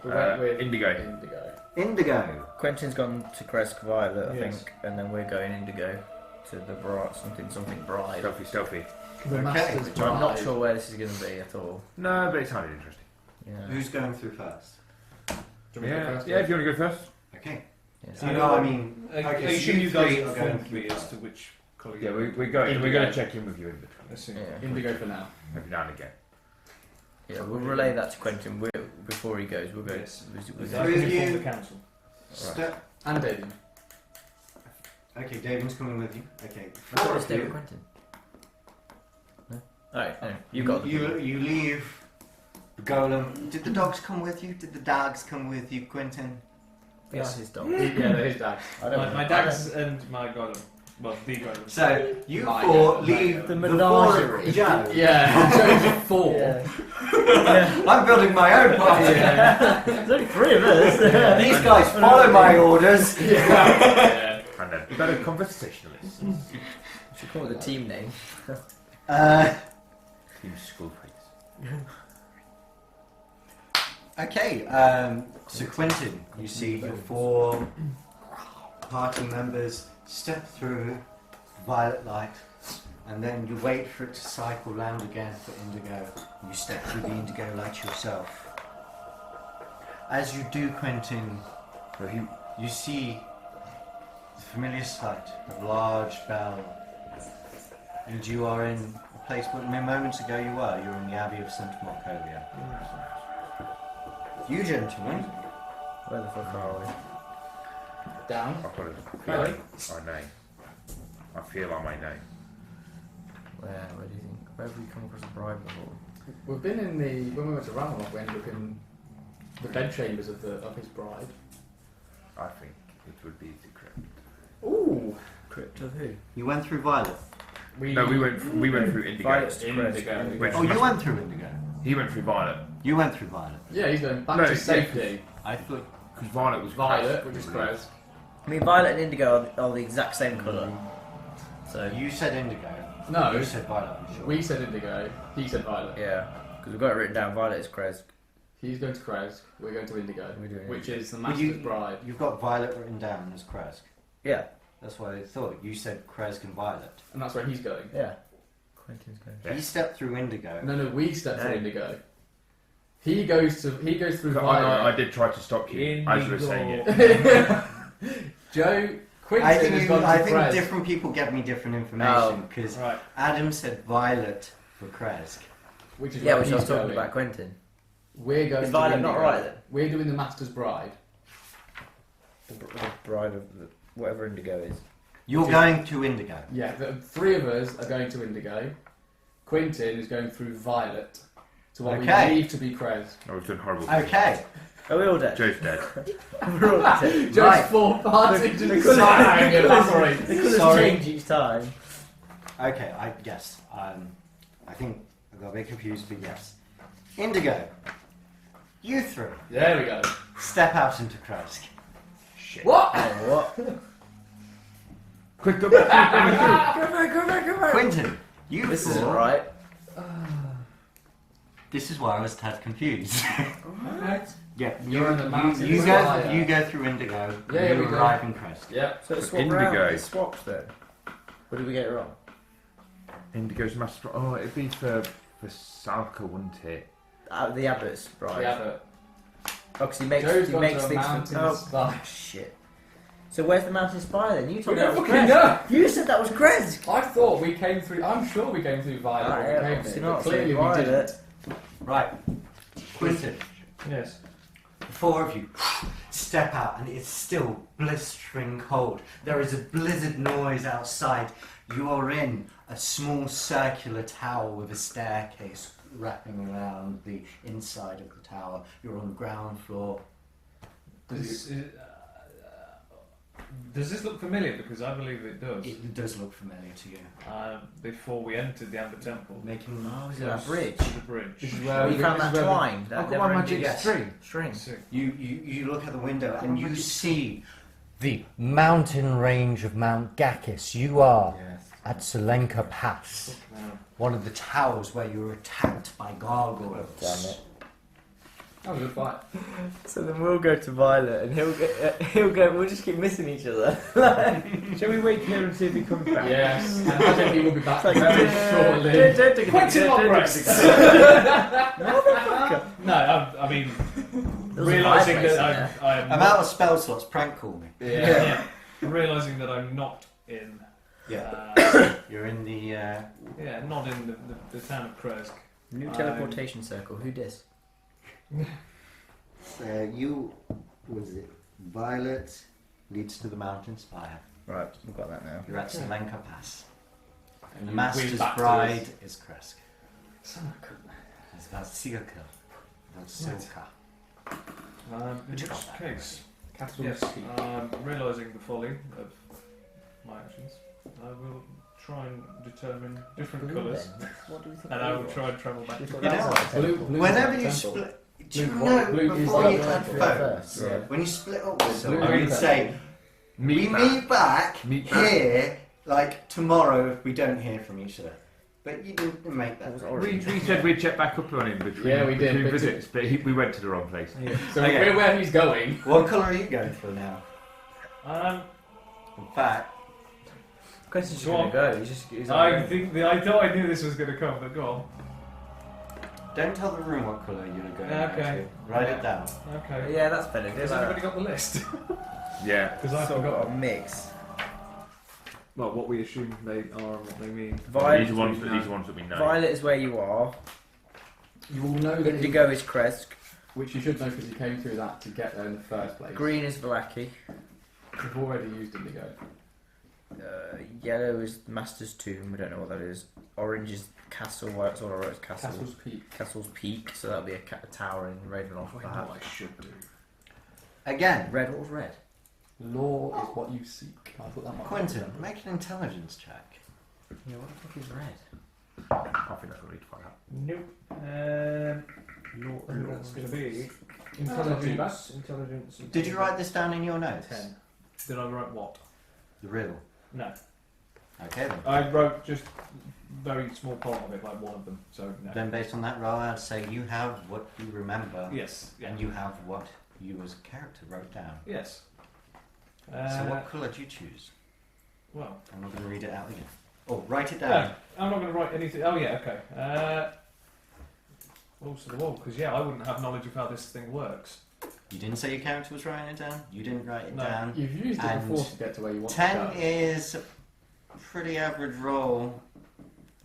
[SPEAKER 2] We went with
[SPEAKER 5] Indigo.
[SPEAKER 2] Indigo.
[SPEAKER 1] Indigo.
[SPEAKER 6] Quentin's gone to Krezk Violet, I
[SPEAKER 4] Yes.
[SPEAKER 6] think, and then we're going Indigo to the something bride.
[SPEAKER 5] Stealthy.
[SPEAKER 2] The Master's
[SPEAKER 6] Which I'm not
[SPEAKER 2] Bride.
[SPEAKER 6] sure where this is going to be at all.
[SPEAKER 5] No, but it sounded interesting.
[SPEAKER 6] Yeah.
[SPEAKER 1] Who's going through first?
[SPEAKER 2] Do you want me to go first?
[SPEAKER 5] Yeah, if you want to go first.
[SPEAKER 1] Okay.
[SPEAKER 6] Yeah.
[SPEAKER 1] So no, I mean,
[SPEAKER 4] Are
[SPEAKER 1] okay,
[SPEAKER 4] you
[SPEAKER 1] so
[SPEAKER 4] sure you guys
[SPEAKER 1] three are going
[SPEAKER 4] informed me
[SPEAKER 1] through
[SPEAKER 4] as
[SPEAKER 1] first.
[SPEAKER 4] to which colour
[SPEAKER 5] Yeah,
[SPEAKER 4] you
[SPEAKER 5] we're going
[SPEAKER 2] Indigo.
[SPEAKER 5] to check in with you in between.
[SPEAKER 4] Let's see.
[SPEAKER 6] Yeah.
[SPEAKER 2] Indigo for now.
[SPEAKER 5] Every now and again.
[SPEAKER 6] Yeah, we'll relay that to Quentin before he goes. We'll go.
[SPEAKER 4] Yes.
[SPEAKER 6] we'll
[SPEAKER 4] I
[SPEAKER 6] go-
[SPEAKER 4] can
[SPEAKER 1] Three of
[SPEAKER 4] inform
[SPEAKER 1] you.
[SPEAKER 4] the council.
[SPEAKER 1] Step.
[SPEAKER 2] And David.
[SPEAKER 1] Okay, David's coming with you. Okay.
[SPEAKER 6] I thought it
[SPEAKER 1] Four
[SPEAKER 6] was
[SPEAKER 1] of
[SPEAKER 6] David
[SPEAKER 1] you.
[SPEAKER 6] Quentin. No. Alright, no, you got the
[SPEAKER 1] You leave the golem. Did the dogs come with you? Did the dogs come with you, Quentin?
[SPEAKER 6] They are his dog.
[SPEAKER 2] Yeah, they're his dad.
[SPEAKER 6] I don't
[SPEAKER 4] My
[SPEAKER 6] know.
[SPEAKER 4] dags and my golem. Well, the golem.
[SPEAKER 1] So you
[SPEAKER 2] My
[SPEAKER 1] four
[SPEAKER 2] God,
[SPEAKER 1] leave
[SPEAKER 6] the
[SPEAKER 1] the four
[SPEAKER 6] menagerie.
[SPEAKER 1] of Joe.
[SPEAKER 2] Yeah, so it's 4.
[SPEAKER 6] Yeah.
[SPEAKER 1] I'm building my own party.
[SPEAKER 6] There's only 3 of us.
[SPEAKER 1] These guys follow my orders.
[SPEAKER 2] Yeah.
[SPEAKER 5] And then better conversationalists.
[SPEAKER 6] We should call it the team name.
[SPEAKER 5] Team school freaks.
[SPEAKER 1] Okay, so Quentin, you see your 4 party members step through violet light and then you wait for it to cycle round again for indigo. You step through the indigo light yourself. As you do, Quentin, you see the familiar sight of large bell, and you are in a place where moments ago you were. You're in the Abbey of St. Marcolia. You gentlemen,
[SPEAKER 6] Where the fuck are we?
[SPEAKER 2] Down.
[SPEAKER 5] I've got a
[SPEAKER 2] Really?
[SPEAKER 5] feeling. I know. I feel I may know.
[SPEAKER 6] Where do you think? Where have we come across a bride before?
[SPEAKER 2] We've been in when we went to Ravenloft, we ended up in the bedchambers of his bride.
[SPEAKER 5] I think it would be the crypt.
[SPEAKER 2] Ooh.
[SPEAKER 6] Crypt of who?
[SPEAKER 1] you went through Violet.
[SPEAKER 5] No, we went through Indigo.
[SPEAKER 6] Violet's to Krezk.
[SPEAKER 2] Indigo.
[SPEAKER 1] Oh, you went through indigo.
[SPEAKER 5] He went through Violet.
[SPEAKER 1] You went through Violet.
[SPEAKER 2] Yeah, he's going back
[SPEAKER 5] No,
[SPEAKER 2] to
[SPEAKER 5] yeah.
[SPEAKER 2] safety.
[SPEAKER 1] I thought.
[SPEAKER 5] Because Violet was
[SPEAKER 2] Violet,
[SPEAKER 5] Krezk,
[SPEAKER 2] which is
[SPEAKER 5] I believe.
[SPEAKER 2] Krezk.
[SPEAKER 6] I mean, violet and indigo are the exact same colour. So
[SPEAKER 1] You said indigo.
[SPEAKER 2] No,
[SPEAKER 1] You said Violet, I'm sure.
[SPEAKER 2] we said Indigo, he said Violet.
[SPEAKER 6] yeah, because we've got it written down. Violet is Krezk.
[SPEAKER 2] He's going to Krezk, we're going to Indigo,
[SPEAKER 6] We're doing
[SPEAKER 2] which is the
[SPEAKER 1] Well,
[SPEAKER 2] Master's bride.
[SPEAKER 1] You've got Violet written down as Krezk.
[SPEAKER 6] Yeah,
[SPEAKER 1] That's what I thought. You said Krezk and Violet.
[SPEAKER 2] And that's where he's going.
[SPEAKER 6] yeah. Quentin's going.
[SPEAKER 5] Yeah.
[SPEAKER 1] He stepped through indigo.
[SPEAKER 2] No, we stepped
[SPEAKER 6] No.
[SPEAKER 2] through Indigo. He goes through
[SPEAKER 5] I
[SPEAKER 2] Violet.
[SPEAKER 5] did try to stop you as you were saying it.
[SPEAKER 2] Joe, Quentin
[SPEAKER 1] I
[SPEAKER 2] has
[SPEAKER 1] think,
[SPEAKER 2] gone to
[SPEAKER 1] I think
[SPEAKER 2] Krezk.
[SPEAKER 1] different people get me different information because
[SPEAKER 4] Right.
[SPEAKER 1] Adam said Violet for Krezk.
[SPEAKER 2] Which is
[SPEAKER 6] Yeah,
[SPEAKER 2] where
[SPEAKER 6] which I was
[SPEAKER 2] he's
[SPEAKER 6] talking
[SPEAKER 2] going.
[SPEAKER 6] about Quentin.
[SPEAKER 2] We're going
[SPEAKER 6] Is
[SPEAKER 2] to
[SPEAKER 6] Violet
[SPEAKER 2] Indigo.
[SPEAKER 6] not right then?
[SPEAKER 2] We're doing the Master's bride.
[SPEAKER 6] The bride of whatever indigo is.
[SPEAKER 1] You're going to indigo.
[SPEAKER 2] Yeah, the three of us are going to Indigo. Quentin is going through Violet to what
[SPEAKER 1] Okay.
[SPEAKER 2] we believe to be Krezk.
[SPEAKER 5] I was doing horrible things.
[SPEAKER 1] Okay.
[SPEAKER 6] Are we all dead?
[SPEAKER 5] Joe's dead.
[SPEAKER 6] We're all dead.
[SPEAKER 2] Just
[SPEAKER 1] Right.
[SPEAKER 2] 4 parts
[SPEAKER 6] The-
[SPEAKER 2] into
[SPEAKER 6] the
[SPEAKER 2] the
[SPEAKER 6] colours-
[SPEAKER 2] side and
[SPEAKER 6] the colours-
[SPEAKER 2] evaporate.
[SPEAKER 6] The colours
[SPEAKER 1] Sorry.
[SPEAKER 6] change each time.
[SPEAKER 1] Okay, yes. I think I got a bit confused, but yes. Indigo. You three
[SPEAKER 2] There we go.
[SPEAKER 1] step out into Krezk.
[SPEAKER 5] Shit.
[SPEAKER 2] What?
[SPEAKER 6] Oh, what?
[SPEAKER 5] Quick, go back.
[SPEAKER 6] Go back.
[SPEAKER 1] Quentin, you
[SPEAKER 6] This
[SPEAKER 1] four.
[SPEAKER 6] isn't right.
[SPEAKER 1] This is why I was tad confused.
[SPEAKER 2] What?
[SPEAKER 1] Yeah,
[SPEAKER 2] You're in the mountains
[SPEAKER 1] you
[SPEAKER 2] of
[SPEAKER 1] go.
[SPEAKER 2] fire.
[SPEAKER 1] You go through indigo.
[SPEAKER 2] Yeah,
[SPEAKER 1] you
[SPEAKER 2] we go.
[SPEAKER 1] arrive in Krezk.
[SPEAKER 2] Yep.
[SPEAKER 6] So it's
[SPEAKER 5] So
[SPEAKER 6] swap
[SPEAKER 5] indigo.
[SPEAKER 6] round. It's swapped then. What did we get wrong?
[SPEAKER 5] Indigo's master. Oh, it'd be for Salka, wouldn't it?
[SPEAKER 6] The abbot's bride.
[SPEAKER 2] Yeah, but
[SPEAKER 6] Oh, because he makes,
[SPEAKER 2] Joe's
[SPEAKER 6] he
[SPEAKER 2] gone
[SPEAKER 6] makes
[SPEAKER 2] to a
[SPEAKER 6] things
[SPEAKER 2] mountain
[SPEAKER 6] for...
[SPEAKER 2] spire.
[SPEAKER 6] shit. So where's the mountain spire then? You
[SPEAKER 2] We
[SPEAKER 6] told me that
[SPEAKER 2] don't
[SPEAKER 6] was
[SPEAKER 2] fucking
[SPEAKER 6] Krezk.
[SPEAKER 2] know.
[SPEAKER 6] You said that was Krezk.
[SPEAKER 2] I thought we came through. I'm sure we came through Violet.
[SPEAKER 6] Ah,
[SPEAKER 2] when
[SPEAKER 6] yeah,
[SPEAKER 2] we came
[SPEAKER 6] obviously
[SPEAKER 2] here,
[SPEAKER 6] not.
[SPEAKER 2] but clearly
[SPEAKER 6] so
[SPEAKER 2] we didn't.
[SPEAKER 1] Right, Quentin.
[SPEAKER 4] Yes.
[SPEAKER 1] The four of you step out, and it's still blistering cold. There is a blizzard noise outside. You are in a small circular tower with a staircase wrapping around the inside of the tower. You're on the ground floor.
[SPEAKER 4] Does this look familiar? Because I believe it does.
[SPEAKER 1] It does look familiar to you.
[SPEAKER 4] Before we entered the Amber Temple,
[SPEAKER 1] Making
[SPEAKER 6] Oh, is it that bridge?
[SPEAKER 4] to the bridge.
[SPEAKER 2] This is where
[SPEAKER 6] We found
[SPEAKER 2] this
[SPEAKER 6] that
[SPEAKER 2] is where
[SPEAKER 6] twine. That
[SPEAKER 5] I've got my
[SPEAKER 6] never-ending
[SPEAKER 5] magic string.
[SPEAKER 6] string.
[SPEAKER 4] Sick.
[SPEAKER 1] you look at the window and you see the mountain range of Mount Gakis. You are
[SPEAKER 5] Yes.
[SPEAKER 1] at Selenka Pass, one of the towers where you were attacked by gargoyles.
[SPEAKER 6] Damn it.
[SPEAKER 2] That was a good fight.
[SPEAKER 6] So then we'll go to Violet and he'll go, we'll just keep missing each other.
[SPEAKER 5] Shall we wait here and see if he comes back?
[SPEAKER 2] Yes, and I think he will be back
[SPEAKER 6] It's like,
[SPEAKER 2] very shortly. Quentin
[SPEAKER 4] No, I mean,
[SPEAKER 6] There's a
[SPEAKER 4] realising
[SPEAKER 6] fireplace in
[SPEAKER 4] that I'm
[SPEAKER 1] I'm out of spell slots, prank call me.
[SPEAKER 2] Yeah.
[SPEAKER 4] realising that I'm not in.
[SPEAKER 1] You're in the.
[SPEAKER 4] Not in the town of Krezk.
[SPEAKER 6] New teleportation circle, who dis?
[SPEAKER 1] You. Was it? Violet leads to the mountain spire.
[SPEAKER 6] Right, we've got that now.
[SPEAKER 1] You're at Selenka Pass.
[SPEAKER 2] And
[SPEAKER 1] The
[SPEAKER 2] you
[SPEAKER 1] Master's
[SPEAKER 2] wheel back to
[SPEAKER 1] bride
[SPEAKER 2] us.
[SPEAKER 1] is Krezk. It's about Sigurkil. About Silka.
[SPEAKER 4] In
[SPEAKER 1] Which
[SPEAKER 4] which
[SPEAKER 1] got that,
[SPEAKER 4] case,
[SPEAKER 2] Capital
[SPEAKER 4] yes,
[SPEAKER 2] C.
[SPEAKER 4] realising the folly of my actions, I will try and determine different colours,
[SPEAKER 6] What do we think?
[SPEAKER 4] and I will try and travel back to
[SPEAKER 6] We thought
[SPEAKER 1] You
[SPEAKER 6] that
[SPEAKER 1] know
[SPEAKER 6] was
[SPEAKER 1] what?
[SPEAKER 6] our
[SPEAKER 2] Blue,
[SPEAKER 6] temple.
[SPEAKER 2] blue
[SPEAKER 1] Whenever
[SPEAKER 2] is
[SPEAKER 1] you
[SPEAKER 2] our temple.
[SPEAKER 1] split. Do you
[SPEAKER 2] Blue-
[SPEAKER 1] know
[SPEAKER 2] blue is
[SPEAKER 1] before
[SPEAKER 2] our
[SPEAKER 1] you
[SPEAKER 2] temple.
[SPEAKER 1] had
[SPEAKER 6] First,
[SPEAKER 1] phone?
[SPEAKER 6] yeah.
[SPEAKER 1] When you split up with
[SPEAKER 2] Blue
[SPEAKER 1] someone,
[SPEAKER 2] is
[SPEAKER 1] you'd
[SPEAKER 2] our
[SPEAKER 1] say,
[SPEAKER 5] Meet
[SPEAKER 1] we
[SPEAKER 5] back.
[SPEAKER 1] meet back
[SPEAKER 5] Meet back.
[SPEAKER 1] here, like tomorrow if we don't hear from each other. But you didn't make that.
[SPEAKER 6] That was
[SPEAKER 1] right.
[SPEAKER 5] We said we'd check back up on him between,
[SPEAKER 2] Yeah, we did,
[SPEAKER 5] between
[SPEAKER 2] but-
[SPEAKER 5] visits, but we went to the wrong place.
[SPEAKER 2] So
[SPEAKER 1] Okay.
[SPEAKER 2] we're where he's going.
[SPEAKER 1] What colour are you going for now?
[SPEAKER 4] Um,
[SPEAKER 1] In fact,
[SPEAKER 6] Krezk is just
[SPEAKER 4] Go
[SPEAKER 6] going
[SPEAKER 4] on.
[SPEAKER 6] to go. He's
[SPEAKER 4] I thought I knew this was going to come, but go on.
[SPEAKER 1] Don't tell the room what colour you're going
[SPEAKER 4] Okay.
[SPEAKER 1] to. Write it down.
[SPEAKER 4] Okay.
[SPEAKER 6] Yeah, that's better.
[SPEAKER 4] Has everybody got the list?
[SPEAKER 5] Yeah.
[SPEAKER 4] Because I've
[SPEAKER 6] Sort of got a
[SPEAKER 4] forgotten.
[SPEAKER 6] mix.
[SPEAKER 4] Well, what we assume they are and what they mean.
[SPEAKER 6] Violet,
[SPEAKER 5] These are ones that we know.
[SPEAKER 6] Violet is where you are.
[SPEAKER 2] You will know that
[SPEAKER 6] Indigo is Krezk.
[SPEAKER 2] which you should know because you came through that to get there in the first place.
[SPEAKER 6] Green is Vlaki.
[SPEAKER 2] You've already used indigo.
[SPEAKER 6] Yellow is Master's Tomb. We don't know what that is. Orange is Castle. Well, that's all I wrote. Is Castle.
[SPEAKER 2] Castle's Peak.
[SPEAKER 6] Castle's Peak. So that'll be a tower in Ravenloft.
[SPEAKER 4] I know what I should do.
[SPEAKER 1] Again,
[SPEAKER 6] Red. What was red?
[SPEAKER 2] Law is what you seek. I thought that might
[SPEAKER 1] Quentin,
[SPEAKER 2] be
[SPEAKER 1] make an intelligence check.
[SPEAKER 6] Yeah. What the fuck is red?
[SPEAKER 5] I think that's what we need to find out.
[SPEAKER 4] Nope. That's going to be
[SPEAKER 2] Intelligence.
[SPEAKER 4] Intelligence.
[SPEAKER 1] Did you write this down in your notes?
[SPEAKER 4] 10. Did I write what?
[SPEAKER 1] The riddle.
[SPEAKER 4] No.
[SPEAKER 1] Okay then.
[SPEAKER 4] I wrote just very small part of it, like one of them. So no.
[SPEAKER 1] Then based on that roll, I'd say you have what you remember,
[SPEAKER 4] Yes. Yeah.
[SPEAKER 1] and you have what you as a character wrote down.
[SPEAKER 4] Yes.
[SPEAKER 1] So what colour do you choose?
[SPEAKER 4] Well.
[SPEAKER 1] I'm not going to read it out again. Oh, write it
[SPEAKER 4] No,
[SPEAKER 1] down.
[SPEAKER 4] I'm not going to write anything. Oh yeah. Okay. Also the wall, because I wouldn't have knowledge of how this thing works.
[SPEAKER 1] You didn't say your character was writing it down. You didn't write it
[SPEAKER 4] No.
[SPEAKER 1] down.
[SPEAKER 2] You've used it
[SPEAKER 1] And
[SPEAKER 2] before to get to where you want
[SPEAKER 1] 10
[SPEAKER 2] to go.
[SPEAKER 1] is a pretty average roll.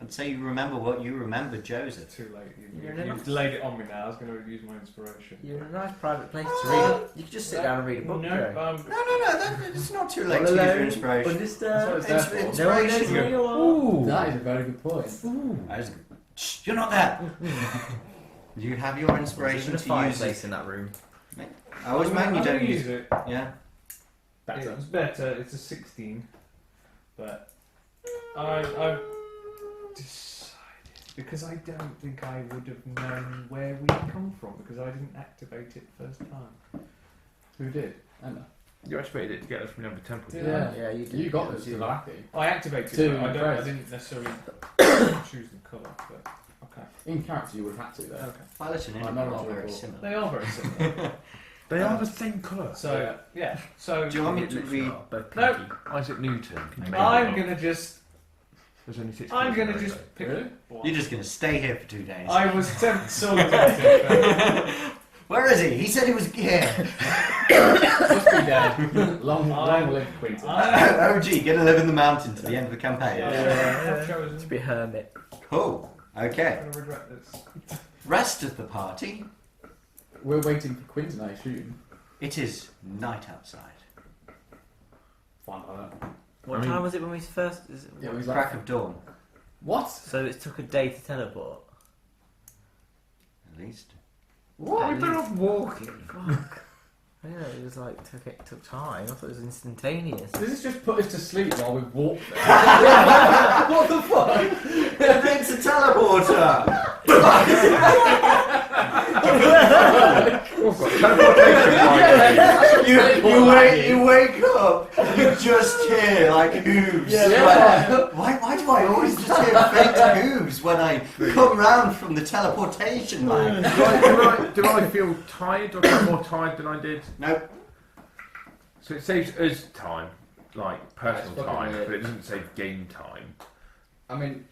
[SPEAKER 1] I'd say you remember what you remember, Joseph.
[SPEAKER 4] Too late.
[SPEAKER 6] You're
[SPEAKER 4] You've
[SPEAKER 6] not-
[SPEAKER 4] laid it on me now. I was going to use my inspiration.
[SPEAKER 6] You're in a nice private place to read. You could just sit down and read a book.
[SPEAKER 4] No,
[SPEAKER 6] Joe.
[SPEAKER 1] No, it's not too late to
[SPEAKER 6] All
[SPEAKER 1] use your
[SPEAKER 6] alone,
[SPEAKER 1] inspiration.
[SPEAKER 6] Understand?
[SPEAKER 2] That's what it's
[SPEAKER 6] No one knows
[SPEAKER 1] Inspiration.
[SPEAKER 6] where you are.
[SPEAKER 5] Ooh.
[SPEAKER 2] That is a very good point.
[SPEAKER 1] Shh, you're not there. You have your
[SPEAKER 6] There's
[SPEAKER 1] inspiration
[SPEAKER 6] even a
[SPEAKER 1] to use
[SPEAKER 6] fireplace
[SPEAKER 1] it.
[SPEAKER 6] in that room.
[SPEAKER 1] I always mind you don't use it.
[SPEAKER 4] it.
[SPEAKER 1] Yeah.
[SPEAKER 2] Better.
[SPEAKER 4] It's better. It's a 16, but I've decided because I don't think I would have known where we come from because I didn't activate it first time.
[SPEAKER 2] Who did? Emma.
[SPEAKER 5] You activated it to get us from the temple.
[SPEAKER 2] Yeah.
[SPEAKER 6] Yeah, you did.
[SPEAKER 2] You got
[SPEAKER 6] Yeah,
[SPEAKER 2] those to
[SPEAKER 6] you-
[SPEAKER 2] Valaki.
[SPEAKER 4] I activated
[SPEAKER 2] To
[SPEAKER 4] it. But I
[SPEAKER 2] Krezk.
[SPEAKER 4] didn't necessarily choose the colour, but okay.
[SPEAKER 2] In character, you would have had to, though.
[SPEAKER 4] Okay.
[SPEAKER 1] Violet and
[SPEAKER 2] I
[SPEAKER 1] Indigo
[SPEAKER 2] know
[SPEAKER 1] are
[SPEAKER 2] what
[SPEAKER 1] very
[SPEAKER 2] you're
[SPEAKER 1] similar.
[SPEAKER 4] They are very similar.
[SPEAKER 5] They are the same colour.
[SPEAKER 4] So yeah. So
[SPEAKER 1] Do you want me to
[SPEAKER 6] Literally
[SPEAKER 1] read?
[SPEAKER 6] are, both
[SPEAKER 4] No.
[SPEAKER 6] pinky.
[SPEAKER 5] Isaac Newton.
[SPEAKER 4] I'm gonna just.
[SPEAKER 5] There's only 6
[SPEAKER 4] I'm
[SPEAKER 5] colours
[SPEAKER 4] gonna
[SPEAKER 5] in
[SPEAKER 4] just
[SPEAKER 5] there.
[SPEAKER 4] pick.
[SPEAKER 2] Really?
[SPEAKER 4] one.
[SPEAKER 1] You're just going to stay here for 2 days.
[SPEAKER 4] I was sort of tempted. but-
[SPEAKER 1] Where is he? He said he was here.
[SPEAKER 2] Must be dead. Long live Quentin.
[SPEAKER 1] OG, going to live in the mountain to the end of the campaign.
[SPEAKER 4] Yeah. I've
[SPEAKER 6] To
[SPEAKER 4] chosen.
[SPEAKER 6] be a hermit.
[SPEAKER 1] Cool. Okay.
[SPEAKER 4] I'm gonna regret this.
[SPEAKER 1] Rest of the party.
[SPEAKER 2] We're waiting for Quentin, I assume.
[SPEAKER 1] It is night outside.
[SPEAKER 2] Fine by that.
[SPEAKER 6] What
[SPEAKER 5] I mean-
[SPEAKER 6] time was it when we first? Is it,
[SPEAKER 2] Yeah, it was
[SPEAKER 1] Crack
[SPEAKER 2] like,
[SPEAKER 1] of dawn,
[SPEAKER 2] what?
[SPEAKER 6] so it took a day to teleport.
[SPEAKER 1] at least.
[SPEAKER 6] What?
[SPEAKER 5] We're off walking.
[SPEAKER 6] Fuck. Yeah, it was like took time. I thought it was instantaneous.
[SPEAKER 2] Does this just put us to sleep while we walk there?
[SPEAKER 1] What the fuck? It's a teleporter.
[SPEAKER 5] Oh, God, teleportation.
[SPEAKER 1] You wake up. You just hear like hooves.
[SPEAKER 2] Yeah.
[SPEAKER 1] Why do I always just hear faint hooves when I come round from the teleportation line?
[SPEAKER 5] Do I feel tired or feel more tired than I did?
[SPEAKER 1] Nope.
[SPEAKER 5] So it saves us time, like
[SPEAKER 2] That's
[SPEAKER 5] personal
[SPEAKER 2] fucking
[SPEAKER 5] time,
[SPEAKER 2] weird.
[SPEAKER 5] but it doesn't save game time.
[SPEAKER 2] I mean,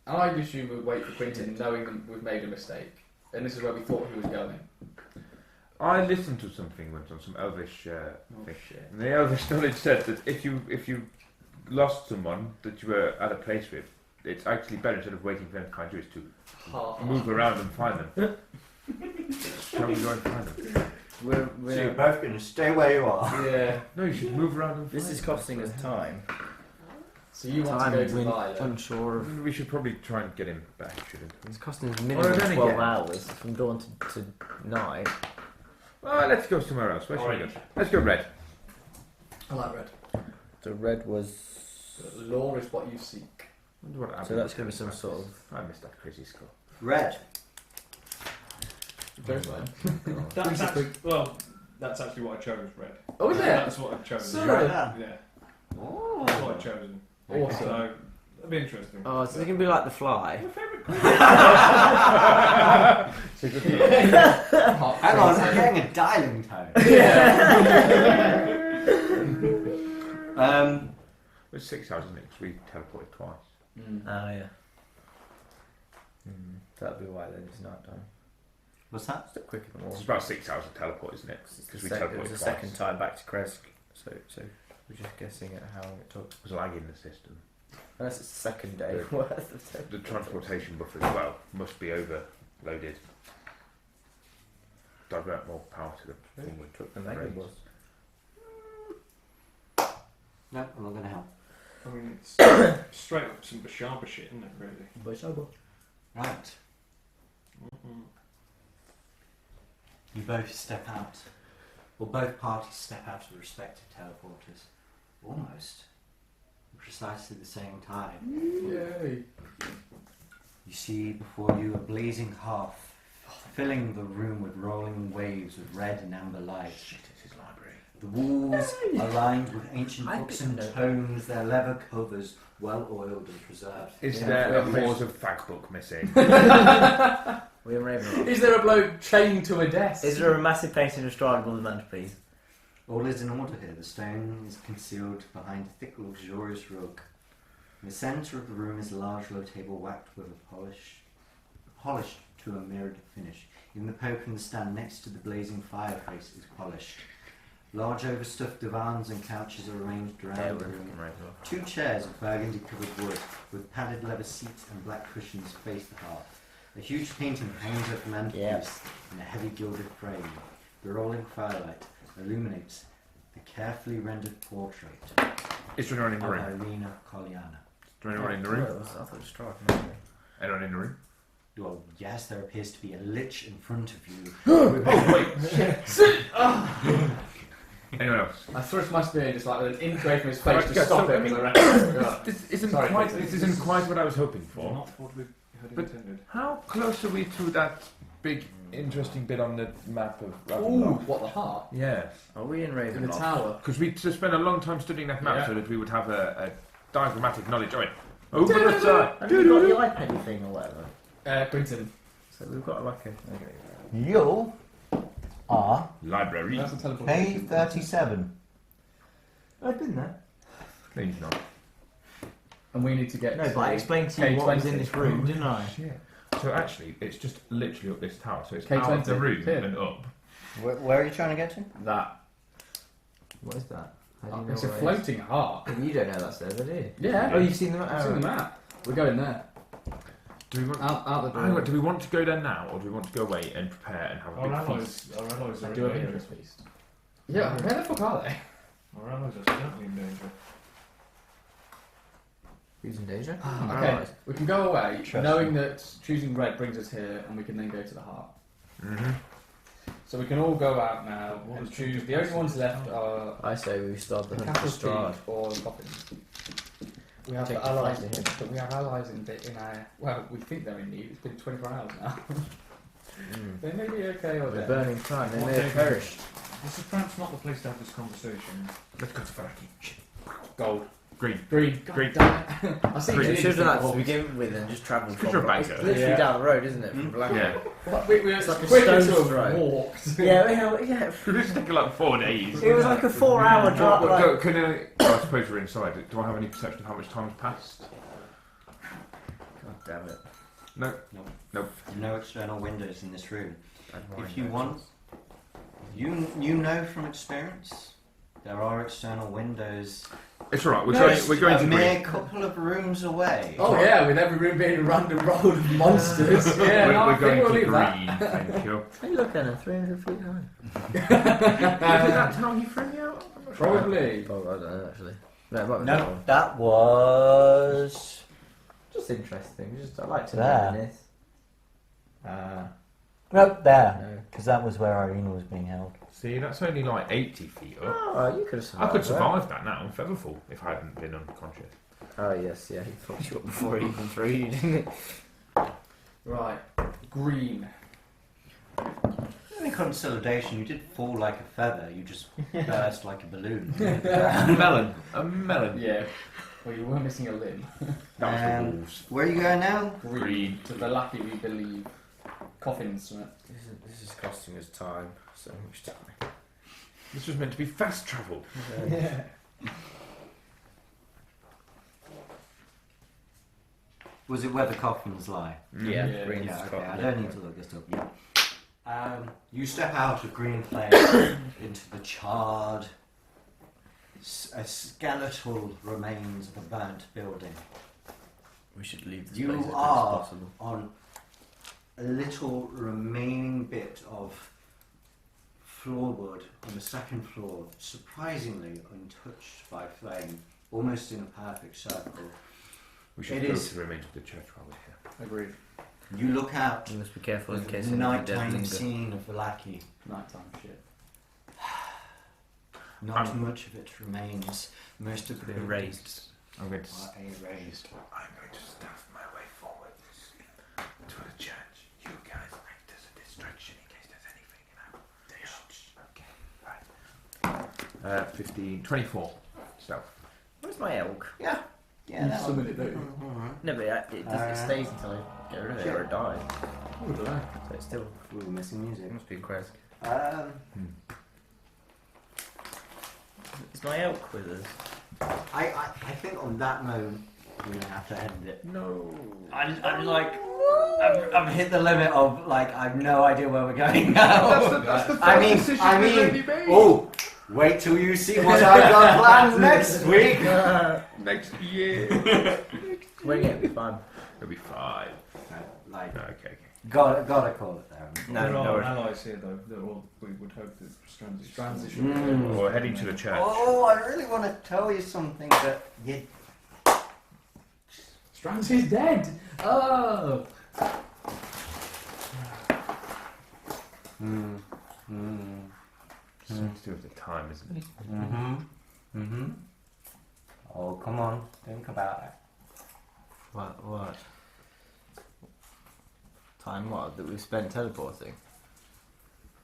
[SPEAKER 2] I'd assume we'd wait for Quentin knowing that we've made a mistake. And this is where we thought he was going.
[SPEAKER 5] I listened to something once on some Elvish thing,
[SPEAKER 2] shit.
[SPEAKER 5] and the Elvish knowledge said that if you lost someone that you were at a place with, it's actually better instead of waiting for them to find you, is to move around and find them. Shall we go and find them?
[SPEAKER 1] So you're both going to stay where you are.
[SPEAKER 2] Yeah.
[SPEAKER 5] No, you should move around and find
[SPEAKER 6] This is
[SPEAKER 5] them.
[SPEAKER 6] costing us time.
[SPEAKER 2] So you want
[SPEAKER 6] Time
[SPEAKER 2] to go to
[SPEAKER 6] we're
[SPEAKER 2] Violet.
[SPEAKER 6] unsure of.
[SPEAKER 5] We should probably try and get him back, shouldn't we?
[SPEAKER 6] It's costing us
[SPEAKER 5] Well,
[SPEAKER 6] minimum
[SPEAKER 5] then
[SPEAKER 6] 12
[SPEAKER 5] again-
[SPEAKER 6] hours from dawn to night.
[SPEAKER 5] Well, let's go somewhere else. Where should we go?
[SPEAKER 4] Orange.
[SPEAKER 5] Let's go red.
[SPEAKER 2] I like red.
[SPEAKER 6] So red was.
[SPEAKER 2] Law is what you seek.
[SPEAKER 5] Wonder what
[SPEAKER 6] So
[SPEAKER 5] happened
[SPEAKER 6] that's
[SPEAKER 5] to
[SPEAKER 6] going to be some
[SPEAKER 5] this
[SPEAKER 6] sort of.
[SPEAKER 5] I missed that crazy score.
[SPEAKER 1] Red.
[SPEAKER 2] Don't mind.
[SPEAKER 4] That's actually, well, that's actually what I chose. Red.
[SPEAKER 2] Oh, is it?
[SPEAKER 4] That's what I've chosen.
[SPEAKER 2] So-
[SPEAKER 1] Write it down.
[SPEAKER 4] Yeah,
[SPEAKER 1] Oh.
[SPEAKER 4] that's what I've chosen.
[SPEAKER 2] Awesome.
[SPEAKER 4] So that'd be interesting.
[SPEAKER 6] Oh, so it's going to be like the fly.
[SPEAKER 4] My favourite
[SPEAKER 1] Hang on, I'm getting a dialing tone.
[SPEAKER 5] It's 6 hours, isn't it? Because we teleported twice.
[SPEAKER 6] Oh yeah. That'd be why then it's night time.
[SPEAKER 1] What's that?
[SPEAKER 6] Still quicker than
[SPEAKER 5] It's
[SPEAKER 6] all.
[SPEAKER 5] about 6 hours of teleport, isn't it? Because we teleported
[SPEAKER 6] It was
[SPEAKER 5] twice.
[SPEAKER 6] the second time back to Krezk, so we're just guessing at how long it took.
[SPEAKER 5] It was lag in the system.
[SPEAKER 6] Unless it's the second day
[SPEAKER 5] The-
[SPEAKER 6] worth of time.
[SPEAKER 5] The transportation buffer as well must be overloaded. Divert more power to the thing.
[SPEAKER 6] We took the mega bus.
[SPEAKER 1] No, I'm not going to help.
[SPEAKER 4] I mean, it's straight up some Bashaba shit, isn't it, really?
[SPEAKER 1] Right. You both step out. Well, both parties step out of the respective teleporters. Almost. At precisely the same time.
[SPEAKER 2] Yay!
[SPEAKER 1] You see before you a blazing hearth, filling the room with rolling waves of red and amber light.
[SPEAKER 5] Shit, it's his library.
[SPEAKER 1] The walls are lined with ancient
[SPEAKER 6] I
[SPEAKER 1] books
[SPEAKER 6] didn't
[SPEAKER 1] and
[SPEAKER 6] know.
[SPEAKER 1] tomes, their leather covers well oiled and preserved.
[SPEAKER 5] Is
[SPEAKER 6] Yeah,
[SPEAKER 5] there a
[SPEAKER 6] yeah.
[SPEAKER 5] Wars of Fag book missing?
[SPEAKER 6] William Ravenloft.
[SPEAKER 2] Is there a bloke chained to a desk?
[SPEAKER 6] Is there a massive painting of Strahd on the mantelpiece?
[SPEAKER 1] All is in order here. The stone is concealed behind a thick, luxurious rug. In the centre of the room is a large low table whacked with a polished to a mirrored finish. Even the poker in the stand next to the blazing fireplace is polished. Large overstuffed divans and couches are arranged around the room. Two chairs of burgundy-covered wood with padded leather seats and black cushions face the hearth. A huge painting hangs over the mantelpiece in a heavy gilded frame. The rolling firelight illuminates the carefully rendered portrait
[SPEAKER 5] Is there anyone in
[SPEAKER 1] of
[SPEAKER 5] the room?
[SPEAKER 1] Irina Kolyana.
[SPEAKER 5] Is there anyone in the room?
[SPEAKER 6] I thought it was Strahd.
[SPEAKER 5] Anyone in the room?
[SPEAKER 1] Well, yes, there appears to be a lich in front of you.
[SPEAKER 5] Anyone else?
[SPEAKER 2] I thrust my spear just like with an inch away from his face
[SPEAKER 5] Right,
[SPEAKER 2] to
[SPEAKER 5] guys,
[SPEAKER 2] stop
[SPEAKER 5] so,
[SPEAKER 2] it.
[SPEAKER 5] I mean,
[SPEAKER 2] because I reckon-
[SPEAKER 5] This isn't
[SPEAKER 2] Sorry,
[SPEAKER 5] quite.
[SPEAKER 2] Krezk.
[SPEAKER 5] This isn't quite what I was hoping for.
[SPEAKER 4] Not what we had
[SPEAKER 5] But-
[SPEAKER 4] intended.
[SPEAKER 5] How close are we to that big, interesting bit on the map of
[SPEAKER 2] Ooh,
[SPEAKER 5] Ravenloft?
[SPEAKER 2] what the heart?
[SPEAKER 5] Yeah,
[SPEAKER 6] Are we in
[SPEAKER 2] In the
[SPEAKER 6] Ravenloft?
[SPEAKER 2] tower.
[SPEAKER 5] because we just spent a long time studying that map
[SPEAKER 2] Yeah.
[SPEAKER 5] so that we would have a diagrammatic knowledge of it. Over the side.
[SPEAKER 6] Have you got the iPad thing or whatever?
[SPEAKER 2] Quinton.
[SPEAKER 6] So we've got like a...
[SPEAKER 7] You are
[SPEAKER 5] Library.
[SPEAKER 2] That's a teleportation.
[SPEAKER 7] K37.
[SPEAKER 6] I've been there.
[SPEAKER 5] No, you've not.
[SPEAKER 2] And we need to get
[SPEAKER 6] No,
[SPEAKER 2] to
[SPEAKER 6] but I explained to you what was in this room, didn't I?
[SPEAKER 5] Shit. So actually, it's just literally up this tower. So it's
[SPEAKER 2] K20,
[SPEAKER 5] out of the room
[SPEAKER 2] here.
[SPEAKER 5] and up.
[SPEAKER 7] Where are you trying to get to?
[SPEAKER 2] that.
[SPEAKER 6] What is that? How do you know
[SPEAKER 2] It's a
[SPEAKER 6] what it is?
[SPEAKER 2] floating heart.
[SPEAKER 6] You don't know that's there, do you?
[SPEAKER 2] Yeah.
[SPEAKER 6] Oh, you've seen the
[SPEAKER 2] I've seen the map. We're going there.
[SPEAKER 5] Do we want?
[SPEAKER 2] Out the
[SPEAKER 5] Hang
[SPEAKER 2] door.
[SPEAKER 5] on, do we want to go there now, or do we want to go away and prepare and have a
[SPEAKER 4] Our
[SPEAKER 5] big
[SPEAKER 4] allies,
[SPEAKER 5] feast?
[SPEAKER 4] our allies
[SPEAKER 2] I
[SPEAKER 4] are
[SPEAKER 2] do
[SPEAKER 4] in
[SPEAKER 2] have
[SPEAKER 4] danger.
[SPEAKER 2] interest feast. Yeah, where the fuck are they?
[SPEAKER 4] Our allies are certainly in danger.
[SPEAKER 6] Who's in danger?
[SPEAKER 2] Okay,
[SPEAKER 6] Alright.
[SPEAKER 2] we can go away,
[SPEAKER 7] Trust
[SPEAKER 2] knowing that choosing red brings us here, and we can then go to the heart.
[SPEAKER 5] Mm-hmm.
[SPEAKER 2] So we can all go out now
[SPEAKER 4] What
[SPEAKER 2] and
[SPEAKER 4] is
[SPEAKER 2] choose.
[SPEAKER 4] it?
[SPEAKER 2] The only ones left are
[SPEAKER 6] I say we start the
[SPEAKER 2] the
[SPEAKER 6] hunt for
[SPEAKER 2] Castle
[SPEAKER 6] Strahd.
[SPEAKER 2] Peak or the Coffins. We have
[SPEAKER 6] Take the
[SPEAKER 2] allies,
[SPEAKER 6] fight to him.
[SPEAKER 2] but we have allies in our. Well, we think they're in need. It's been 24 hours now. They may be okay or
[SPEAKER 6] They're
[SPEAKER 2] dead.
[SPEAKER 6] burning time, they
[SPEAKER 4] What
[SPEAKER 6] may have
[SPEAKER 4] they do.
[SPEAKER 6] perished.
[SPEAKER 4] This is perhaps not the place to have this conversation.
[SPEAKER 5] Let's go to Faraki.
[SPEAKER 2] Gold.
[SPEAKER 5] Green.
[SPEAKER 2] Green. God
[SPEAKER 5] Green.
[SPEAKER 2] damn it. I see
[SPEAKER 6] We
[SPEAKER 2] you
[SPEAKER 6] should have done that to
[SPEAKER 2] did
[SPEAKER 6] begin with and just travelled
[SPEAKER 5] Because
[SPEAKER 6] from
[SPEAKER 5] you're a
[SPEAKER 6] It's
[SPEAKER 5] banker.
[SPEAKER 6] literally
[SPEAKER 2] Yeah.
[SPEAKER 6] down the road, isn't it? From Blackpool.
[SPEAKER 5] Yeah.
[SPEAKER 2] We
[SPEAKER 6] It's like a
[SPEAKER 2] quicker to
[SPEAKER 6] stone's
[SPEAKER 2] have
[SPEAKER 6] throw.
[SPEAKER 2] walked.
[SPEAKER 6] Yeah.
[SPEAKER 5] It's taken like 4 days.
[SPEAKER 6] It was like a 4-hour drive.
[SPEAKER 5] Well,
[SPEAKER 6] Like,
[SPEAKER 5] can I suppose we're inside. Do I have any perception of how much time's passed?
[SPEAKER 6] God damn it.
[SPEAKER 5] No.
[SPEAKER 1] No external windows in this room.
[SPEAKER 6] Bad
[SPEAKER 1] If
[SPEAKER 6] mind,
[SPEAKER 1] you
[SPEAKER 6] no
[SPEAKER 1] want,
[SPEAKER 6] chance.
[SPEAKER 1] you know from experience, there are external windows.
[SPEAKER 5] It's alright. We're
[SPEAKER 1] No,
[SPEAKER 5] going
[SPEAKER 1] a
[SPEAKER 5] to
[SPEAKER 1] mere
[SPEAKER 5] green.
[SPEAKER 1] couple of rooms away.
[SPEAKER 2] Oh yeah, with every room being a random road of monsters. Yeah, no, I
[SPEAKER 5] we're
[SPEAKER 2] think
[SPEAKER 5] going
[SPEAKER 2] we'll
[SPEAKER 5] to
[SPEAKER 2] leave that.
[SPEAKER 5] green. Thank you.
[SPEAKER 6] Hey, look at it, 300 feet high.
[SPEAKER 5] Is it that town you threw me out? I'm not sure.
[SPEAKER 2] Probably.
[SPEAKER 6] Oh, I don't know actually. No, it might be that
[SPEAKER 7] No,
[SPEAKER 6] one.
[SPEAKER 7] that was
[SPEAKER 6] Just interesting. Just I like to
[SPEAKER 7] There.
[SPEAKER 6] reminisce.
[SPEAKER 7] nope there,
[SPEAKER 6] No.
[SPEAKER 7] because that was where Irina was being held.
[SPEAKER 5] See, that's only like 80 feet up.
[SPEAKER 6] Oh, you could have
[SPEAKER 5] I
[SPEAKER 6] survived.
[SPEAKER 5] could
[SPEAKER 6] that.
[SPEAKER 5] survive that now in Featherfall if I hadn't been unconscious.
[SPEAKER 6] Oh yes, yeah. He fucked you up before he even threw you, didn't he?
[SPEAKER 2] Right, green.
[SPEAKER 1] In consolidation, you did fall like a feather. You just burst like a balloon.
[SPEAKER 5] A melon. A melon.
[SPEAKER 2] Yeah. Well, you were missing a limb.
[SPEAKER 5] That was the wolves.
[SPEAKER 1] Where are you going now?
[SPEAKER 2] Green. To the lucky we believe. Coffins. Right?
[SPEAKER 6] This is costing us time. So much time.
[SPEAKER 5] This was meant to be fast travel.
[SPEAKER 2] Yeah.
[SPEAKER 1] Was it where the coffins lie?
[SPEAKER 6] Yeah,
[SPEAKER 2] Yeah.
[SPEAKER 6] green
[SPEAKER 1] Yeah, okay.
[SPEAKER 6] Scotland.
[SPEAKER 1] I don't need to look this up yet. You step out of Green Flame into the charred, skeletal remains of a burnt building.
[SPEAKER 6] We should leave this
[SPEAKER 1] You
[SPEAKER 6] place as quick as
[SPEAKER 1] are
[SPEAKER 6] possible.
[SPEAKER 1] on a little remaining bit of floorboard on the second floor, surprisingly untouched by flame, almost in a perfect circle.
[SPEAKER 5] We should
[SPEAKER 1] It
[SPEAKER 5] go
[SPEAKER 1] is-
[SPEAKER 5] to the remains of the church while we're here.
[SPEAKER 2] Agreed.
[SPEAKER 1] You look out
[SPEAKER 6] You must be careful in
[SPEAKER 1] at
[SPEAKER 6] case
[SPEAKER 1] the
[SPEAKER 6] any dead
[SPEAKER 1] nighttime
[SPEAKER 6] linger.
[SPEAKER 1] scene of Vallaki.
[SPEAKER 2] Nighttime shit.
[SPEAKER 1] Not much of it remains. Most of
[SPEAKER 6] Could
[SPEAKER 1] it
[SPEAKER 6] be erased.
[SPEAKER 5] I'm going to.
[SPEAKER 1] are erased.
[SPEAKER 5] I'm going to stuff my way forward to the church. You guys act as a distraction in case there's anything, 15, 24 stealth.
[SPEAKER 6] Where's my elk?
[SPEAKER 1] Yeah,
[SPEAKER 2] You summon it, don't you?
[SPEAKER 6] No, but it stays until I get rid of it or it dies.
[SPEAKER 2] I don't know.
[SPEAKER 6] So it's still.
[SPEAKER 1] Ooh, missing music.
[SPEAKER 6] It must be Krezk. Is my elk with us?
[SPEAKER 1] I think on that moment we're gonna have to end it.
[SPEAKER 6] No.
[SPEAKER 1] I'm like, I've hit the limit of like I've no idea where we're going now.
[SPEAKER 5] That's the
[SPEAKER 1] I mean, oh, wait till you see what I've got planned next week.
[SPEAKER 5] Next year.
[SPEAKER 6] We're getting be fine.
[SPEAKER 5] It'll be 5.
[SPEAKER 1] Like,
[SPEAKER 5] No, okay.
[SPEAKER 1] gotta call it there.
[SPEAKER 6] No,
[SPEAKER 4] there
[SPEAKER 6] no.
[SPEAKER 4] are allies here though. That will, we would hope that Strands should
[SPEAKER 5] We're heading to the church.
[SPEAKER 1] Oh, I really want to tell you something, but you.
[SPEAKER 2] Strands is dead! Oh!
[SPEAKER 5] Something to do with the time, isn't it?
[SPEAKER 1] Oh, come on, think about it.
[SPEAKER 6] What? Time what? That we've spent teleporting?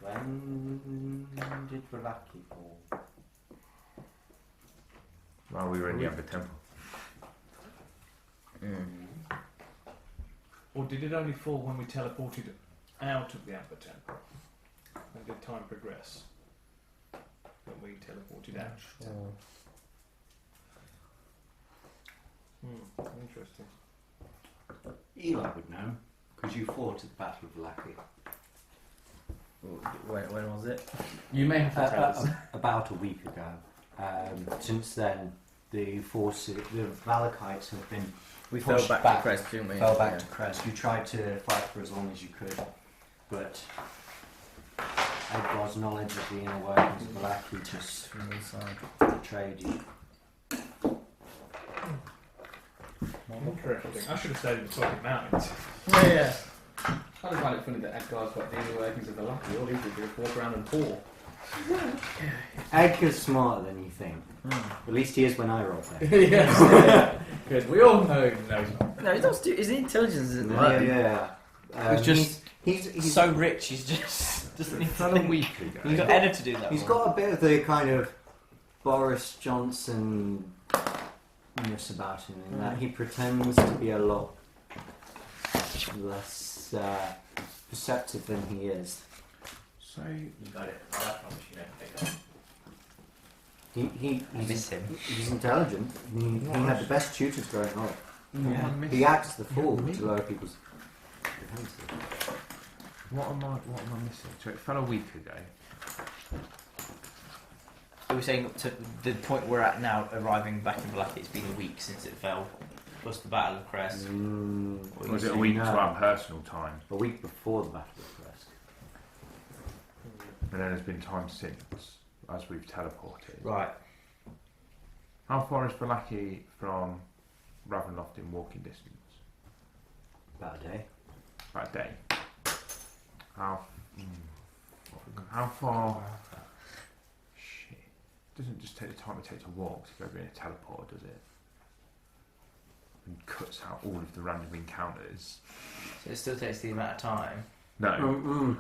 [SPEAKER 1] When did Vallaki fall?
[SPEAKER 5] While we were in the Amber Temple.
[SPEAKER 4] Or did it only fall when we teleported out of the Amber Temple? And did time progress when we teleported out? Interesting.
[SPEAKER 1] Eli would know, because you fought at the Battle of Vallaki.
[SPEAKER 6] When was it?
[SPEAKER 2] You may have to tell us.
[SPEAKER 1] About a week ago. Since then, the Valakites have been
[SPEAKER 6] We
[SPEAKER 1] Pushed
[SPEAKER 6] fell back,
[SPEAKER 1] back.
[SPEAKER 6] to Krezk, didn't we?
[SPEAKER 1] fell back
[SPEAKER 6] Yeah.
[SPEAKER 1] to Krezk. You tried to fight for as long as you could, but Edgar's knowledge of the inner workings of Vallaki just
[SPEAKER 6] From the side.
[SPEAKER 1] betrayed you.
[SPEAKER 4] Interesting. I should have stayed in the fucking mountains.
[SPEAKER 6] Yeah.
[SPEAKER 2] I just find it funny that Edgar's got the inner workings of the lucky. All he could do is walk around and pour.
[SPEAKER 1] Edgar's smarter than you think. At least he is when I roll play.
[SPEAKER 2] Yes. Because we all know he knows.
[SPEAKER 6] No, he's not stupid. His intelligence isn't
[SPEAKER 1] Yeah.
[SPEAKER 3] He's just
[SPEAKER 1] he's
[SPEAKER 3] so rich, he's just doesn't need to
[SPEAKER 5] Fell a
[SPEAKER 3] think.
[SPEAKER 5] week ago.
[SPEAKER 3] He's got Edda to do that.
[SPEAKER 1] He's
[SPEAKER 3] one.
[SPEAKER 1] got a bit of the kind of Boris Johnson-ness about him in that he pretends to be a lot less perceptive than he is.
[SPEAKER 5] So,
[SPEAKER 3] You got it. I promise you don't pick up.
[SPEAKER 1] He's
[SPEAKER 3] him.
[SPEAKER 1] He's intelligent. He had the best tutors growing up.
[SPEAKER 5] yeah.
[SPEAKER 1] He acts the fool to lower people's defenses.
[SPEAKER 5] What am I missing? So it fell a week ago.
[SPEAKER 3] So we're saying to the point we're at now, arriving back in Black, it's been a week since it fell, plus the Battle of Krezk.
[SPEAKER 1] What
[SPEAKER 5] Was
[SPEAKER 1] you
[SPEAKER 5] it a
[SPEAKER 1] say
[SPEAKER 5] week
[SPEAKER 1] now?
[SPEAKER 5] to our personal time?
[SPEAKER 1] A week before the Battle of Krezk.
[SPEAKER 5] And then there's been time since, as we've teleported.
[SPEAKER 3] Right.
[SPEAKER 5] How far is Vallaki from Ravenloft in walking distance?
[SPEAKER 1] About a day.
[SPEAKER 5] About a day. How far? Shit. Doesn't just take the time it takes to walk to go in a teleport, does it? And cuts out all of the random encounters.
[SPEAKER 3] So it still takes the amount of time.
[SPEAKER 5] No,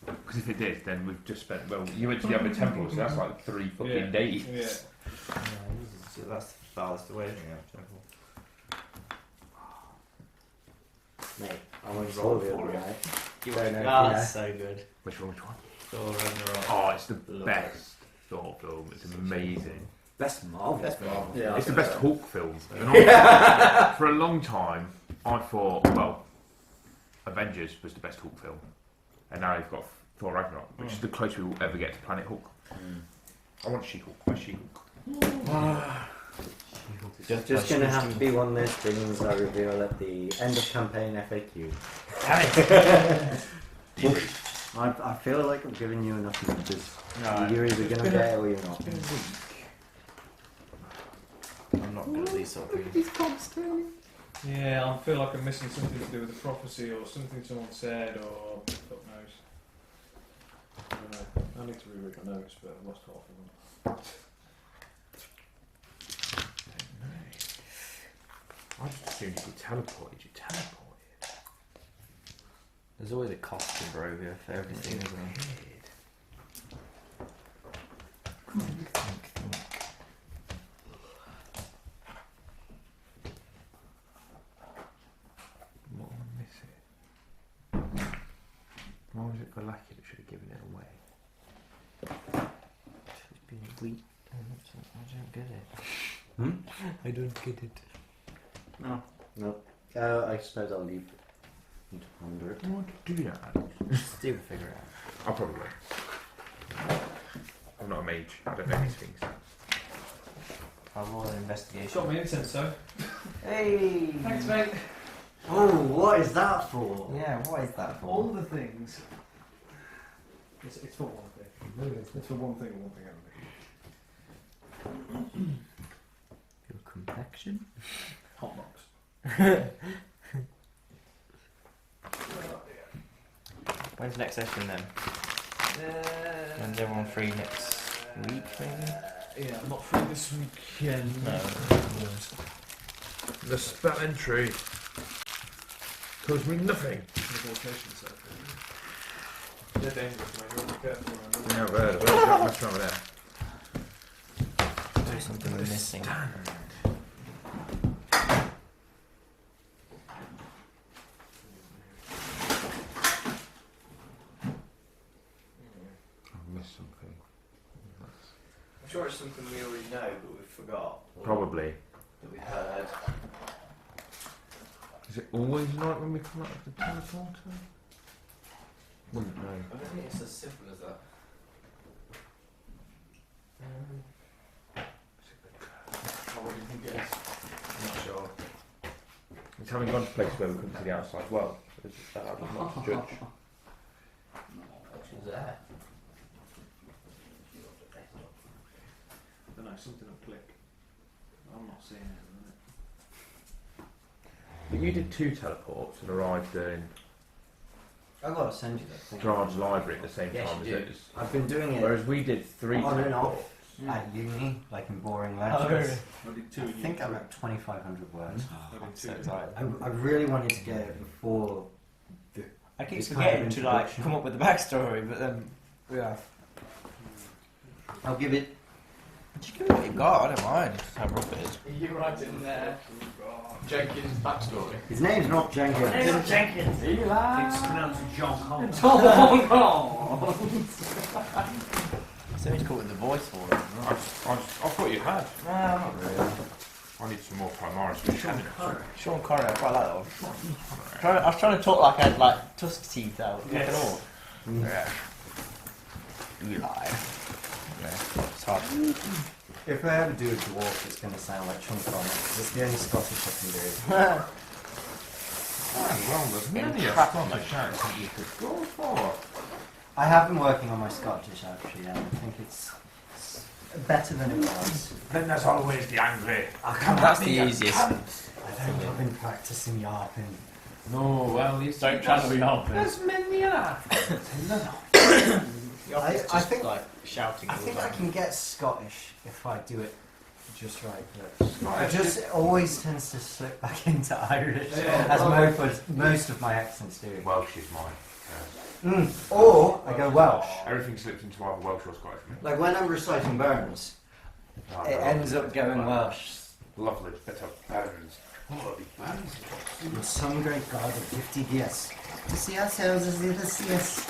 [SPEAKER 5] because if it did, then we've just spent. Well, you went to the other temple, so that's like 3 fucking days.
[SPEAKER 4] Yeah.
[SPEAKER 3] So that's the farthest away from the temple.
[SPEAKER 1] Mate, I want to
[SPEAKER 3] Roll
[SPEAKER 1] roll the
[SPEAKER 3] for
[SPEAKER 1] other
[SPEAKER 3] it.
[SPEAKER 1] way.
[SPEAKER 3] You
[SPEAKER 1] Don't know,
[SPEAKER 3] oh,
[SPEAKER 1] yeah.
[SPEAKER 3] that's so good.
[SPEAKER 5] Which one?
[SPEAKER 3] Thor and the right.
[SPEAKER 5] Oh, it's the
[SPEAKER 3] Love
[SPEAKER 5] best Thor film. It's amazing.
[SPEAKER 1] Best Marvel.
[SPEAKER 3] Best Marvel.
[SPEAKER 2] Yeah,
[SPEAKER 5] It's the best Hulk film. And for a long time, I thought, well, Avengers was the best Hulk film. And now you've got Thor Ragnarok, which is the closest we will ever get to Planet Hulk. I want She-Hulk. Where's She-Hulk?
[SPEAKER 1] Just going to have to be one of those things I reveal at the end of campaign FAQ. I feel like I'm giving you enough numbers.
[SPEAKER 3] No,
[SPEAKER 1] You're either going to get it or you're not.
[SPEAKER 3] I'm not good at these sort of things.
[SPEAKER 4] Yeah, I feel like I'm missing something to do with the prophecy or something someone said or fuck knows. I don't know. I need to reread my notes, but I've lost half of them.
[SPEAKER 5] I just assumed you teleported. You teleported.
[SPEAKER 3] There's always a cost in Barovia for everything, isn't there?
[SPEAKER 5] What am I missing? Why was it Galactic that should have given it away?
[SPEAKER 3] It's been weak. I don't get it. I don't get it.
[SPEAKER 1] No. I suppose I'll leave you to ponder it.
[SPEAKER 5] I want to do that.
[SPEAKER 3] Steve will figure it out.
[SPEAKER 5] I'll probably. I'm not a mage. I don't know these things.
[SPEAKER 3] I'll roll an investigation.
[SPEAKER 4] Shot me incense, so.
[SPEAKER 3] Hey!
[SPEAKER 4] Thanks, mate.
[SPEAKER 1] Oh, what is that for?
[SPEAKER 3] Yeah, what is that for?
[SPEAKER 4] All the things. It's for one thing. It's for one thing and one thing only.
[SPEAKER 3] Your complexion?
[SPEAKER 4] Hot box.
[SPEAKER 3] When's next session then? When's everyone free next week, maybe?
[SPEAKER 4] Yeah, I'm not free this weekend.
[SPEAKER 3] No.
[SPEAKER 5] The spell entry tells me nothing.
[SPEAKER 4] Negotiation circle. They're dangerous, mate. You want to be careful around them.
[SPEAKER 5] Yeah, I've heard of it. What's wrong with that?
[SPEAKER 3] There's something missing.
[SPEAKER 5] I've missed something.
[SPEAKER 3] I'm sure it's something we already know, but we forgot.
[SPEAKER 5] Probably.
[SPEAKER 3] That we heard.
[SPEAKER 5] Is it always like when we come out of the teleporter? Wouldn't know.
[SPEAKER 3] I don't think it's as simple as that.
[SPEAKER 4] What do you think it is?
[SPEAKER 3] I'm not sure.
[SPEAKER 5] It's having gone to places where we couldn't see the outside well. It's that I would not judge.
[SPEAKER 3] She's there.
[SPEAKER 4] I don't know, something will click. I'm not seeing it.
[SPEAKER 5] But you did 2 teleports and arrived in
[SPEAKER 1] I've got to send you that thing.
[SPEAKER 5] Gerard's library at the same
[SPEAKER 3] Yes,
[SPEAKER 5] time
[SPEAKER 3] you
[SPEAKER 5] as
[SPEAKER 3] do.
[SPEAKER 5] it.
[SPEAKER 1] I've been doing it
[SPEAKER 5] Whereas we did 3
[SPEAKER 1] on and
[SPEAKER 5] teleports.
[SPEAKER 1] off at uni, like in boring
[SPEAKER 3] Oh,
[SPEAKER 1] lectures.
[SPEAKER 4] I did 2
[SPEAKER 1] I
[SPEAKER 4] and
[SPEAKER 1] think
[SPEAKER 4] you
[SPEAKER 1] I'm at 2,500 words.
[SPEAKER 4] I did
[SPEAKER 3] I'm
[SPEAKER 4] 2.
[SPEAKER 3] so excited.
[SPEAKER 1] I really wanted to get it before.
[SPEAKER 3] I keep
[SPEAKER 1] It's
[SPEAKER 3] forgetting
[SPEAKER 1] kind of
[SPEAKER 3] to like
[SPEAKER 1] introduction.
[SPEAKER 3] come up with the backstory, but then yeah.
[SPEAKER 1] I'll give it.
[SPEAKER 3] Just give me what you got. I don't mind how rough it is.
[SPEAKER 4] You write it in there. Jenkins' backstory.
[SPEAKER 1] His name's not Jenkins.
[SPEAKER 3] Jenkins.
[SPEAKER 4] It's
[SPEAKER 3] pronounced John Collins.
[SPEAKER 4] John
[SPEAKER 3] So he's called with the voice for it.
[SPEAKER 5] I thought you had.
[SPEAKER 3] No, not really.
[SPEAKER 5] I need some more Primaris for Shannon.
[SPEAKER 3] Sean Connery, I quite like that one. I was trying to talk like I had like tusk teeth out.
[SPEAKER 4] Yes.
[SPEAKER 3] Look at all. Yeah. You lie. Yeah, it's hard.
[SPEAKER 1] If I ever do a dwarf, it's going to sound like Sean Connery. It's the only Scottish I can do.
[SPEAKER 5] Well, there's many a
[SPEAKER 3] crap
[SPEAKER 5] Scottish accent you could go for.
[SPEAKER 1] I have been working on my Scottish actually, and I think it's better than it was.
[SPEAKER 5] Then there's always the angry.
[SPEAKER 3] That's the easiest.
[SPEAKER 1] I think I've been practicing yarping.
[SPEAKER 5] No, well, these
[SPEAKER 4] Don't try to be helping.
[SPEAKER 5] There's many a
[SPEAKER 1] I think
[SPEAKER 3] like shouting.
[SPEAKER 1] I
[SPEAKER 3] all the
[SPEAKER 1] think I
[SPEAKER 3] time.
[SPEAKER 1] can get Scottish if I do it just right, but I
[SPEAKER 5] Scottish.
[SPEAKER 1] just always tends to slip back into Irish,
[SPEAKER 4] Yeah.
[SPEAKER 1] as most of my accents do.
[SPEAKER 5] Welsh is mine.
[SPEAKER 1] Or I go Welsh.
[SPEAKER 5] Everything slips into either Welsh or Scottish.
[SPEAKER 1] Like when I'm reciting Burns, it ends up going Welsh.
[SPEAKER 5] Lovely. Better Burns. Bloody Burns.
[SPEAKER 1] And some great God of 50 years. To see ourselves as the other see us.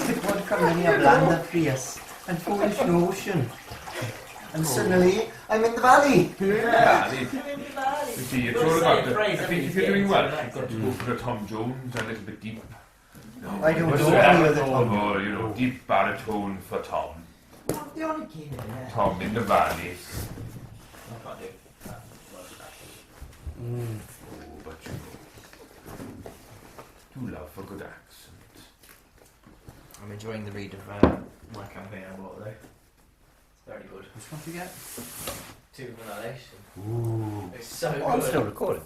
[SPEAKER 1] The quad come many a bland of fierce and foolish notion. and suddenly I'm in the valley.
[SPEAKER 5] Yeah, you
[SPEAKER 3] You
[SPEAKER 5] see, it's
[SPEAKER 3] We'll
[SPEAKER 5] all
[SPEAKER 3] say
[SPEAKER 5] about
[SPEAKER 3] a
[SPEAKER 5] the.
[SPEAKER 3] phrase
[SPEAKER 5] I
[SPEAKER 3] that
[SPEAKER 5] think
[SPEAKER 3] means
[SPEAKER 5] if you're doing
[SPEAKER 3] getting
[SPEAKER 5] well,
[SPEAKER 3] to
[SPEAKER 5] you've got to go for the Tom Jones, a little bit deep.
[SPEAKER 1] I don't
[SPEAKER 5] What's
[SPEAKER 1] know
[SPEAKER 5] that?
[SPEAKER 1] any other Tom.
[SPEAKER 5] Or, you know, deep baritone for Tom.
[SPEAKER 3] I'm the only kid in there.
[SPEAKER 5] Tom in the valley.
[SPEAKER 3] I can't do that.
[SPEAKER 1] Mm.
[SPEAKER 5] Oh, but you love a good accent.
[SPEAKER 3] I'm enjoying the read of my campaign I bought though. It's very good.
[SPEAKER 1] Which one do you get?
[SPEAKER 3] 2 Annihilation.
[SPEAKER 5] Ooh.
[SPEAKER 3] It's so
[SPEAKER 1] Oh, I'm
[SPEAKER 3] good.
[SPEAKER 1] still recording.